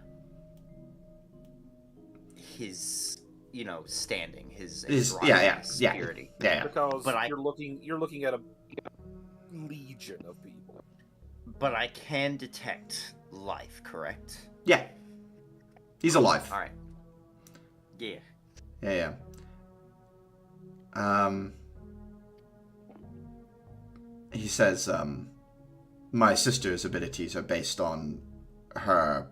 his, standing, his security. Yeah. Because But you're looking at a legion of people. But I can detect life, correct? Yeah. He's alive. All right. Yeah. Yeah. He says, my sister's abilities are based on her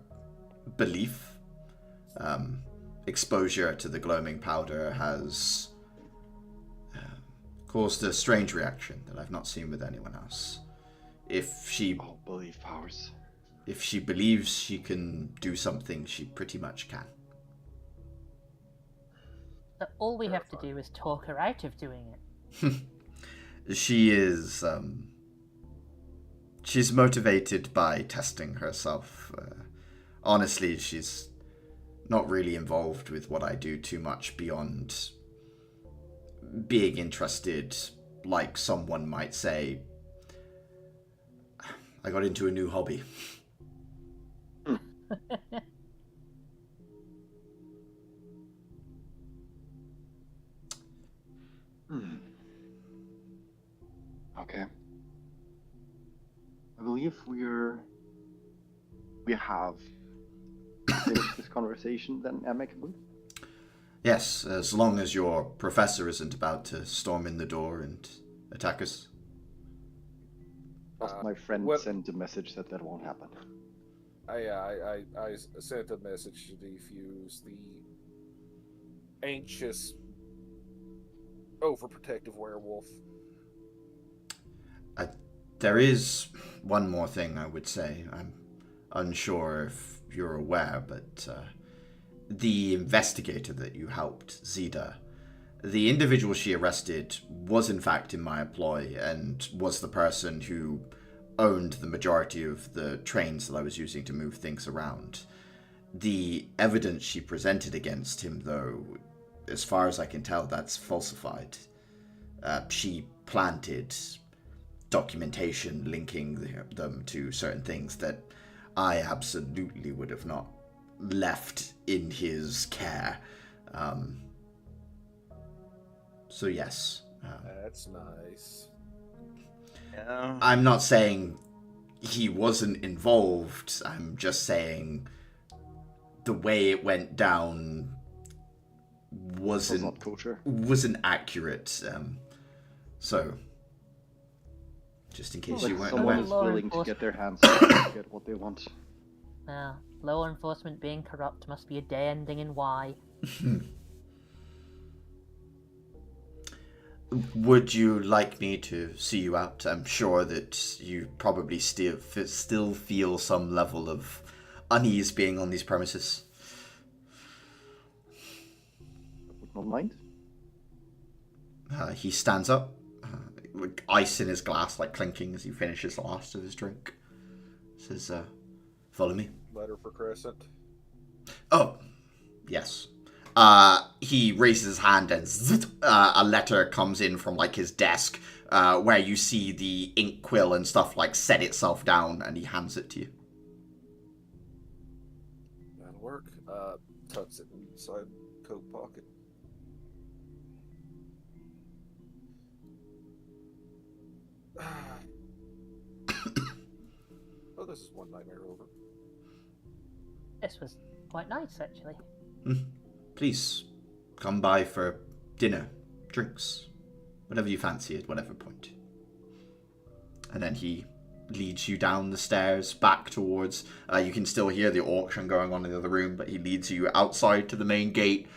belief. Exposure to the gloaming powder has caused a strange reaction that I've not seen with anyone else. If she belief powers. If she believes she can do something, she pretty much can. So all we have to do is talk her out of doing it. She is, she's motivated by testing herself. Honestly, she's not really involved with what I do too much beyond being interested, like someone might say, I got into a new hobby. Okay. I believe we have finished this conversation then, amicably. Yes, as long as your professor isn't about to storm in the door and attack us. My friend sent a message that won't happen. I sent a message to defuse the anxious, overprotective werewolf. There is one more thing I would say. unsure if you're aware, but the investigator that you helped, Zeta, the individual she arrested was in fact in my employ and was the person who owned the majority of the trains that I was using to move things around. The evidence she presented against him, though, as far as I can tell, that's falsified. She planted documentation linking them to certain things that I absolutely would have not left in his care. So yes. That's nice. Yeah. I'm not saying he wasn't involved. I'm just saying the way it went down Was not kosher. wasn't accurate. So, just in case you weren't Someone aware. is willing to get their hands on it to get what they want. Law enforcement being corrupt must be a day ending in Y. Would you like me to see you out? I'm sure that you probably still feel some level of unease being on these premises. Would not mind. He stands up, like ice in his glass, like clinking as he finishes the last of his drink. Says, "Follow me." Letter for Crescent. Oh, yes. He raises his hand and a letter comes in from like his desk, where you see the ink quill and stuff like set itself down, and he hands it to you. That'll work. Tucks it inside coat pocket. Oh, this is one nightmare over. This was quite nice, actually. Please come by for dinner, drinks, whatever you fancy at whatever point. And then he leads you down the stairs back towards, you can still hear the auction going on in the other room, but he leads you outside to the main gate.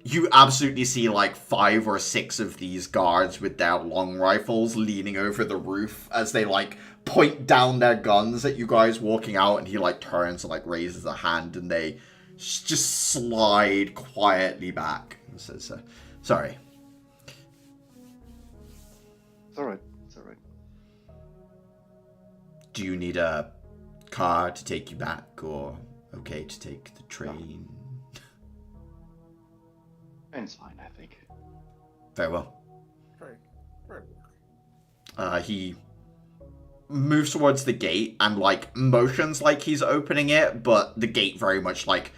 You absolutely see like 5 or 6 of these guards with their long rifles leaning over the roof as they like point down their guns at you guys walking out, and he like turns and like raises a hand, and they just slide quietly back and says, "Sorry." It's alright. It's alright. Do you need a car to take you back, or okay to take the train? And it's fine, I think. Very well. Right. He moves towards the gate and like motions like he's opening it, but the gate very much like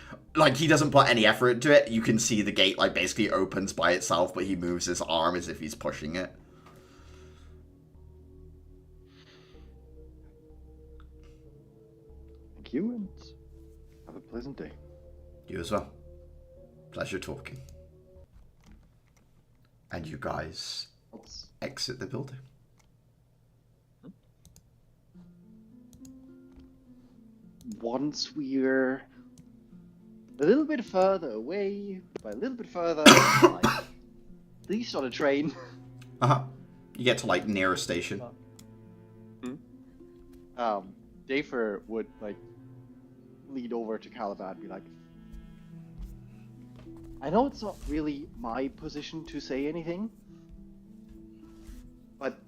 he doesn't put any effort into it. You can see the gate like basically opens by itself, but he moves his arm as if he's pushing it. Thank you, and have a pleasant day. You as well. Pleasure talking. And you guys exit the building. Once we're a little bit further away, by a little bit further, like, at least on a train. You get to like near a station. Dafer would like lead over to Caliban and be like, I know it's not really my position to say anything, but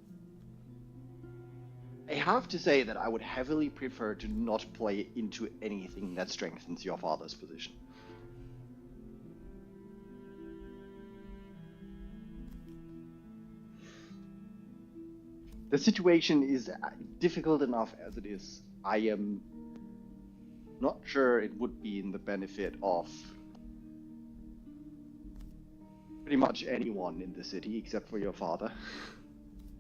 I have to say that I would heavily prefer to not play into anything that strengthens your father's position. The situation is difficult enough as it is. I am not sure it would be in the benefit of pretty much anyone in the city except for your father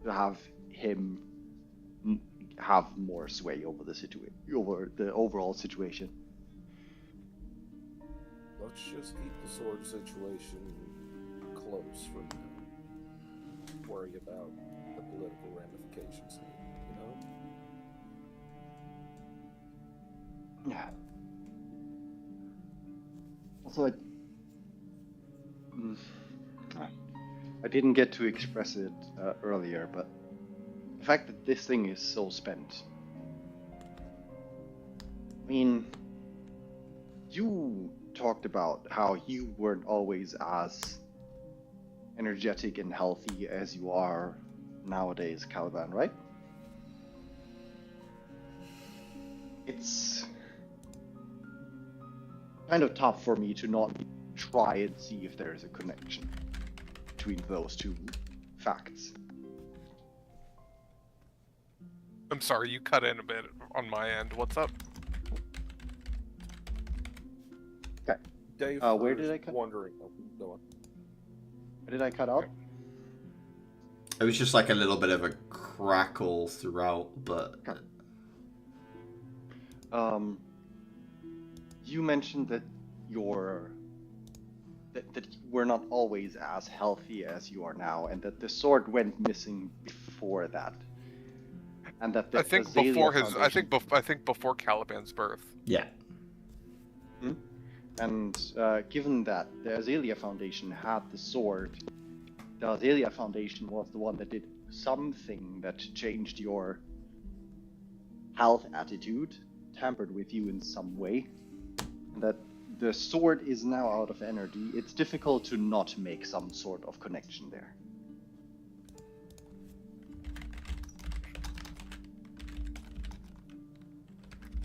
to have him have more sway over the over the overall situation. Let's just keep the sword situation close for now. Worry about the political ramifications, you know? Yeah. Also, I didn't get to express it earlier, but the fact that this thing is so spent I mean, you talked about how you weren't always as energetic and healthy as you are nowadays, Caliban, right? It's kind of tough for me to not try and see if there's a connection between those two facts. I'm sorry, you cut in a bit on my end. What's up? Okay. Dave, Where did I cut? Wondering. Oh, go on. Where did I cut out? It was just like a little bit of a crackle throughout, but... Okay. You mentioned that that you were not always as healthy as you are now, and that the sword went missing before that, and that the I think Azalea before his. Foundation... I think before Caliban's birth. Yeah. And given that the Azalea Foundation had the sword, the Azalea Foundation was the one that did something that changed your health attitude, tampered with you in some way, and that the sword is now out of energy. It's difficult to not make some sort of connection there.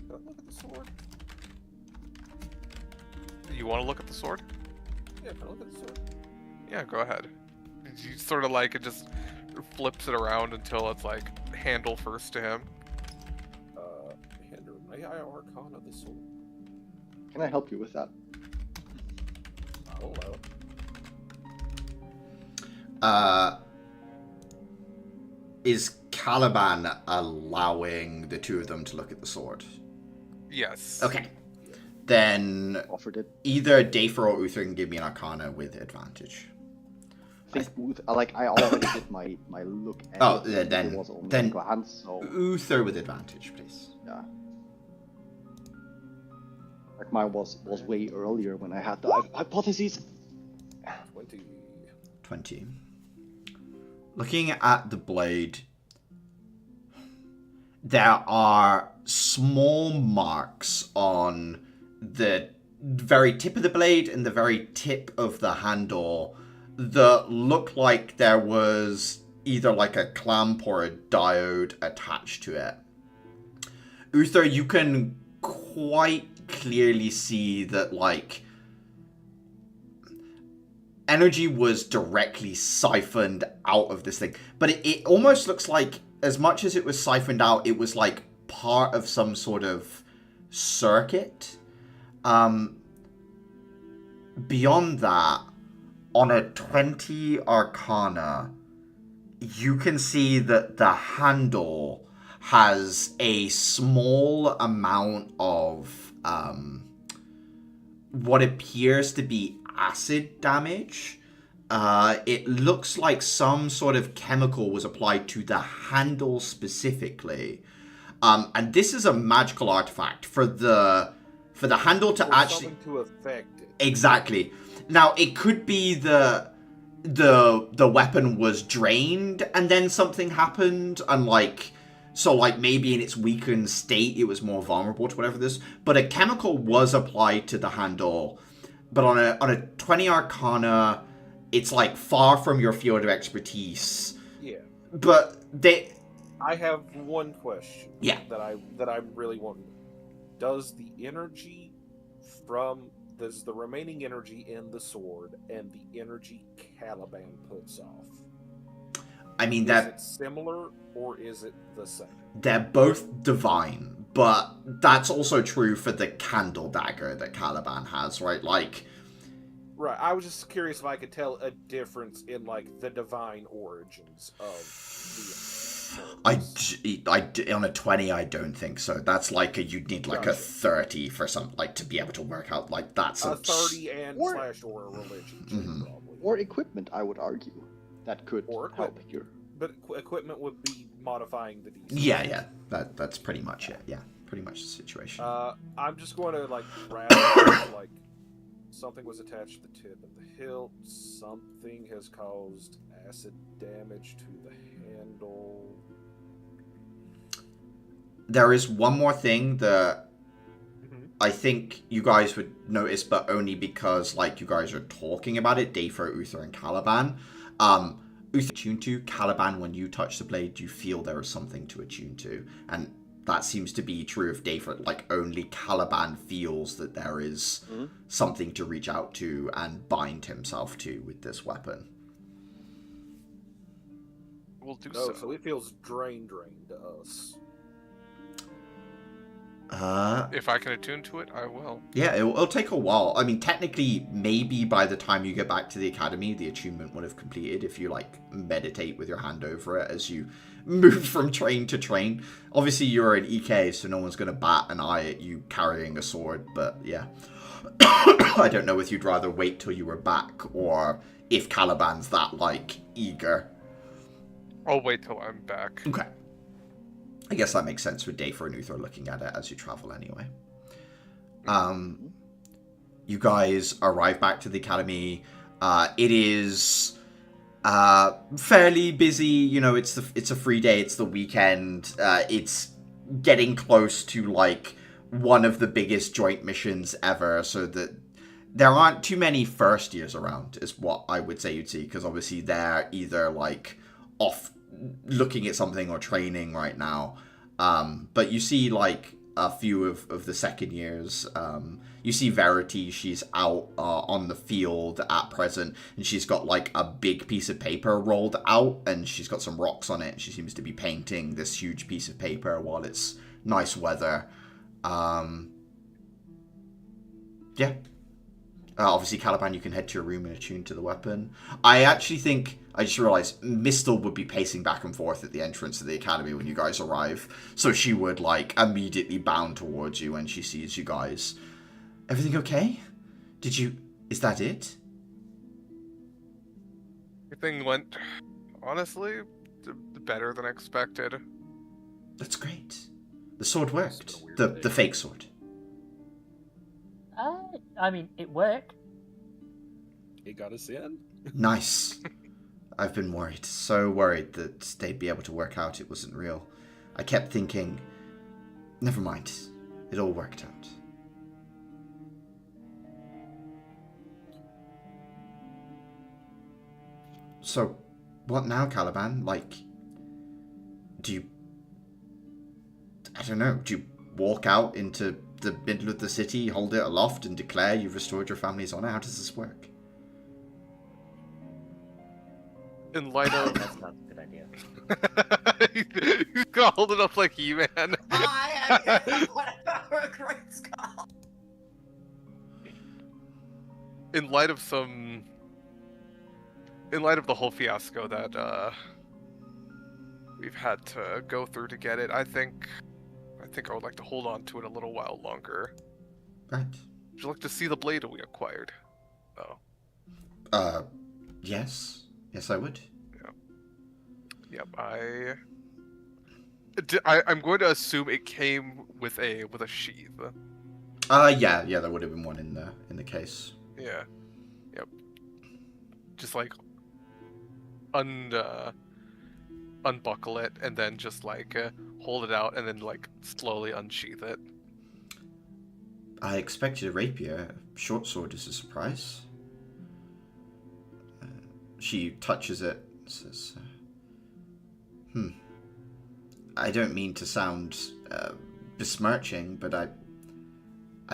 Can I look at the sword? You want to look at the sword? Yeah, can I look at the sword? Yeah, go ahead. You sort of like it just flips it around until it's like handle first to him. Hinder, may I arcana the sword? Can I help you with that? I'll allow it. Is Caliban allowing the two of them to look at the sword? Yes. Okay. Then Offered it. either Dafer or Uther can give me an arcana with advantage. I think I already did my look. Oh, it was only then a glance, so Uther with advantage, please. yeah. Like mine was way earlier when I had the hypotheses. 20. 20. Looking at the blade, there are small marks on the very tip of the blade and the very tip of the handle that look like there was either like a clamp or a diode attached to it. Uther, you can quite clearly see that like energy was directly siphoned out of this thing, but it almost looks like as much as it was siphoned out, it was like part of some sort of circuit. Beyond that, on a 20 Arcana, you can see that the handle has a small amount of what appears to be acid damage. It looks like some sort of chemical was applied to the handle specifically. And this is a magical artifact for the handle to actually something to affect it. Exactly. Now it could be the weapon was drained and then something happened, and like maybe in its weakened state it was more vulnerable to whatever this. But a chemical was applied to the handle. But on a 20 Arcana, it's like far from your field of expertise. Yeah. But I have one question. Yeah. That I really want. Does the remaining energy in the sword and the energy Caliban puts off? I mean, is it similar or is it the same? They're both divine, but that's also true for the candle dagger that Caliban has, right? Like, right. I was just curious if I could tell a difference in like the divine origins of the. On a 20, I don't think so. That's like you'd need like Gotcha. a 30 for some, like to be able to work out like that's a 30 and or a religion, Mhm. probably. Or equipment, I would argue, that could Or help your. But equipment would be modifying the DC. Yeah. That's pretty much it. Yeah, pretty much the situation. I'm just going to like grab like something was attached to the tip of the hilt. Something has caused acid damage to the handle. There is one more thing that I think you guys would notice, but only because, like, you guys are talking about it, Dafer, Uther, and Caliban. Uther attuned to, Caliban, when you touch the blade, you feel there is something to attune to. And that seems to be true of Dafer. Like, only Caliban feels that there is something to reach out to and bind himself to with this weapon. We'll do No, so. so it feels drain to us. If I can attune to it, I will. Yeah, it'll take a while. I mean, technically, maybe by the time you get back to the academy, the attunement would have completed if you, like, meditate with your hand over it as you move from train to train. Obviously, you're an EK, so no one's going to bat an eye at you carrying a sword, but yeah. I don't know if you'd rather wait till you were back, or if Caliban's that, like, eager. I'll wait till I'm back. Okay. I guess that makes sense with Dafer and Uther looking at it as you travel anyway. You guys arrive back to the academy. It is fairly busy. You know, it's a free day. It's the weekend. It's getting close to, like, one of the biggest joint missions ever, so that there aren't too many first years around, is what I would say you'd see, because obviously they're either, like, off looking at something or training right now. But you see, like, a few of the second years. You see Verity, she's out on the field at present, and she's got, like, a big piece of paper rolled out, and she's got some rocks on it, and she seems to be painting this huge piece of paper while it's nice weather. Yeah. Obviously, Caliban, you can head to your room and attune to the weapon. I actually think, I just realized, Mistel would be pacing back and forth at the entrance of the academy when you guys arrive. So she would, like, immediately bound towards you when she sees you guys. Everything okay? Is that it? Everything went, honestly, better than expected. That's great. The sword worked. It's been a weird The day. fake sword. I mean, it worked. It got us in. Nice. I've been worried. So worried that they'd be able to work out it wasn't real. I kept thinking, never mind. It all worked out. So, what now, Caliban? Like, I don't know, do you walk out into the middle of the city, hold it aloft, and declare you've restored your family's honor? How does this work? In light of... That's not a good idea. He's gonna hold it up like He-Man. What a great skull! In light of some... In light of the whole fiasco that we've had to go through to get it, I think I would like to hold on to it a little while longer. Right. Would you like to see the blade we acquired? Oh. Yes. Yes, I would. Yep, I'm going to assume it came with a sheath. Yeah, there would have been one in the case. Yeah. Yep. Just like unbuckle it and then just like hold it out and then like slowly unsheath it. I expected a rapier. Short sword is a surprise. She touches it and says, I don't mean to sound besmirching, but I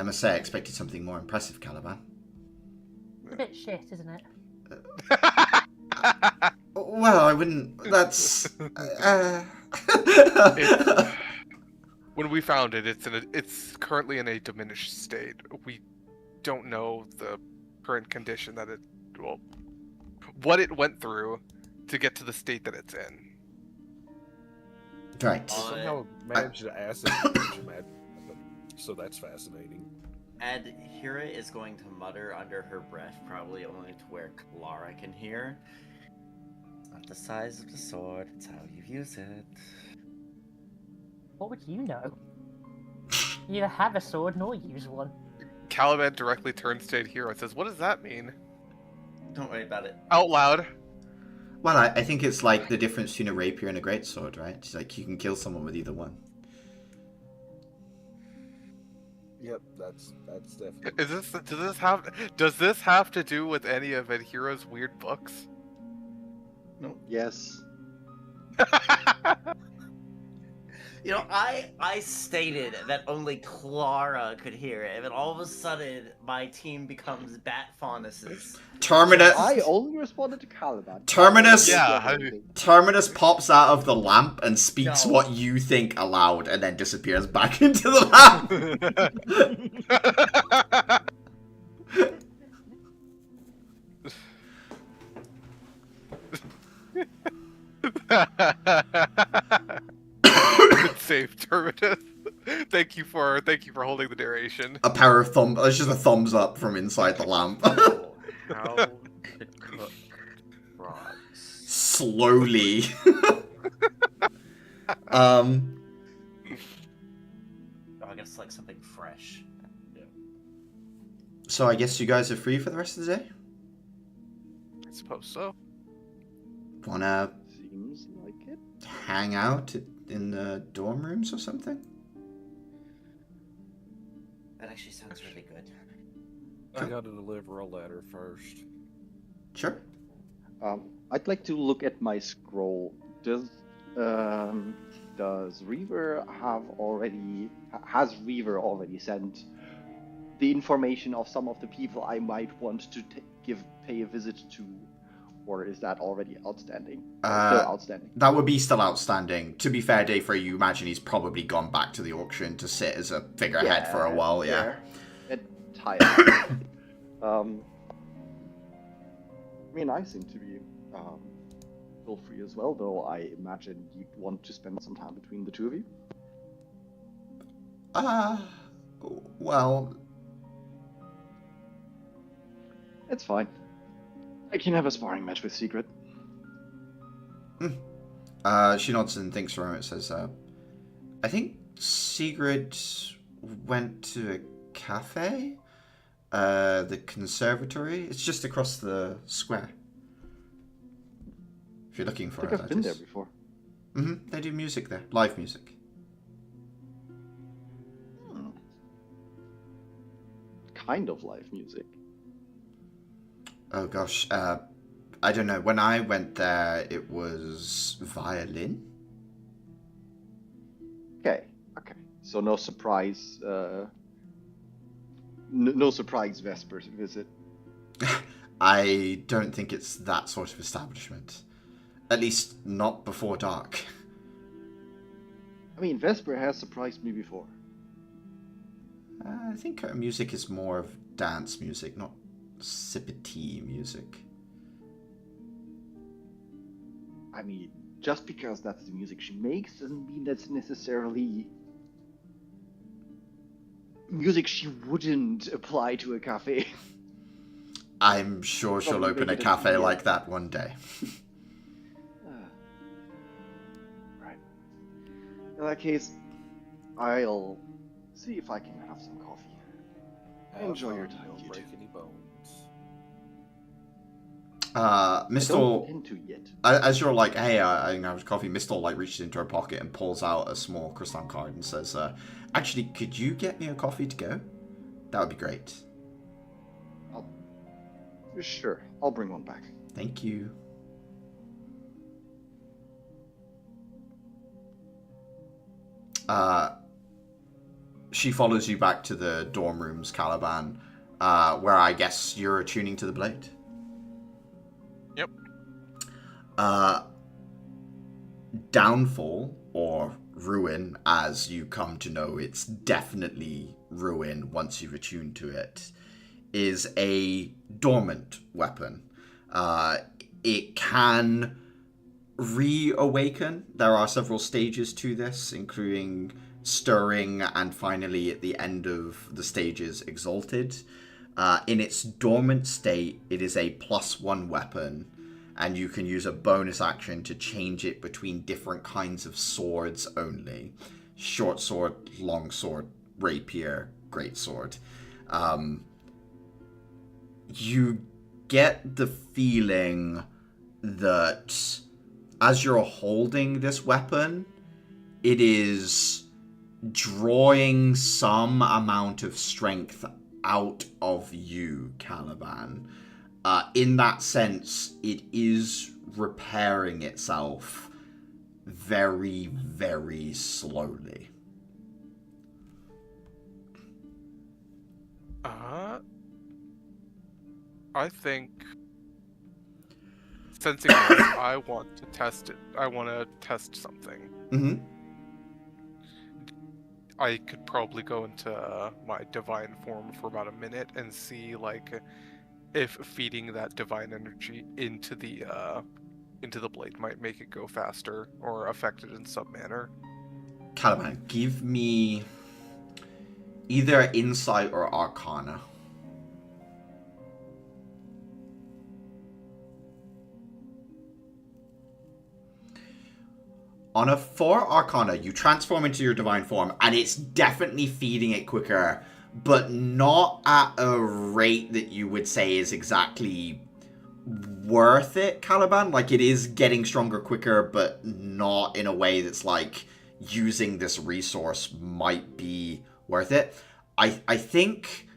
must say I expected something more impressive, Caliban. It's a bit shit, isn't it? Well, I wouldn't... That's... When we found it, it's currently in a diminished state. We don't know the current condition that what it went through to get to the state that it's in. Right. Somehow managed to acid condition that, so that's fascinating. And Hira is going to mutter under her breath, probably only to where Clara can hear. It's not the size of the sword, it's how you use it. What would you know? You neither have a sword nor use one. Caliban directly turns to Hero and says, "What does that mean?" Don't worry about it. Out loud. Well, I think it's like the difference between a rapier and a greatsword, right? It's like you can kill someone with either one. Yep, that's definitely. Does this have to do with any of Adhira's weird books? No. Yes. You know, I stated that only Clara could hear it, and then all of a sudden my team becomes bat faunuses. Terminus. I only responded to Caliban. Terminus. Yeah, how do you- Terminus pops out of the lamp and speaks No. what you think aloud, and then disappears back into the lamp. Good save, Terminus. Thank you for holding the narration. A pair of thumb. It's just a thumbs up from inside the lamp. How to cook frogs. Slowly. Oh, I gotta select something fresh. So I guess you guys are free for the rest of the day? I suppose so. Wanna Seems like it. hang out in the dorm rooms or something? That actually sounds really good. I gotta deliver a letter first. Sure. I'd like to look at my scroll. Does Reaver has Reaver already sent the information of some of the people I might want to pay a visit to, or is that already outstanding? Still outstanding. That would be still outstanding. To be fair, Dayfrey, you imagine he's probably gone back to the auction to sit as a figurehead for a while, yeah. Tired. I mean, I seem to be feel free as well, though I imagine you'd want to spend some time between the two of you. Well... It's fine. I can have a sparring match with Secret. She nods and thinks for a moment, says, I think Sigrid went to a cafe? The conservatory? It's just across the square. If you're looking for I it, think I've been there before. They do music there. Live music. Kind of live music. Oh gosh, I don't know. When I went there, it was violin. Okay. So no surprise. No surprise Vesper visit. I don't think it's that sort of establishment. At least not before dark. I mean, Vesper has surprised me before. I think her music is more of dance music, not sippity music. I mean, just because that's the music she makes doesn't mean that's necessarily music she wouldn't apply to a cafe. I'm sure she'll Probably open a make it cafe yeah. like that one day. Right. In that case, I'll see if I can have some coffee. Enjoy your time, Don't you break two. any bones. I don't Mistle, intend to yet. as you're like, hey, I can have coffee, Mistle like reaches into her pocket and pulls out a small crystal card and says, actually, could you get me a coffee to go? That would be great. Sure, I'll bring one back. Thank you. She follows you back to the dorm rooms, Caliban, where I guess you're attuning to the blade. Yep. Downfall, or ruin, as you come to know, it's definitely ruin once you've attuned to it, is a dormant weapon. It can reawaken. There are several stages to this, including stirring and finally at the end of the stages, exalted. In its dormant state, it is a +1 weapon, and you can use a bonus action to change it between different kinds of swords only. Short sword, long sword, rapier, great sword. You get the feeling that as you're holding this weapon, it is drawing some amount of strength out of you, Caliban. In that sense, it is repairing itself very, very slowly. I think, sensing this, I want to test it. I want to test something. Mm-hmm. I could probably go into my divine form for about a minute and see, like, if feeding that divine energy into the blade might make it go faster or affect it in some manner. Caliban, give me either insight or arcana. On a 4 arcana, you transform into your divine form, and it's definitely feeding it quicker, but not at a rate that you would say is exactly worth it, Caliban. Like, it is getting stronger quicker, but not in a way that's like using this resource might be worth it. I think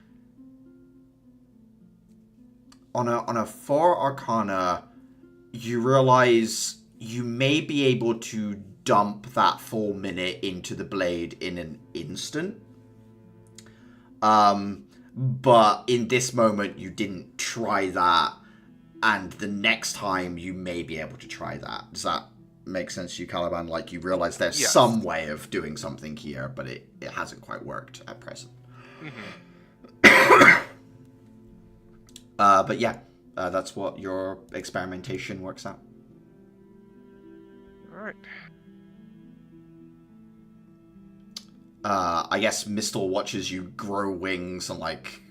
on a 4 arcana, you realize you may be able to dump that full minute into the blade in an instant. But in this moment, you didn't try that, and the next time you may be able to try that. Does that make sense to you, Caliban? Like, you realize there's some way of doing something here, but it hasn't quite worked at present. Mm-hmm. But yeah, that's what your experimentation works out. Alright. I guess Mistle watches you grow wings and, like,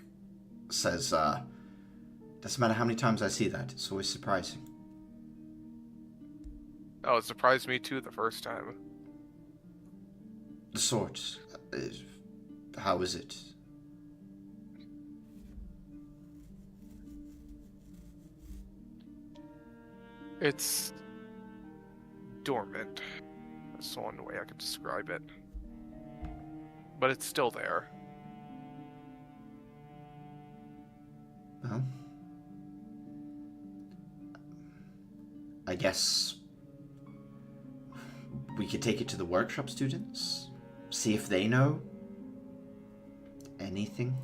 says, doesn't matter how many times I see that, it's always surprising. Oh, it surprised me too the first time. The sword, how is it? It's dormant. That's one way I could describe it. But it's still there. Well, I guess we could take it to the workshop students, see if they know anything.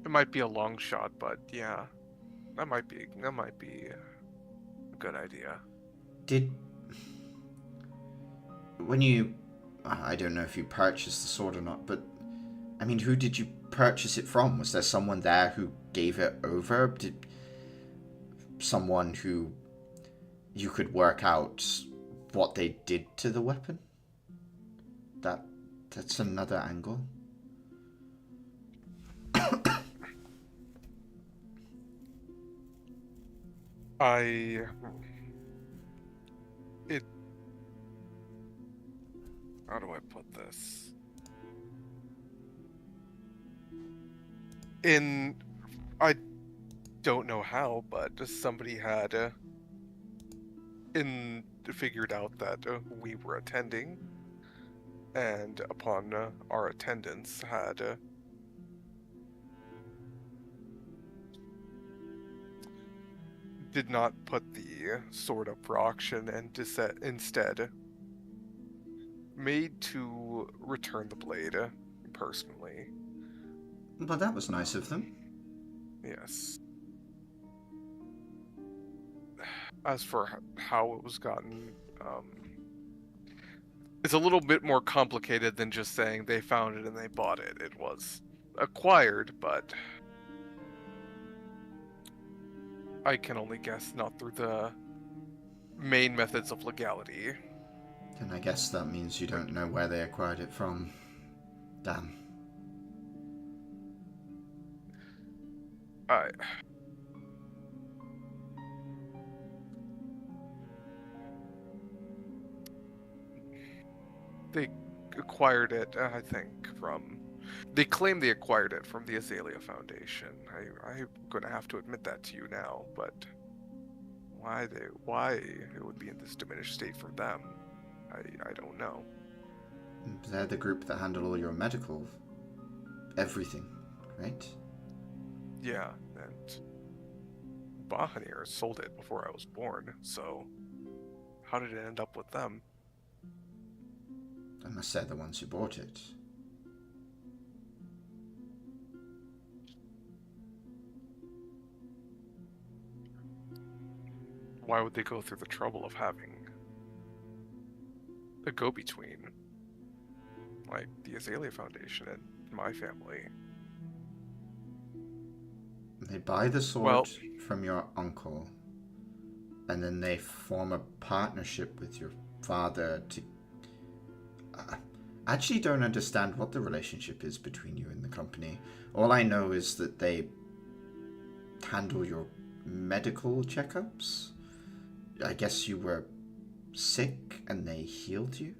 It might be a long shot, but yeah, that might be a good idea. I don't know if you purchased the sword or not, but I mean, who did you purchase it from? Was there someone there who gave it over? Did someone who you could work out what they did to the weapon? That's another angle. How do I put this? I don't know how, but somebody had figured out that we were attending, and upon our attendance had did not put the sword up for auction and instead made to return the blade personally. But that was nice of them. Yes. As for how it was gotten, it's a little bit more complicated than just saying they found it and they bought it. It was acquired, but I can only guess not through the main methods of legality. Then I guess that means you don't know where they acquired it from. Damn. They acquired it, I think, from... They claim they acquired it from the Azalea Foundation. I'm going to have to admit that to you now, but Why it would be in this diminished state for them, I don't know. They're the group that handle all your medical everything, right? Yeah, and Bahanir sold it before I was born, so how did it end up with them? Unless they're the ones who bought it. Why would they go through the trouble of having a go-between like the Azalea Foundation and my family? They buy the sword from your uncle, and then they form a partnership with your father to... I actually don't understand what the relationship is between you and the company. All I know is that they handle your medical checkups. I guess you were sick and they healed you?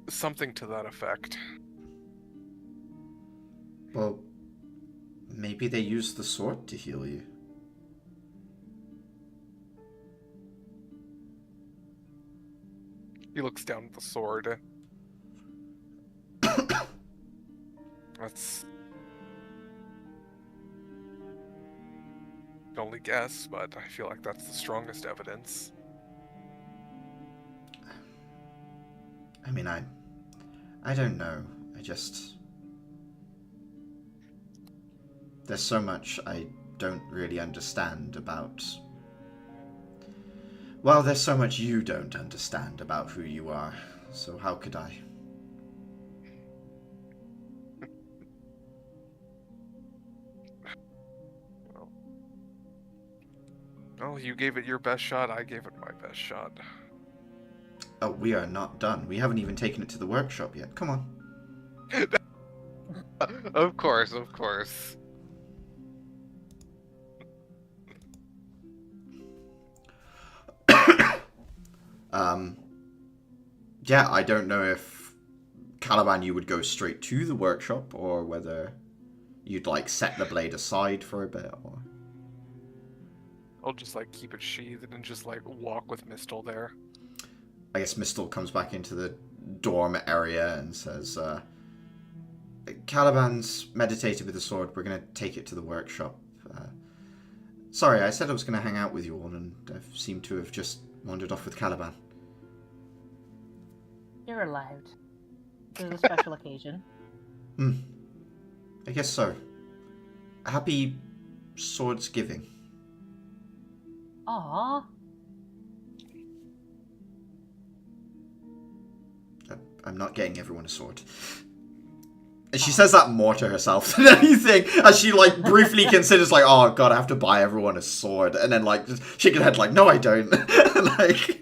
Something to that effect. Well, maybe they used the sword to heal you. He looks down at the sword. That's... I can only guess, but I feel like that's the strongest evidence. I mean, I don't know. I just... There's so much I don't really understand about... Well, there's so much you don't understand about who you are, so how could I? Well, you gave it your best shot, I gave it my best shot. Oh, we are not done. We haven't even taken it to the workshop yet. Come on. Of course, of course. Yeah, I don't know if Caliban you would go straight to the workshop or whether you'd like set the blade aside for a bit or... I'll just like keep it sheathed and just like walk with Mistle there. I guess Mistle comes back into the dorm area and says, Caliban's meditated with the sword. We're going to take it to the workshop. Sorry, I said I was going to hang out with you all, and I seem to have just wandered off with Caliban. You're allowed. It was a special occasion. I guess so. Happy Swordsgiving. Aww. I'm not getting everyone a sword. And she says that more to herself than anything, as she, like, briefly considers, like, oh, God, I have to buy everyone a sword. And then, like, just shaking her head, like, no, I don't. Like...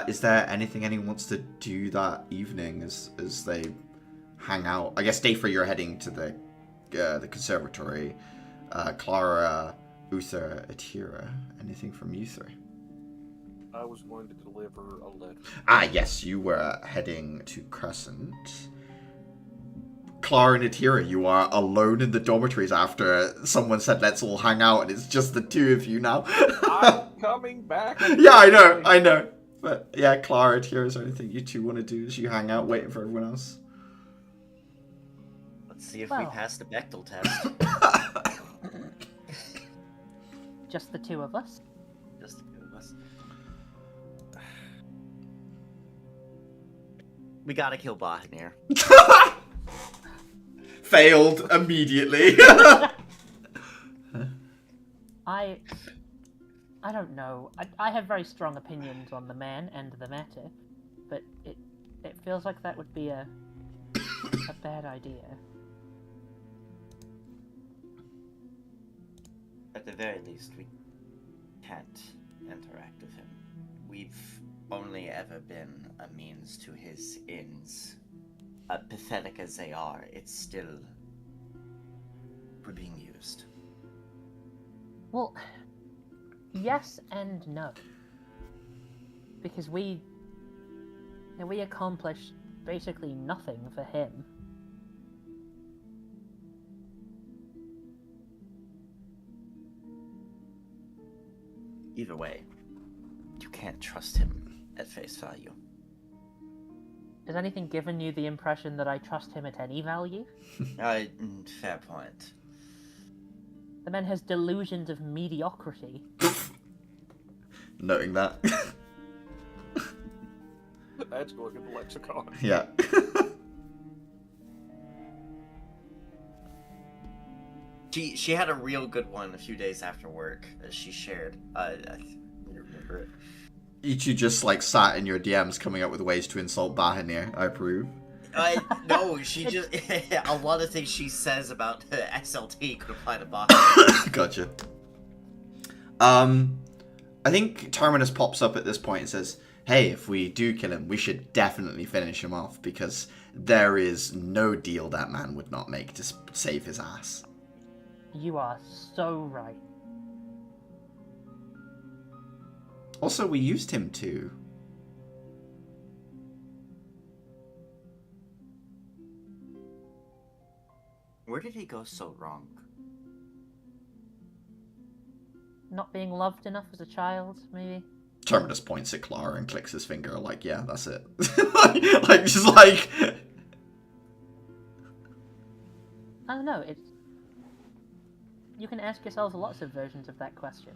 Is there anything anyone wants to do that evening as they hang out? I guess, Dafer, you're heading to the conservatory. Clara, Uther, Atira. Anything from you three? I was going to deliver a letter. Ah, yes, you were heading to Crescent. Clara and Atira, you are alone in the dormitories after someone said let's all hang out, and it's just the two of you now. I'm coming back. Yeah, I know. But yeah, Clara, Atira, is there anything you two want to do as you hang out waiting for everyone else? Let's see if we pass the Bechtel test. Just the two of us? Just the two of us. We gotta kill Bahanir. Failed immediately. I don't know. I have very strong opinions on the man and the matter, but it feels like that would be a bad idea. At the very least, we can't interact with him. We've only ever been a means to his ends. Pathetic as they are, it's still... we're being used. Well, yes and no. Because we accomplished basically nothing for him. Either way, you can't trust him at face value. Has anything given you the impression that I trust him at any value? Fair point. The man has delusions of mediocrity. Noting that. That's going in the lexicon. Yeah. She had a real good one a few days after work that she shared. I remember it. Each you just like sat in your DMs coming up with ways to insult Bahanir. I approve. No, she just a lot of things she says about SLT could apply to Bach. Gotcha. I think Terminus pops up at this point and says, "Hey, if we do kill him, we should definitely finish him off because there is no deal that man would not make to save his ass." You are so right. Also, we used him too. Where did he go so wrong? Not being loved enough as a child, maybe? Terminus points at Clara and clicks his finger like, yeah, that's it. like, just like... I don't know, it's... You can ask yourselves lots of versions of that question.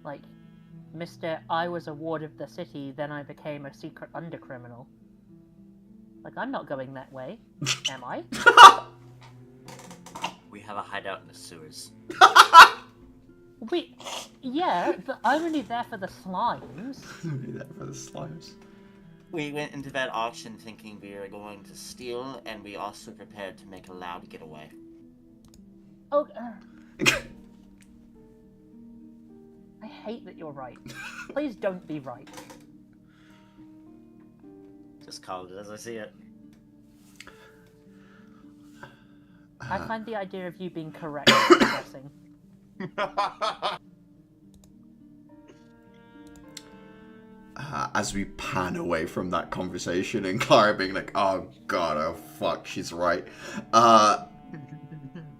Like, Mr. I was a ward of the city, then I became a secret undercriminal. Like, I'm not going that way, am I? We have a hideout in the sewers. Yeah, but I'm only there for the slimes. Only there for the slimes. We went into that auction thinking we were going to steal, and we also prepared to make a loud getaway. Oh, I hate that you're right. Please don't be right. Just call it as I see it. I find the idea of you being correct depressing. As we pan away from that conversation and Clara being like, oh god, oh fuck, she's right.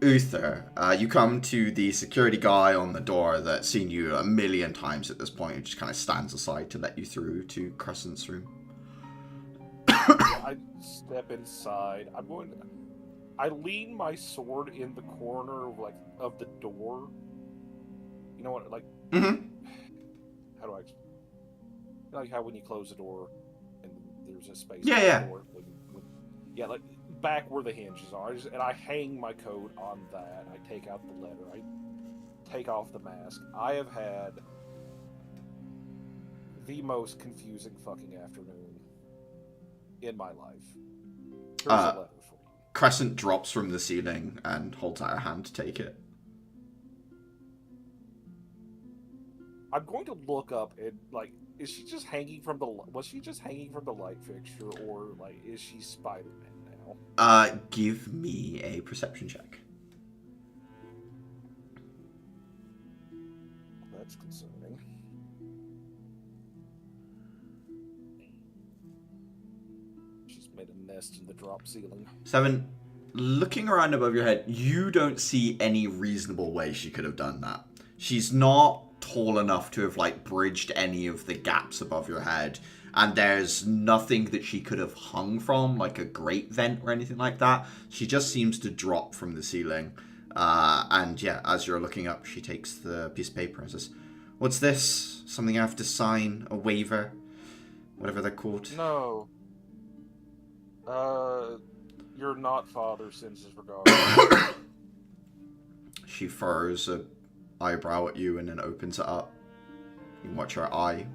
Uther, you come to the security guy on the door that's seen you a million times at this point. He just kind of stands aside to let you through to Crescent's room. I step inside. I lean my sword in the corner of the door. You know what, like... Mm-hmm. How do I... Like how when you close the door and there's a space... Yeah. The door, yeah, like back where the hinges are. And I hang my coat on that. I take out the letter. I take off the mask. I have had the most confusing fucking afternoon in my life. Here's a letter for you. Crescent drops from the ceiling and holds out a hand to take it. I'm going to look up and, like, was she just hanging from the light fixture, or, like, is she Spider-Man now? Give me a perception check. That's concerning. She's made a nest in the drop ceiling. 7. Looking around above your head, you don't see any reasonable way she could have done that. She's not tall enough to have, like, bridged any of the gaps above your head. And there's nothing that she could have hung from, like a grate vent or anything like that. She just seems to drop from the ceiling. And yeah, as you're looking up, she takes the piece of paper and says, "What's this? Something I have to sign? A waiver? Whatever they're called." No. You're not father since his regard. She furrows an eyebrow at you and then opens it up. You can watch her eye.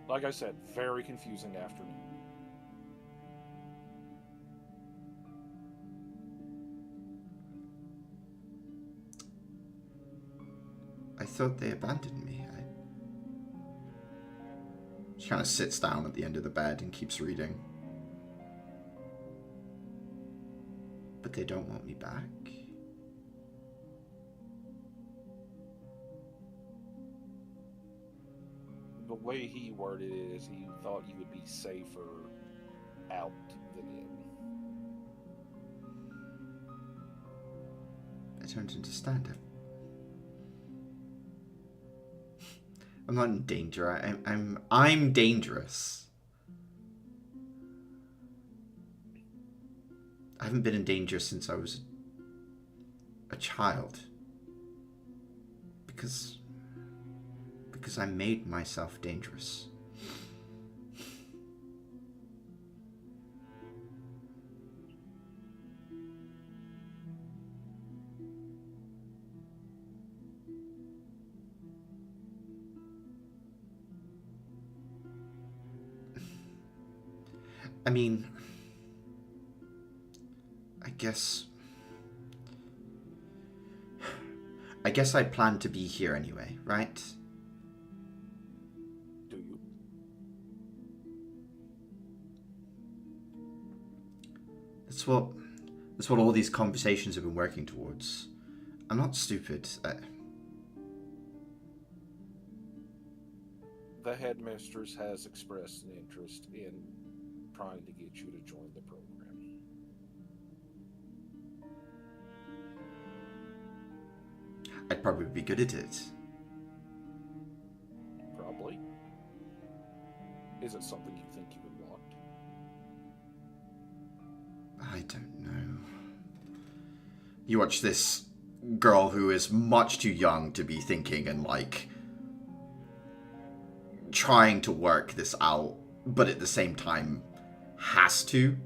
Like I said, very confusing afternoon. I thought they abandoned me. She kind of sits down at the end of the bed and keeps reading. But they don't want me back. The way he worded it is he thought you would be safer out than in. don't understand. I'm not in danger. I'm dangerous. I haven't been in danger since I was a child. Because I made myself dangerous. I mean, I guess I plan to be here anyway, right? Do you? That's what all these conversations have been working towards. I'm not stupid. The headmistress has expressed an interest in trying to get you to join the program. I'd probably be good at it. Probably. Is it something you think you would want? I don't know. You watch this girl who is much too young to be thinking and, like, trying to work this out, but at the same time has to,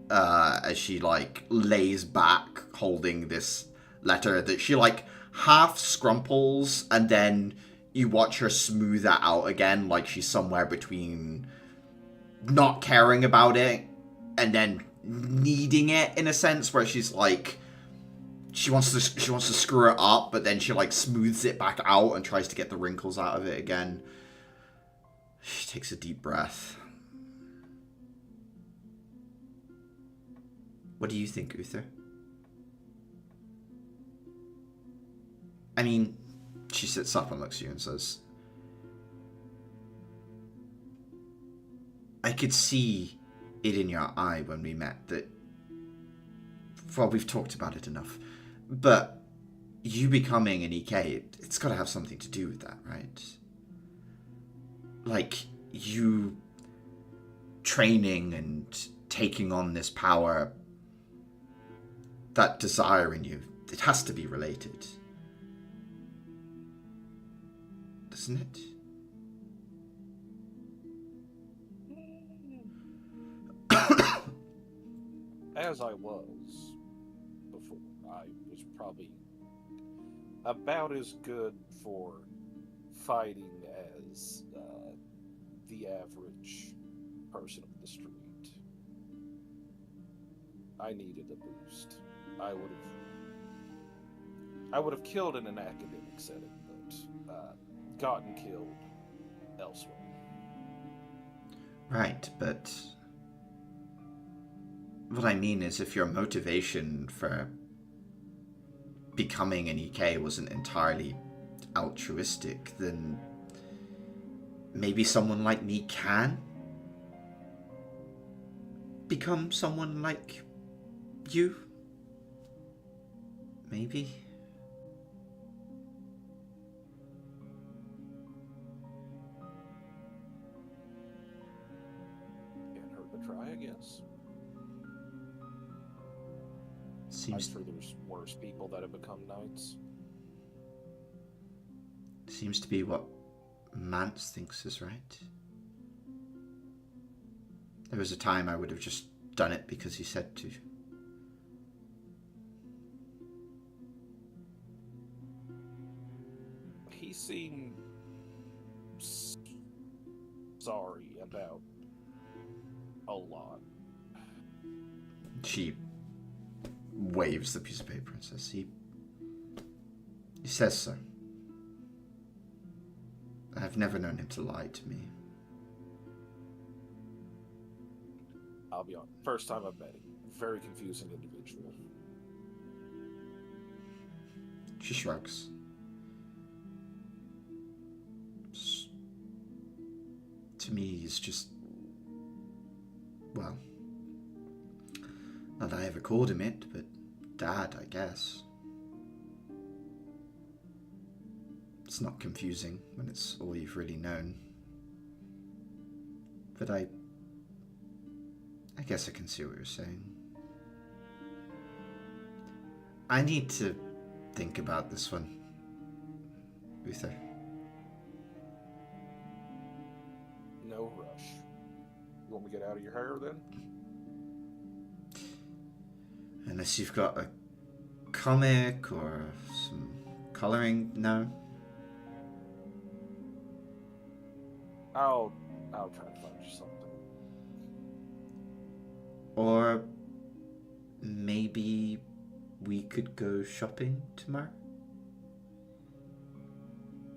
as she, like, lays back holding this letter that she, like, half scrumples, and then you watch her smooth that out again, like she's somewhere between not caring about it and then needing it, in a sense, where she's like, she wants to screw it up, but then she, like, smooths it back out and tries to get the wrinkles out of it again. She takes a deep breath. What do you think, Uther? I mean, she sits up and looks at you and says, I could see it in your eye when we met that, well, we've talked about it enough, but you becoming an EK, it's got to have something to do with that, right? Like, you training and taking on this power, that desire in you, it has to be related. Doesn't it? As I was before, I was probably about as good for fighting as the average person of the street. I needed a boost. I would have killed in an academic setting, but gotten killed elsewhere. Right, but what I mean is, if your motivation for becoming an EK wasn't entirely altruistic, then maybe someone like me can become someone like you? Maybe? Can't hurt to try, I guess. I'm Seems sure there's worse people that have become knights. to be what Mance thinks is right. There was a time I would have just done it because he said to. He seemed sorry about a lot. She waves the piece of paper and says, he says so. I've never known him to lie to me. I'll be honest. First time I've met him. Very confusing individual. She shrugs. To me, he's just, well, not that I ever called him it, but Dad, I guess. It's not confusing when it's all you've really known. But I guess I can see what you're saying. I need to think about this one, Uther. No rush. You want me to get out of your hair then? Unless you've got a comic or some coloring, no? I'll try to find you something. Or maybe we could go shopping tomorrow?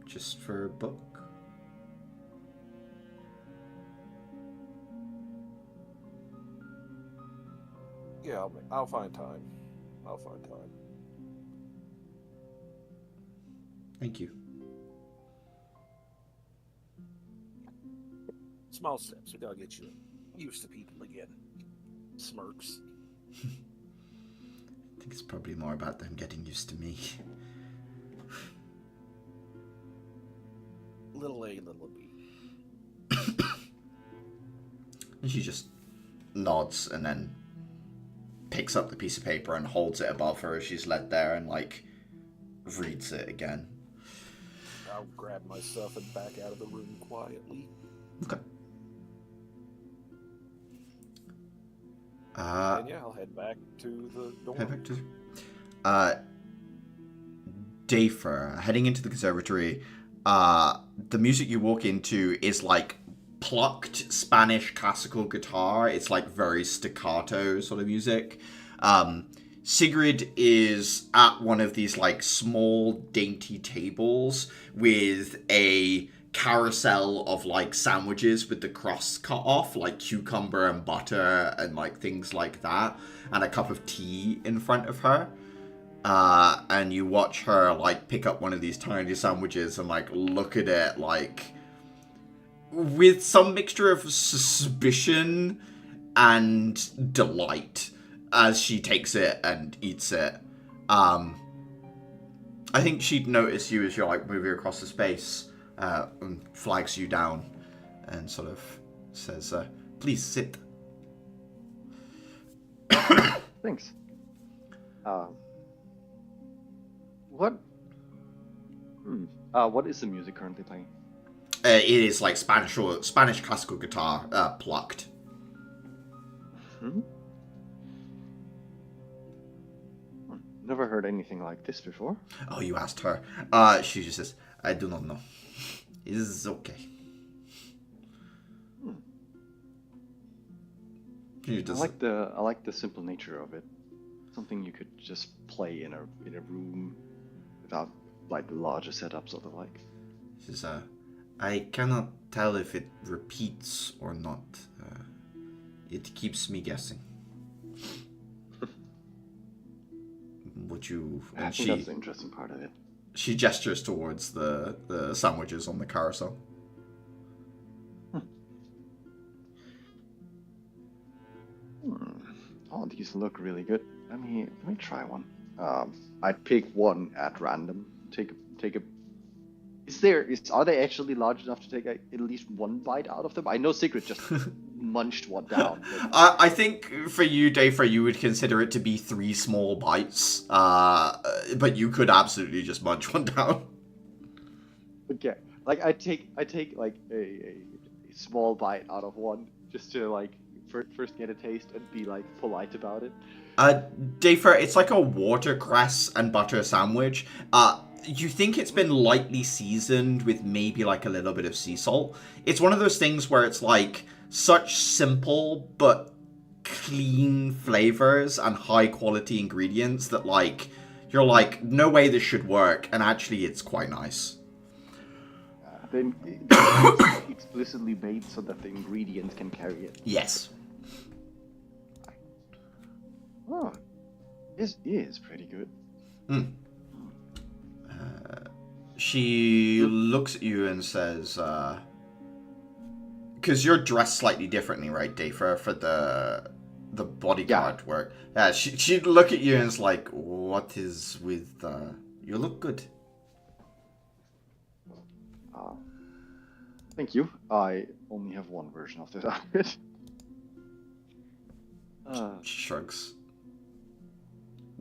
Just for a book? Yeah, I'll find time. I'll find time. Thank you. Small steps. We gotta get you used to people again. Smirks. I think it's probably more about them getting used to me. Little A, little B. And she just nods and then picks up the piece of paper and holds it above her as she's led there and, like, reads it again. I'll grab my stuff and back out of the room quietly. Okay. And yeah, I'll head back to the dorm. Head back to... Dafer, heading into the conservatory, the music you walk into is, like, plucked Spanish classical guitar. It's, like, very staccato sort of music. Sigrid is at one of these, like, small, dainty tables with a carousel of, like, sandwiches with the crust cut off, like cucumber and butter and, like, things like that, and a cup of tea in front of her. And you watch her, like, pick up one of these tiny sandwiches and, like, look at it, like, with some mixture of suspicion and delight as she takes it and eats it. I think she'd notice you as you're, like, moving across the space, and flags you down and sort of says, please sit. Thanks. What is the music currently playing? It is like Spanish classical guitar, plucked. Hmm? Never heard anything like this before. Oh, you asked her. She just says, I do not know. It is okay. I like the simple nature of it. Something you could just play in a room without, like, the larger setups or the like. She says, I cannot tell if it repeats or not. It keeps me guessing. I think that's the interesting part of it. She gestures towards the sandwiches on the carousel. Oh, these look really good. Let me try one. I'd pick one at random. Take a. Are they actually large enough to take at least one bite out of them? I know Sigrid just munched one down. I think for you, Dayfra, you would consider it to be 3 small bites. But you could absolutely just munch one down. Okay, like I take like a small bite out of one just to, like, first get a taste and be, like, polite about it. Dayfra, it's like a watercress and butter sandwich. You think it's been lightly seasoned with maybe, like, a little bit of sea salt. It's one of those things where it's, like, such simple but clean flavors and high quality ingredients that, like, you're like, no way this should work, and actually it's quite nice. Then it's explicitly made so that the ingredients can carry it. Yes. Oh, this is pretty good. She looks at you and says, because you're dressed slightly differently, right, Dave, for the bodyguard work. Yeah, she'd look at you and is like, what is with, you look good. Thank you. I only have one version of this outfit. Shrugs.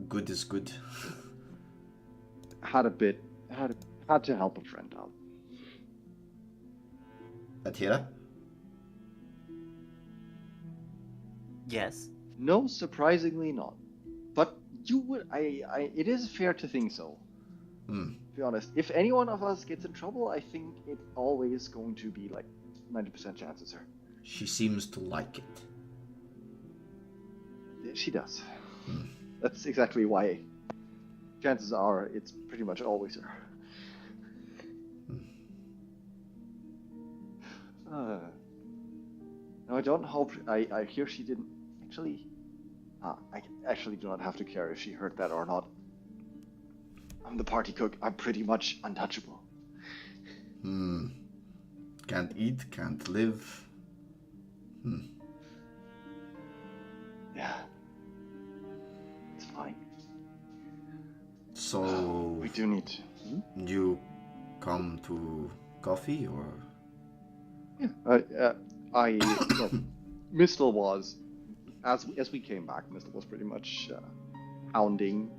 Good is good. Had to help a friend out. Atira? Yes. No, surprisingly not. But you would, it is fair to think so. Hmm. To be honest, if any one of us gets in trouble, I think it's always going to be like 90% chances her. She seems to like it. She does. That's exactly why. Chances are it's pretty much always her. No, I don't hope. I hear she didn't actually. I actually do not have to care if she heard that or not. I'm the party cook. I'm pretty much untouchable. Can't eat, can't live. Yeah. It's fine. So We do need. you come to coffee or? Yeah. Well, Mistel was, as we came back, Mistel was pretty much hounding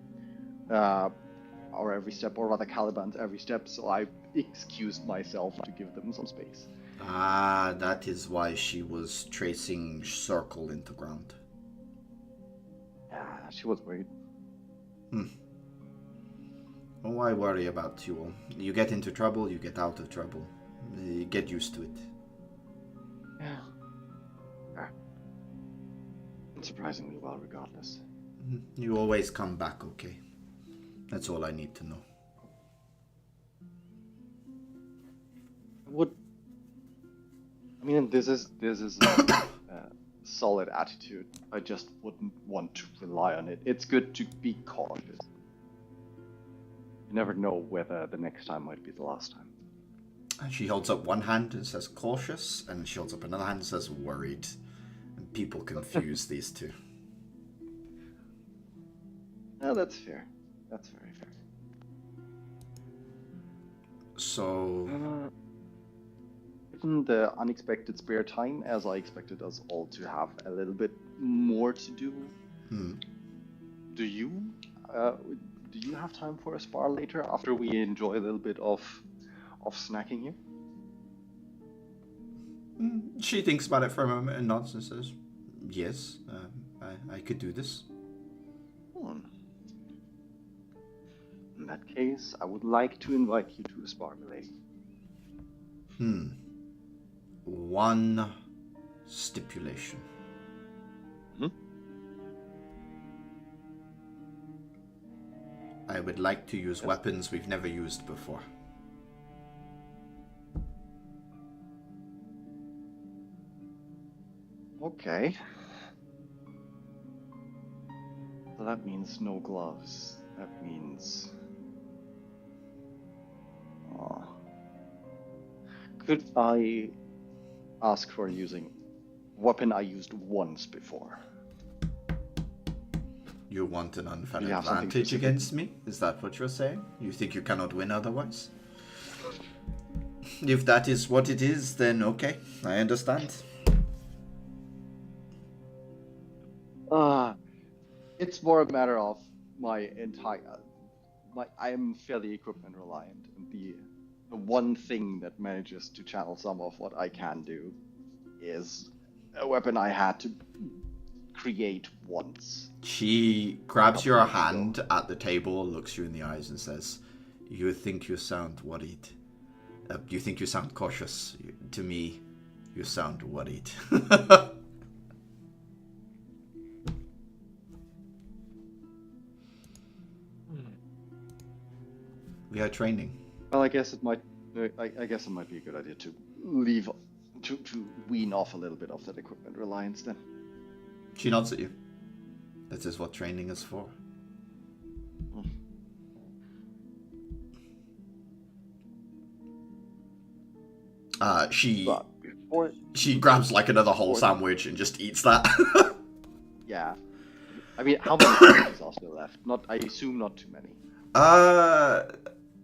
our every step, or rather Caliban's every step, so I excused myself to give them some space. Ah, that is why she was tracing circle into ground. Yeah, she was worried. Oh, why worry about you all? You get into trouble, you get out of trouble. You get used to it. Yeah. Surprisingly well, regardless. You always come back okay. That's all I need to know. I mean, this is a solid attitude. I just wouldn't want to rely on it. It's good to be cautious. You never know whether the next time might be the last time. And she holds up one hand and says cautious, and she holds up another hand and says worried. And people confuse these two. Oh, that's fair. That's very fair. So, Given the unexpected spare time, as I expected us all to have a little bit more to do, do you have time for a spar later after we enjoy a little bit of snacking here? she thinks about it for a moment and nods and says, yes, I could do this. In that case, I would like to invite you to a spar relay. One stipulation. I would like to use weapons we've never used before. Okay. So that means no gloves. That means... Could I ask for using weapon I used once before? You want an unfair Do you have something advantage specific? against me? Is that what you're saying? You think you cannot win otherwise? If that is what it is, then okay, I understand. It's more a matter of I am fairly equipment reliant, and the one thing that manages to channel some of what I can do is a weapon I had to create once. She grabs your hand at the table, looks you in the eyes and says, you think you sound worried. You think you sound cautious. To me, you sound worried. We are training. Well, I guess it might be a good idea to leave, to wean off a little bit of that equipment reliance then. She nods at you. That is what training is for. She grabs like another whole sandwich and just eats that. Yeah. I mean, how many sandwiches are still left? I assume not too many.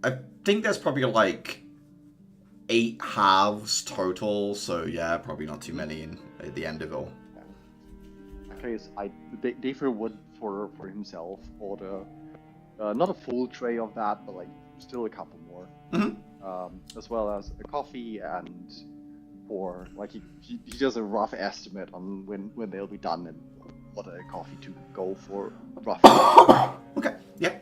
I think there's probably like 8 halves total, so yeah, probably not too many at the end of it all. In that case, Dafer would for himself order not a full tray of that, but like still a couple more, as well as a coffee and for like he does a rough estimate on when they'll be done and what a coffee to go for roughly. Okay, yeah.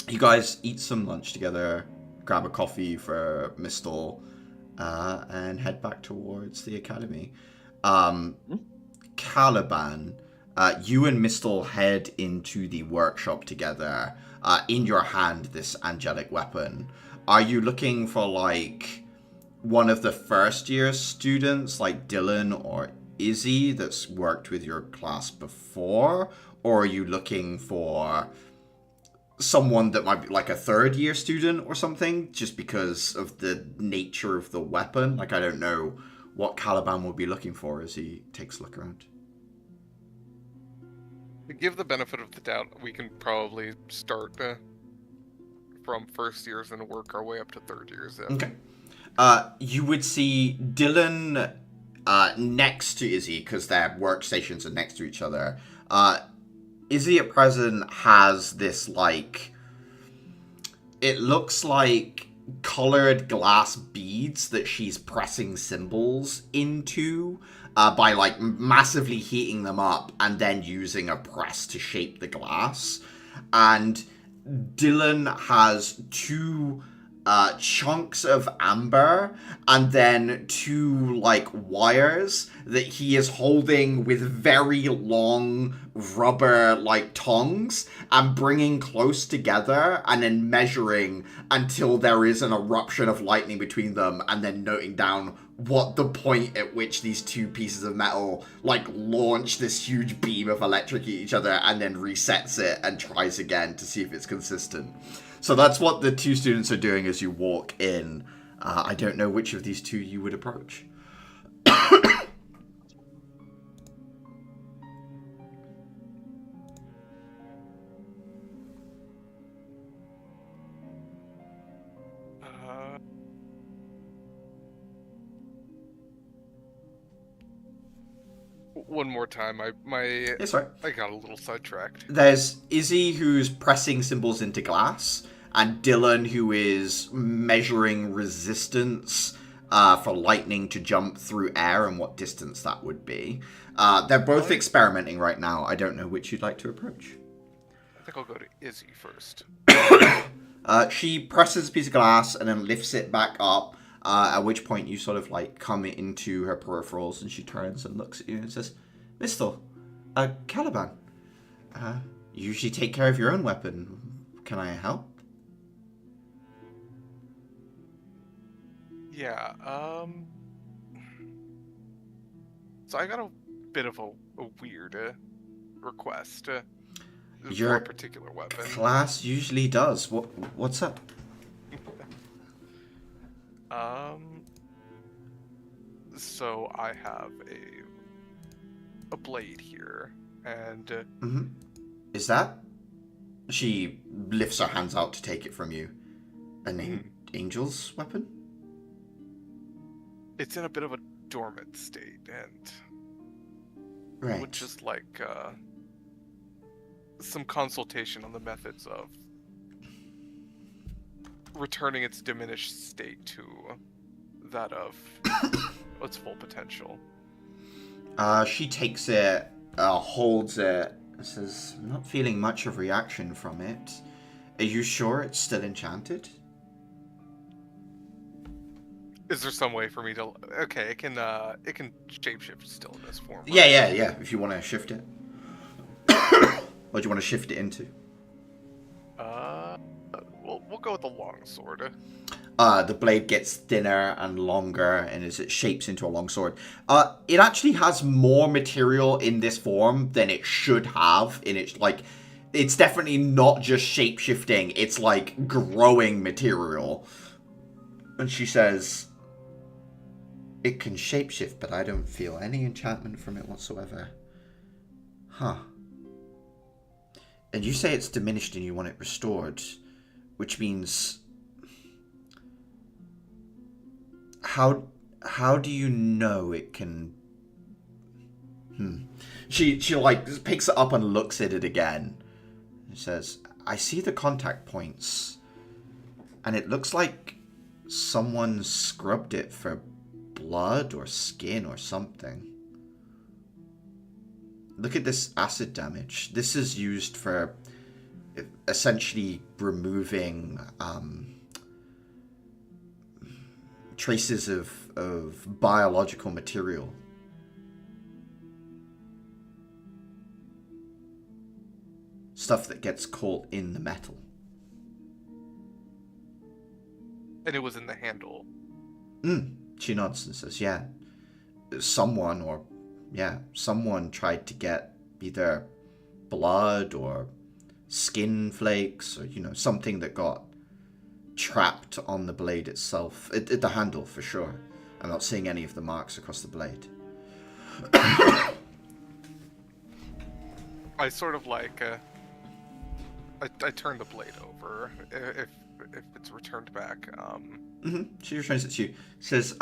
You guys eat some lunch together, grab a coffee for Mistle, and head back towards the academy. Caliban, you and Mistle head into the workshop together. In your hand, this angelic weapon. Are you looking for like one of the first year students, like Dylan or Izzy, that's worked with your class before? Or are you looking for someone that might be like a third year student or something, just because of the nature of the weapon? Like, I don't know what Caliban will be looking for as he takes a look around. To give the benefit of the doubt, we can probably start from first years and work our way up to third years. Okay. You would see Dylan next to Izzy, because their workstations are next to each other. Izzy at present has this, like, it looks like colored glass beads that she's pressing symbols into by, like, massively heating them up and then using a press to shape the glass. And Dylan has 2 chunks of amber and then 2 like wires that he is holding with very long rubber like tongs and bringing close together and then measuring until there is an eruption of lightning between them, and then noting down what the point at which these 2 pieces of metal like launch this huge beam of electric at each other, and then resets it and tries again to see if it's consistent. So that's what the 2 students are doing as you walk in. I don't know which of these 2 you would approach. One more time, That's right. I got a little sidetracked. There's Izzy, who's pressing symbols into glass, and Dylan, who is measuring resistance for lightning to jump through air and what distance that would be. They're both experimenting right now. I don't know which you'd like to approach. I think I'll go to Izzy first. She presses a piece of glass and then lifts it back up, at which point you sort of like come into her peripherals, and she turns and looks at you and says, Mistle, Caliban, you usually take care of your own weapon. Can I help? Yeah, so I got a bit of a weird request. Your one particular weapon. Class usually does. What's up? So I have a blade here, and Is that? She lifts her hands out to take it from you. An angel's weapon? it's in a bit of a dormant state, and Right. would just like some consultation on the methods of returning its diminished state to that of its full potential. She takes it, holds it, and says, I'm not feeling much of reaction from it. Are you sure it's still enchanted? Is there some way for me to? Okay, it can shapeshift still in this form. Right? Yeah. If you want to shift it. What do you want to shift it into? We'll go with the long sword. The blade gets thinner and longer, and as it shapes into a long sword. It actually has more material in this form than it should have. In its it's definitely not just shape shifting. It's like growing material. And she says, "It can shapeshift, but I don't feel any enchantment from it whatsoever." Huh. And you say it's diminished and you want it restored, which means how do you know it can? She like picks it up and looks at it again. She says, "I see the contact points, and it looks like someone scrubbed it for blood or skin or something. Look at this acid damage. This is used for essentially removing traces of biological material." Stuff that gets caught in the metal. And it was in the handle. She nods and says, yeah. Someone tried to get either blood or skin flakes or, something that got trapped on the blade itself. The handle, for sure. I'm not seeing any of the marks across the blade. I sort of like, I turn the blade over if it's returned back. She returns it to you. Says,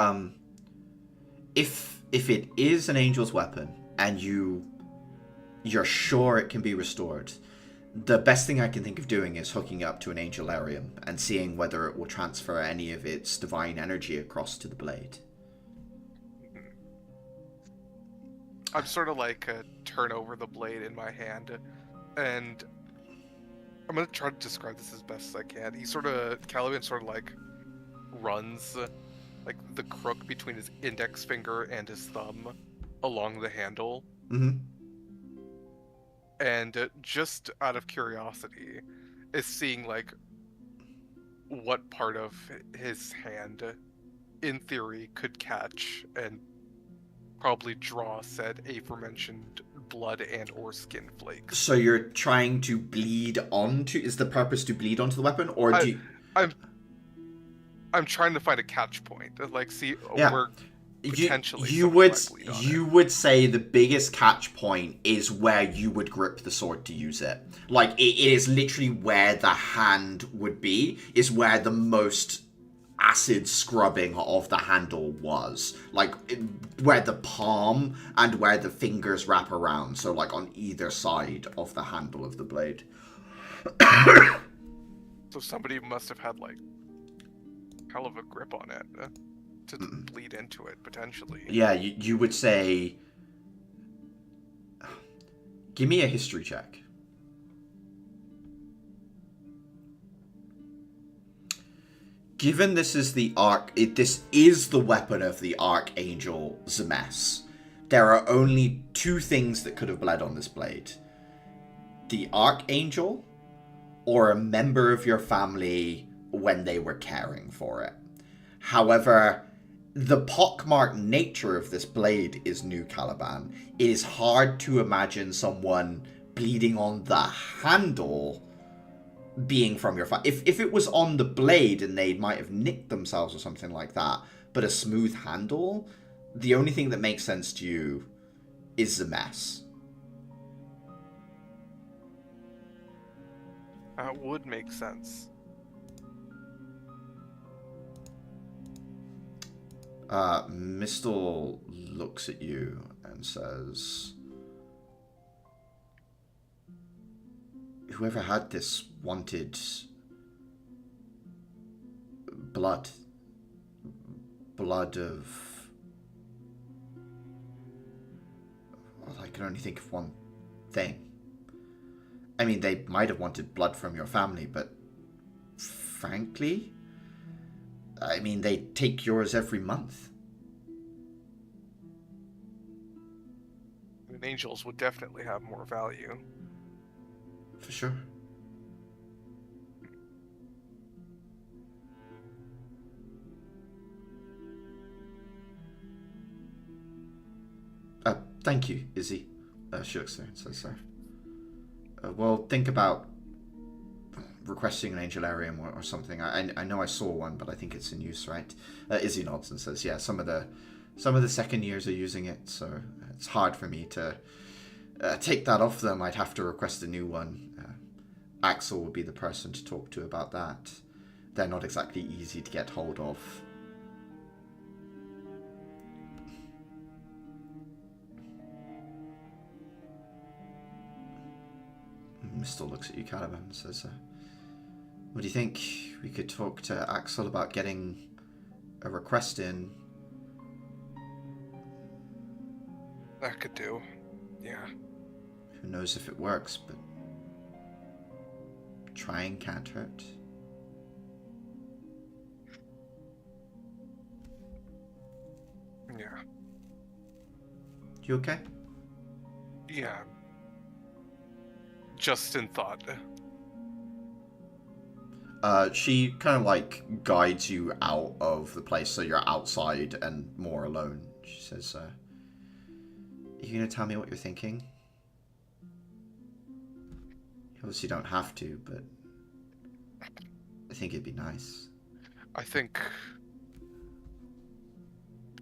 if it is an angel's weapon and you're sure it can be restored, the best thing I can think of doing is hooking up to an angelarium and seeing whether it will transfer any of its divine energy across to the blade. I'm sort of like turn over the blade in my hand, and I'm gonna try to describe this as best as I can. Caliban sort of like runs like the crook between his index finger and his thumb along the handle. And just out of curiosity, is seeing like what part of his hand, in theory, could catch and probably draw said aforementioned blood and or skin flakes. So you're trying to bleed onto... Is the purpose to bleed onto the weapon, or do you... I'm trying to find a catch point, like see where potentially you would say the biggest catch point is where you would grip the sword to use it. Like it is literally where the hand would be, is where the most acid scrubbing of the handle was, like where the palm and where the fingers wrap around, so like on either side of the handle of the blade. So somebody must have had like hell of a grip on it to bleed into it potentially. Yeah, you would say, give me a history check. Given this is this is the weapon of the Archangel Zemes, there are only two things that could have bled on this blade. The Archangel, or a member of your family when they were caring for it. However, the pockmarked nature of this blade is New Caliban. It is hard to imagine someone bleeding on the handle being from your family. If it was on the blade and they might have nicked themselves or something like that, but a smooth handle, the only thing that makes sense to you is the mess. That would make sense. Mistel looks at you and says, whoever had this wanted blood of... Well, I can only think of one thing. I mean, they might have wanted blood from your family, but frankly, I mean, they take yours every month. And angels would definitely have more value. For sure. Thank you, Izzy. She looks there and says, sorry. Well, think about requesting an angelarium or something. I know I saw one, but I think it's in use, right? Izzy nods and says, yeah, some of the second years are using it, so it's hard for me to take that off them. I'd have to request a new one. Axel would be the person to talk to about that. They're not exactly easy to get hold of. Mistle looks at you, Caliban, and says, what do you think? We could talk to Axel about getting a request in. That could do. Yeah. Who knows if it works, but trying can't hurt. Yeah. You okay? Yeah. Just in thought. She kind of like guides you out of the place, so you're outside and more alone. She says, are you gonna tell me what you're thinking? You obviously don't have to, but I think it'd be nice. I think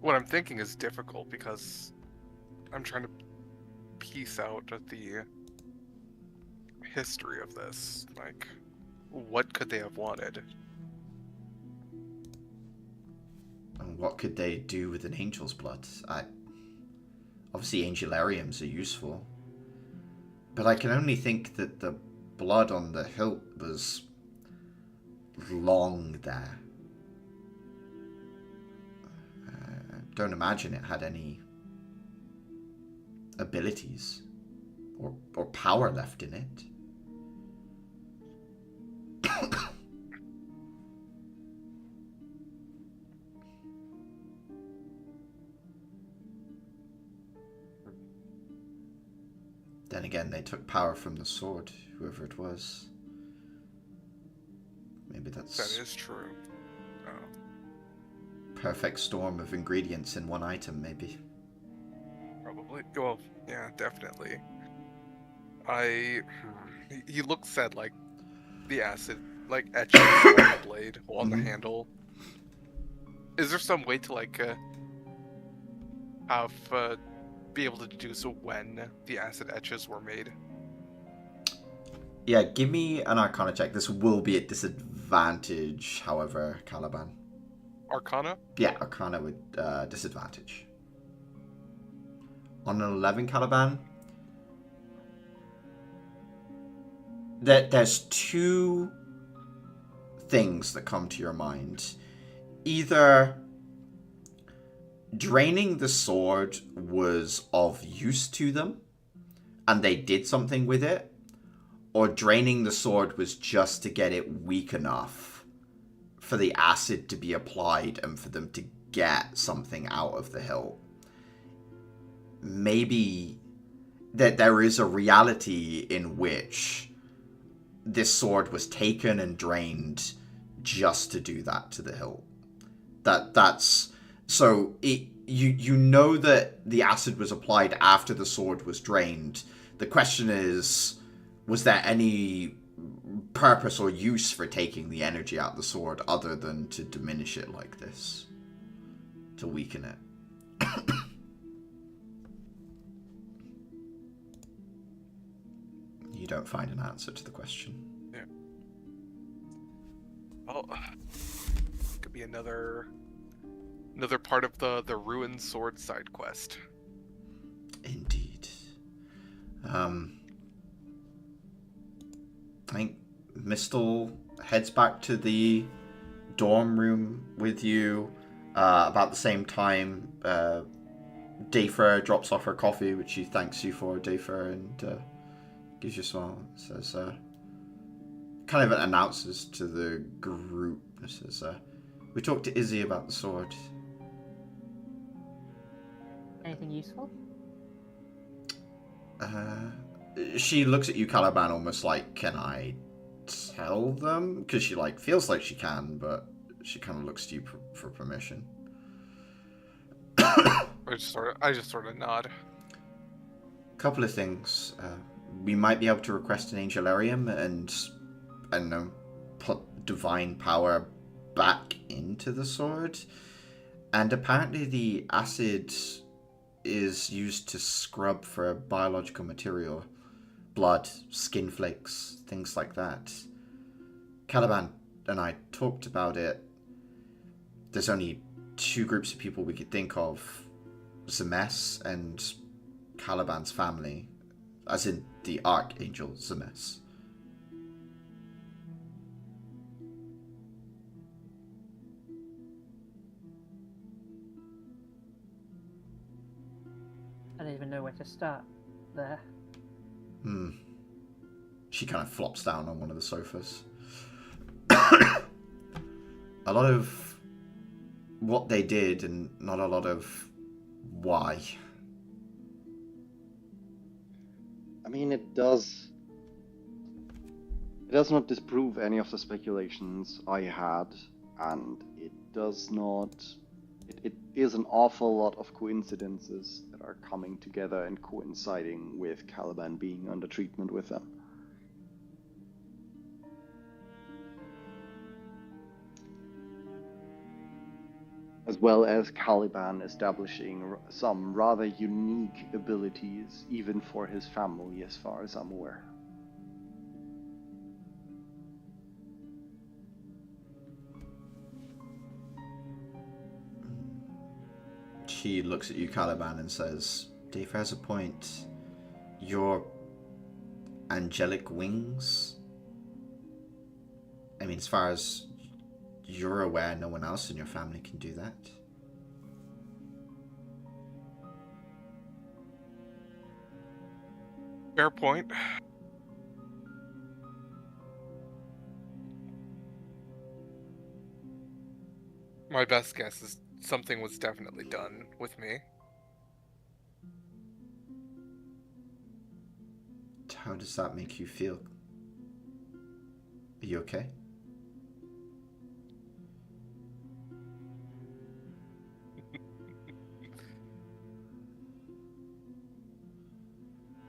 what I'm thinking is difficult because I'm trying to piece out the history of this. Like, what could they have wanted? And what could they do with an angel's blood? Obviously angelariums are useful, but I can only think that the blood on the hilt was long there. I don't imagine it had any abilities or power left in it. Then again, they took power from the sword, whoever it was. Maybe That that's is true. perfect storm of ingredients in one item, maybe. Probably. Well, yeah, definitely. He looks at like the acid like etches on the blade on the handle. Is there some way to like have be able to deduce when the acid etches were made? Yeah, give me an Arcana check. This will be at disadvantage, however, Caliban. Arcana? Yeah, Arcana with disadvantage. On an 11, Caliban, there's two things that come to your mind. Either draining the sword was of use to them, and they did something with it, or draining the sword was just to get it weak enough for the acid to be applied and for them to get something out of the hilt. Maybe that there is a reality in which this sword was taken and drained just to do that to the hilt. That's so you know that the acid was applied after the sword was drained. The question is, was there any purpose or use for taking the energy out of the sword other than to diminish it like this? To weaken it? You don't find an answer to the question. Yeah. Well, could be another part of the ruined sword side quest. Indeed. I think Mistle heads back to the dorm room with you about the same time. Dafer drops off her coffee, which she thanks you for, Dafer, and gives you a smile. Says, kind of announces to the group, says, we talked to Izzy about the sword. Anything useful? She looks at you, Caliban, almost like, can I tell them? Because she like feels like she can, but she kind of looks to you for permission. I just sort of nod. Couple of things. We might be able to request an Angelarium and, I don't know, put divine power back into the sword. And apparently the acid is used to scrub for biological material. Blood, skin flakes, things like that. Caliban and I talked about it. There's only two groups of people we could think of. Zemes and Caliban's family. As in the Archangel Zemes. even know where to start there. She kind of flops down on one of the sofas. A lot of what they did and not a lot of why. I mean, it does not disprove any of the speculations I had, and it does not. It is an awful lot of coincidences that are coming together and coinciding with Caliban being under treatment with them. As well as Caliban establishing some rather unique abilities, even for his family, as far as I'm aware. She looks at you, Caliban, and says, Dave has a point. Your angelic wings? I mean, as far as you're aware, no one else in your family can do that. Fair point. My best guess is something was definitely done with me. How does that make you feel? Are you okay?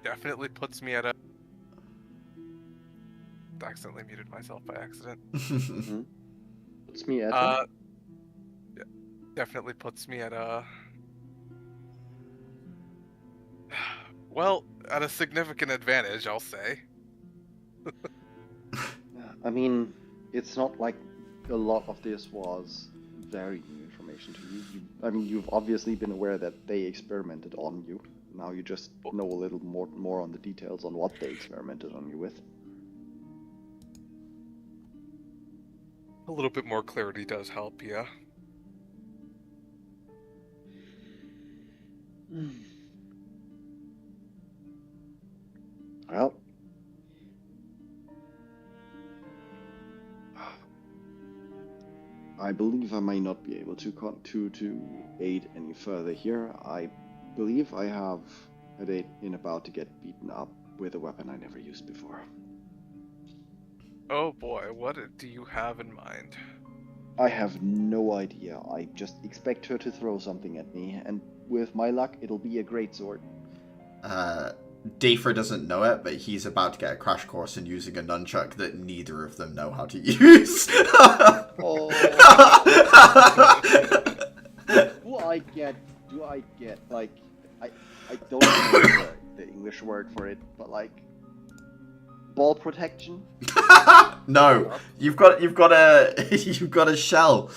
Definitely puts me at a... Accidentally muted myself by accident. Mm-hmm. Puts me at Yeah, definitely puts me at a... Well, at a significant advantage, I'll say. I mean, it's not like a lot of this was very new information to you. I mean, you've obviously been aware that they experimented on you. Now you just know a little more on the details on what they experimented on you with. A little bit more clarity does help, yeah. Well, I believe I may not be able to aid any further here. I believe I have a date in about to get beaten up with a weapon I never used before. Oh boy, what do you have in mind? I have no idea. I just expect her to throw something at me, and with my luck, it'll be a great sword. Dafer doesn't know it, but he's about to get a crash course in using a nunchuck that neither of them know how to use. Oh. Do I get, like, I don't know the English word for it, but like, ball protection? No, you've got a shell.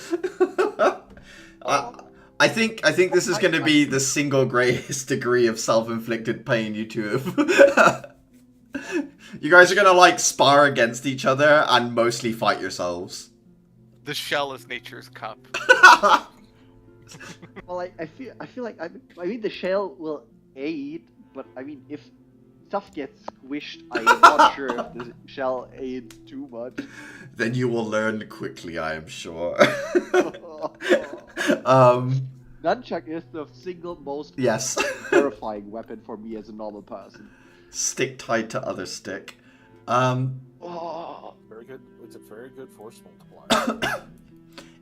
I think this is going to be the single greatest degree of self-inflicted pain you two have. You guys are going to like spar against each other and mostly fight yourselves. The shell is nature's cup. Well, I feel like I mean the shell will aid, but I mean if stuff gets squished, I'm not sure if the shell aids too much. Then you will learn quickly, I am sure. Nunchuck is the single most Yes. terrifying weapon for me as a normal person. Stick tied to other stick. Oh. Very good. It's a very good force multiplier.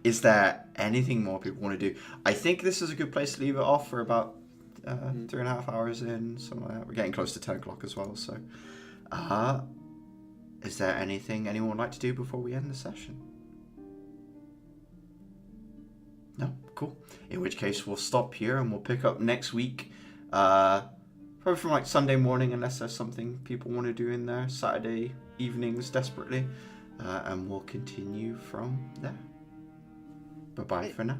Is there anything more people want to do? I think this is a good place to leave it off for about 3.5 hours in, something like that. We're getting close to 10 o'clock as well, so. Is there anything anyone would like to do before we end the session? No? Cool. In which case, we'll stop here and we'll pick up next week. Probably from like Sunday morning, unless there's something people want to do in there. Saturday evenings, desperately. And we'll continue from there. Bye-bye for now.